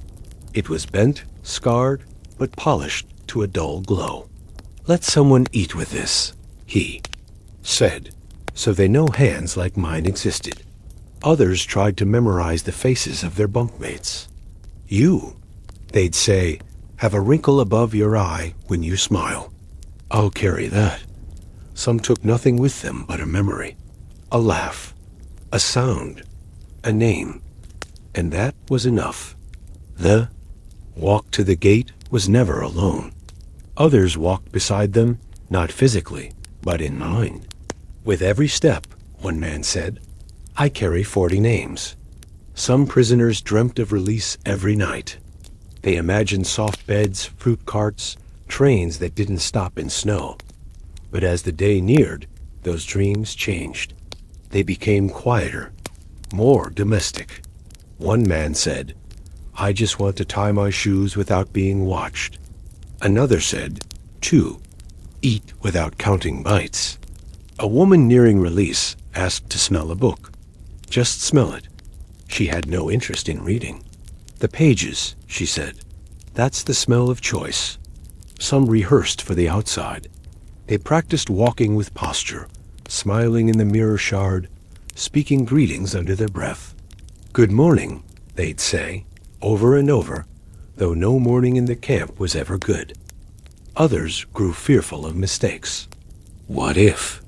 It was bent, scarred, but polished to a dull glow. Let someone eat with this, he said, so they know hands like mine existed. Others tried to memorize the faces of their bunkmates. You, they'd say, have a wrinkle above your eye when you smile. I'll carry that. Some took nothing with them but a memory, a laugh, a sound, a name, and that was enough. The walk to the gate was never alone. Others walked beside them, not physically, but in mind. With every step, one man said, I carry 40 names. Some prisoners dreamt of release every night. They imagined soft beds, fruit carts, trains that didn't stop in snow. But as the day neared, those dreams changed. They became quieter, more domestic. One man said, I just want to tie my shoes without being watched. Another said, 2, eat without counting bites. A woman nearing release asked to smell a book. Just smell it. She had no interest in reading. The pages, she said. That's the smell of choice. Some rehearsed for the outside. They practiced walking with posture, smiling in the mirror shard, speaking greetings under their breath. Good morning, they'd say, over and over, though no morning in the camp was ever good. Others grew fearful of mistakes. What if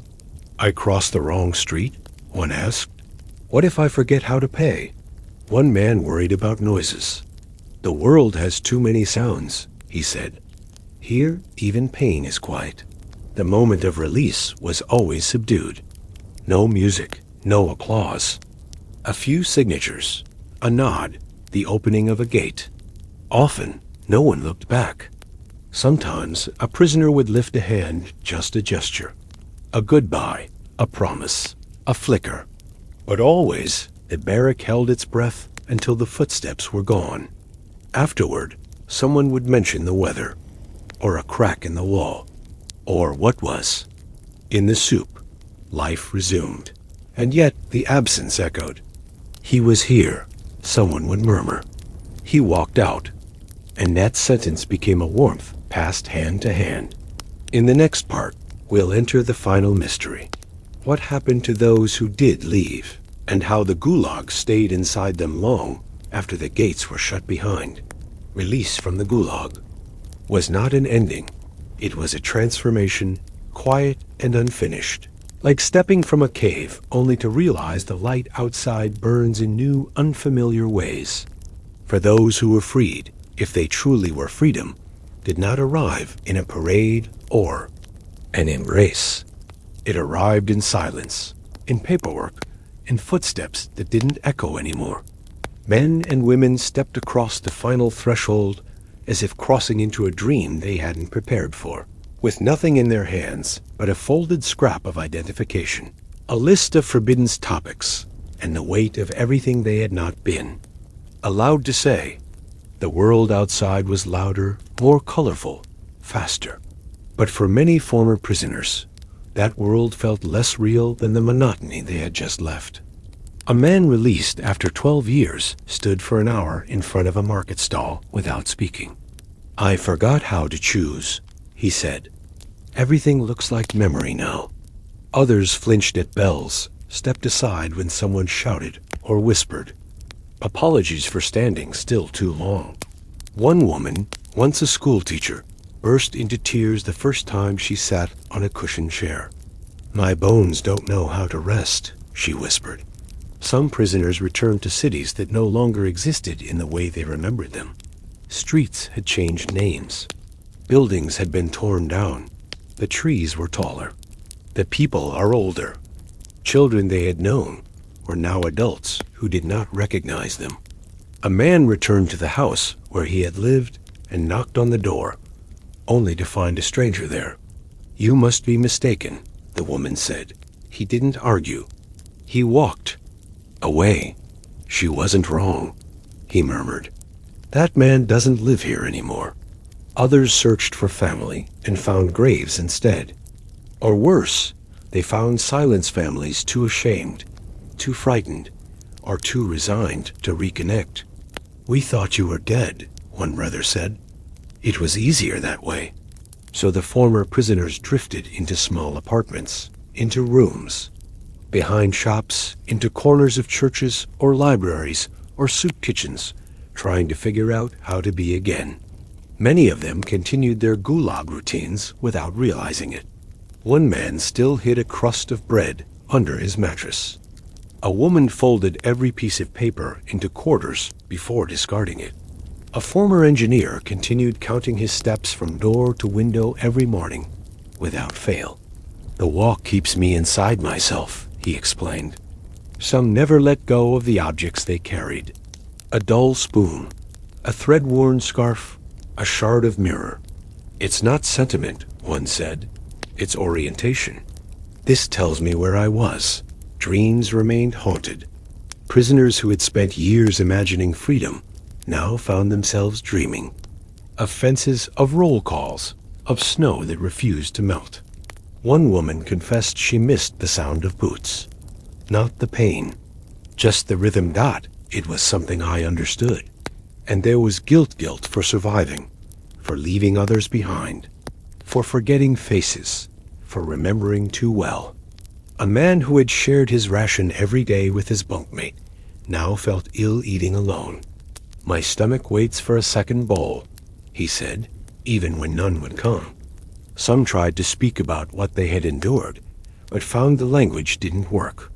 I cross the wrong street? One asked. What if I forget how to pay? One man worried about noises. The world has too many sounds, he said. Here, even pain is quiet. The moment of release was always subdued. No music, no applause. A few signatures, a nod, the opening of a gate. Often, no one looked back. Sometimes, a prisoner would lift a hand, just a gesture. A goodbye, a promise, a flicker. But always, the barrack held its breath until the footsteps were gone. Afterward, someone would mention the weather, or a crack in the wall, or what was. In the soup, life resumed. And yet the absence echoed. He was here, someone would murmur. He walked out, and that sentence became a warmth passed hand to hand. In the next part, we'll enter the final mystery. What happened to those who did leave, and how the Gulag stayed inside them long after the gates were shut behind. Release from the Gulag was not an ending. It was a transformation, quiet and unfinished. Like stepping from a cave only to realize the light outside burns in new, unfamiliar ways. For those who were freed, if they truly were freedom, did not arrive in a parade or an embrace. It arrived in silence, in paperwork, in footsteps that didn't echo anymore. Men and women stepped across the final threshold as if crossing into a dream they hadn't prepared for, with nothing in their hands but a folded scrap of identification, a list of forbidden topics, and the weight of everything they had not been. Allowed to say, the world outside was louder, more colorful, faster. But for many former prisoners, that world felt less real than the monotony they had just left. A man released after 12 years stood for an hour in front of a market stall without speaking. I forgot how to choose, he said. Everything looks like memory now. Others flinched at bells, stepped aside when someone shouted or whispered. Apologies for standing still too long. One woman, once a schoolteacher, burst into tears the first time she sat on a cushioned chair. My bones don't know how to rest, she whispered. Some prisoners returned to cities that no longer existed in the way they remembered them. Streets had changed names. Buildings had been torn down. The trees were taller. The people are older. Children they had known were now adults who did not recognize them. A man returned to the house where he had lived and knocked on the door, only to find a stranger there. "You must be mistaken," the woman said. He didn't argue. He walked away. "She wasn't wrong," he murmured. "That man doesn't live here anymore." Others searched for family and found graves instead. Or worse, they found silence families too ashamed, too frightened, or too resigned to reconnect. "We thought you were dead," one brother said. "It was easier that way." So the former prisoners drifted into small apartments, into rooms, behind shops, into corners of churches or libraries or soup kitchens, trying to figure out how to be again. Many of them continued their Gulag routines without realizing it. One man still hid a crust of bread under his mattress. A woman folded every piece of paper into quarters before discarding it. A former engineer continued counting his steps from door to window every morning, without fail. "The walk keeps me inside myself," he explained. Some never let go of the objects they carried. A dull spoon, a thread-worn scarf, a shard of mirror. "It's not sentiment," one said. "It's orientation. This tells me where I was." Dreams remained haunted. Prisoners who had spent years imagining freedom now found themselves dreaming. Of fences, of roll calls, of snow that refused to melt. One woman confessed she missed the sound of boots. Not the pain, just the rhythm. It was something I understood. And there was guilt for surviving, for leaving others behind, for forgetting faces, for remembering too well. A man who had shared his ration every day with his bunkmate now felt ill eating alone. "My stomach waits for a second bowl," he said, even when none would come. Some tried to speak about what they had endured, but found the language didn't work.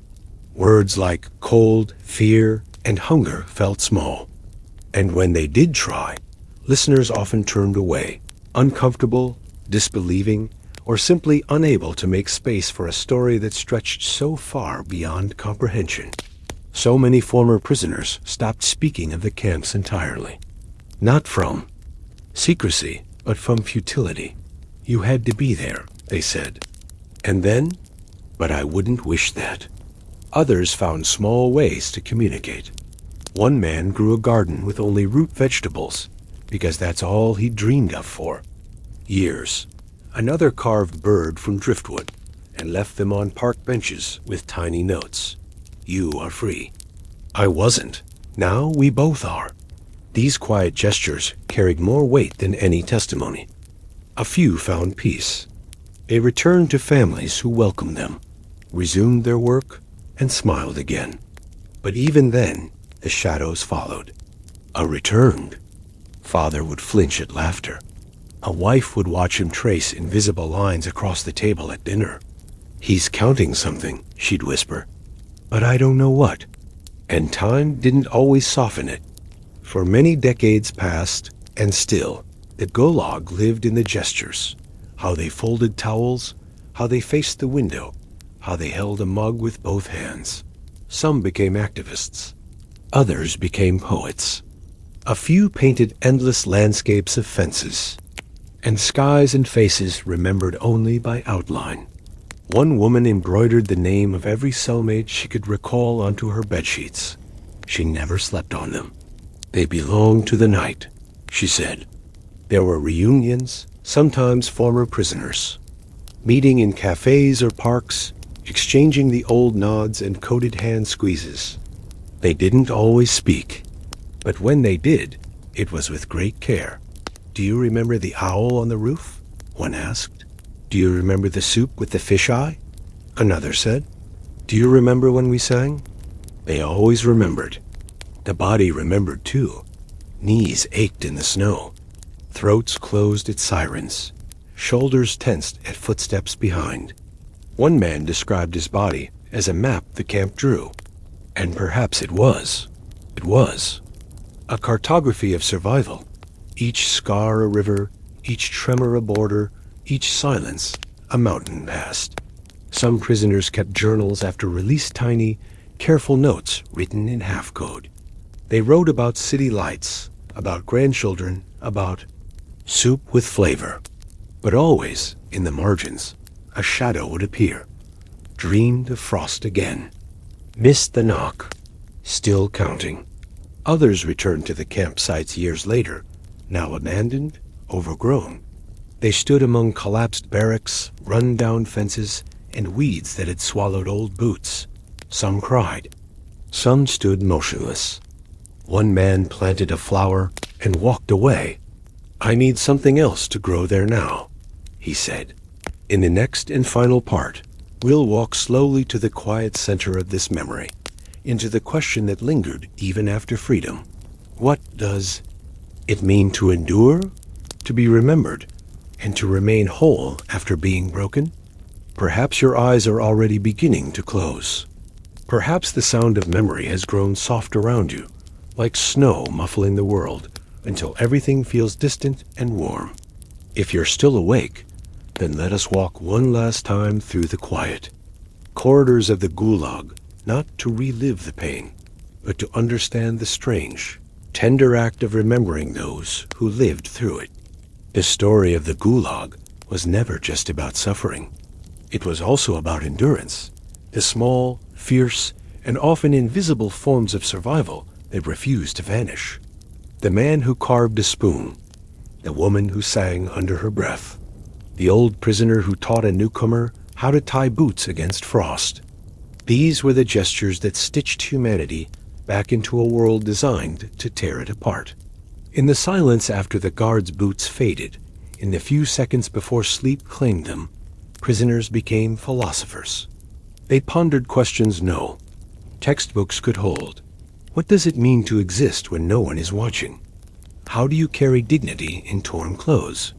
Words like cold, fear, and hunger felt small. And when they did try, listeners often turned away, uncomfortable, disbelieving, or simply unable to make space for a story that stretched so far beyond comprehension. So many former prisoners stopped speaking of the camps entirely. Not from secrecy, but from futility. "You had to be there," they said. And then, "But I wouldn't wish that." Others found small ways to communicate. One man grew a garden with only root vegetables, because that's all he dreamed of for years. Another carved bird from driftwood and left them on park benches with tiny notes. "You are free." I wasn't. Now we both are. These quiet gestures carried more weight than any testimony. A few found peace. They returned to families who welcomed them, resumed their work, and smiled again. But even then, the shadows followed. A returned. Father would flinch at laughter. A wife would watch him trace invisible lines across the table at dinner. "He's counting something," she'd whisper. "But I don't know what." And time didn't always soften it. For many decades passed, and still, the Gulag lived in the gestures. How they folded towels, how they faced the window, how they held a mug with both hands. Some became activists. Others became poets. A few painted endless landscapes of fences, and skies and faces remembered only by outline. One woman embroidered the name of every cellmate she could recall onto her bedsheets. She never slept on them. "They belonged to the night," she said. There were reunions, sometimes former prisoners, meeting in cafes or parks, exchanging the old nods and coated hand squeezes. They didn't always speak, but when they did, it was with great care. "Do you remember the owl on the roof?" one asked. "Do you remember the soup with the fish eye?" Another said. "Do you remember when we sang?" They always remembered. The body remembered too. Knees ached in the snow. Throats closed at sirens. Shoulders tensed at footsteps behind. One man described his body as a map the camp drew. And perhaps it was. It was. A cartography of survival. Each scar a river, each tremor a border, each silence a mountain past. Some prisoners kept journals after release, tiny, careful notes written in half-code. They wrote about city lights, about grandchildren, about soup with flavor. But always, in the margins, a shadow would appear. Dreamed of frost again. Missed the knock. Still counting. Others returned to the campsites years later, now abandoned, overgrown. They stood among collapsed barracks, run-down fences, and weeds that had swallowed old boots. Some cried. Some stood motionless. One man planted a flower and walked away. "I need something else to grow there now," he said. In the next and final part, we'll walk slowly to the quiet center of this memory, into the question that lingered even after freedom. What does it mean to endure, to be remembered, and to remain whole after being broken? Perhaps your eyes are already beginning to close. Perhaps the sound of memory has grown soft around you, like snow muffling the world, until everything feels distant and warm. If you're still awake, then let us walk one last time through the quiet corridors of the Gulag, not to relive the pain, but to understand the strange, tender act of remembering those who lived through it. The story of the Gulag was never just about suffering. It was also about endurance, the small, fierce, and often invisible forms of survival that refused to vanish. The man who carved a spoon, the woman who sang under her breath, the old prisoner who taught a newcomer how to tie boots against frost. These were the gestures that stitched humanity back into a world designed to tear it apart. In the silence after the guards' boots faded, in the few seconds before sleep claimed them, prisoners became philosophers. They pondered questions no textbooks could hold. What does it mean to exist when no one is watching? How do you carry dignity in torn clothes?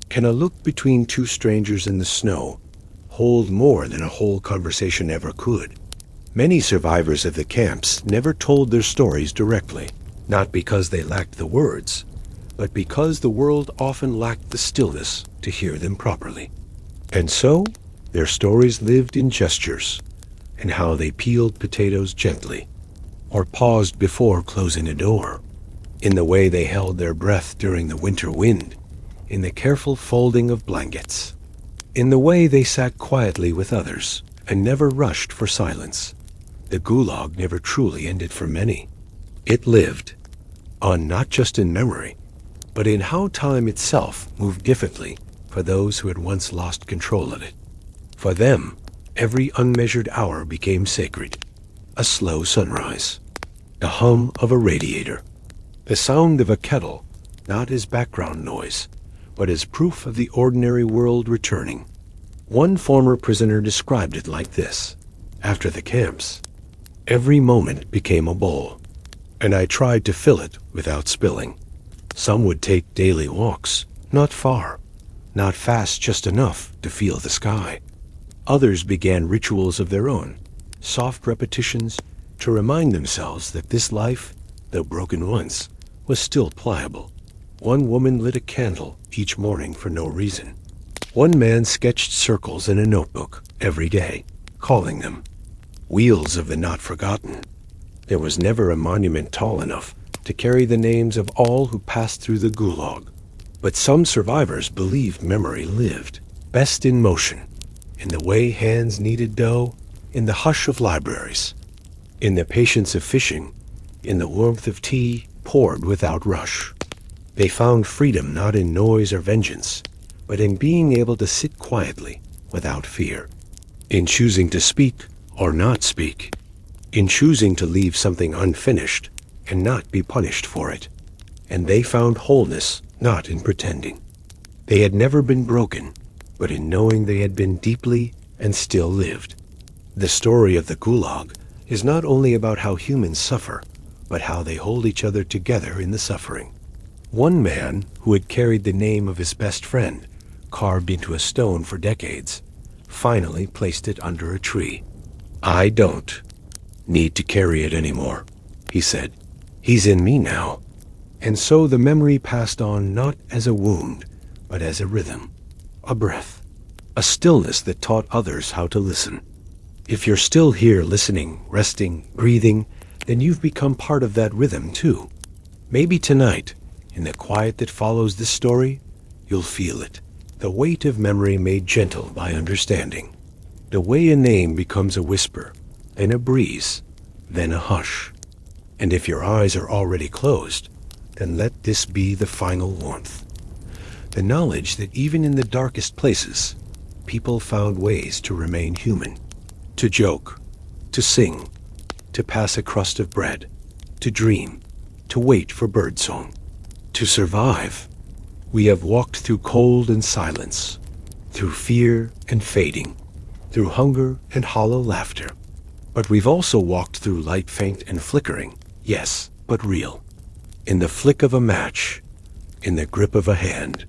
Can a look between two strangers in the snow hold more than a whole conversation ever could? Many survivors of the camps never told their stories directly, not because they lacked the words, but because the world often lacked the stillness to hear them properly. And so, their stories lived in gestures, and how they peeled potatoes gently, or paused before closing a door, in the way they held their breath during the winter wind, in the careful folding of blankets, in the way they sat quietly with others and never rushed for silence. The Gulag never truly ended for many. It lived on not just in memory, but in how time itself moved differently for those who had once lost control of it. For them, every unmeasured hour became sacred. A slow sunrise, the hum of a radiator, the sound of a kettle, not as background noise, but as proof of the ordinary world returning. One former prisoner described it like this: after the camps, every moment became a bowl, and I tried to fill it without spilling. Some would take daily walks, not far, not fast, just enough to feel the sky. Others began rituals of their own, soft repetitions to remind themselves that this life, though broken once, was still pliable. One woman lit a candle each morning for no reason. One man sketched circles in a notebook every day, calling them wheels of the not forgotten. There was never a monument tall enough to carry the names of all who passed through the Gulag. But some survivors believed memory lived, best in motion, in the way hands kneaded dough, in the hush of libraries, in the patience of fishing, in the warmth of tea poured without rush. They found freedom not in noise or vengeance, but in being able to sit quietly without fear, in choosing to speak or not speak, in choosing to leave something unfinished and not be punished for it. And they found wholeness not in pretending. They had never been broken, but in knowing they had been deeply and still lived. The story of the Gulag is not only about how humans suffer, but how they hold each other together in the suffering. One man, who had carried the name of his best friend carved into a stone for decades, finally placed it under a tree. I don't need to carry it anymore, he said. He's in me now. And so the memory passed on not as a wound, but as a rhythm, a breath, a stillness that taught others how to listen. If you're still here listening, resting, breathing, then you've become part of that rhythm too. Maybe tonight, in the quiet that follows this story, you'll feel it, the weight of memory made gentle by understanding. The way a name becomes a whisper, then a breeze, then a hush. And if your eyes are already closed, then let this be the final warmth. The knowledge that even in the darkest places, people found ways to remain human, to joke, to sing, to pass a crust of bread, to dream, to wait for birdsong, to survive. We have walked through cold and silence, through fear and fading, through hunger and hollow laughter. But we've also walked through light faint and flickering, yes, but real. In the flick of a match, in the grip of a hand,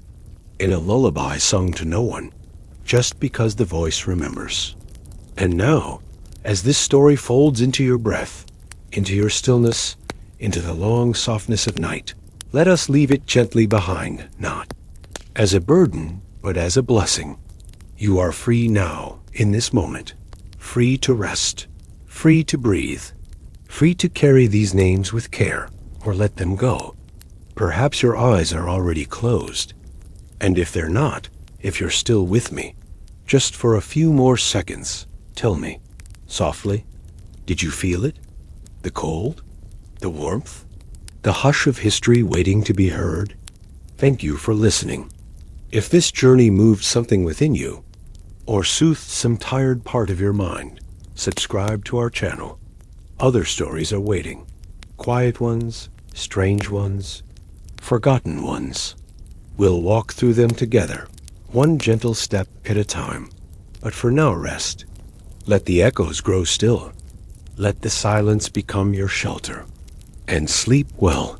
in a lullaby sung to no one, just because the voice remembers. And now, as this story folds into your breath, into your stillness, into the long softness of night, let us leave it gently behind, not as a burden, but as a blessing. You are free now, in this moment, free to rest, free to breathe, free to carry these names with care, or let them go. Perhaps your eyes are already closed. And if they're not, if you're still with me, just for a few more seconds, tell me, softly, did you feel it? The cold? The warmth? The hush of history waiting to be heard? Thank you for listening. If this journey moved something within you, or soothed some tired part of your mind, subscribe to our channel. Other stories are waiting. Quiet ones, strange ones, forgotten ones. We'll walk through them together, one gentle step at a time. But for now, rest. Let the echoes grow still. Let the silence become your shelter. And sleep well.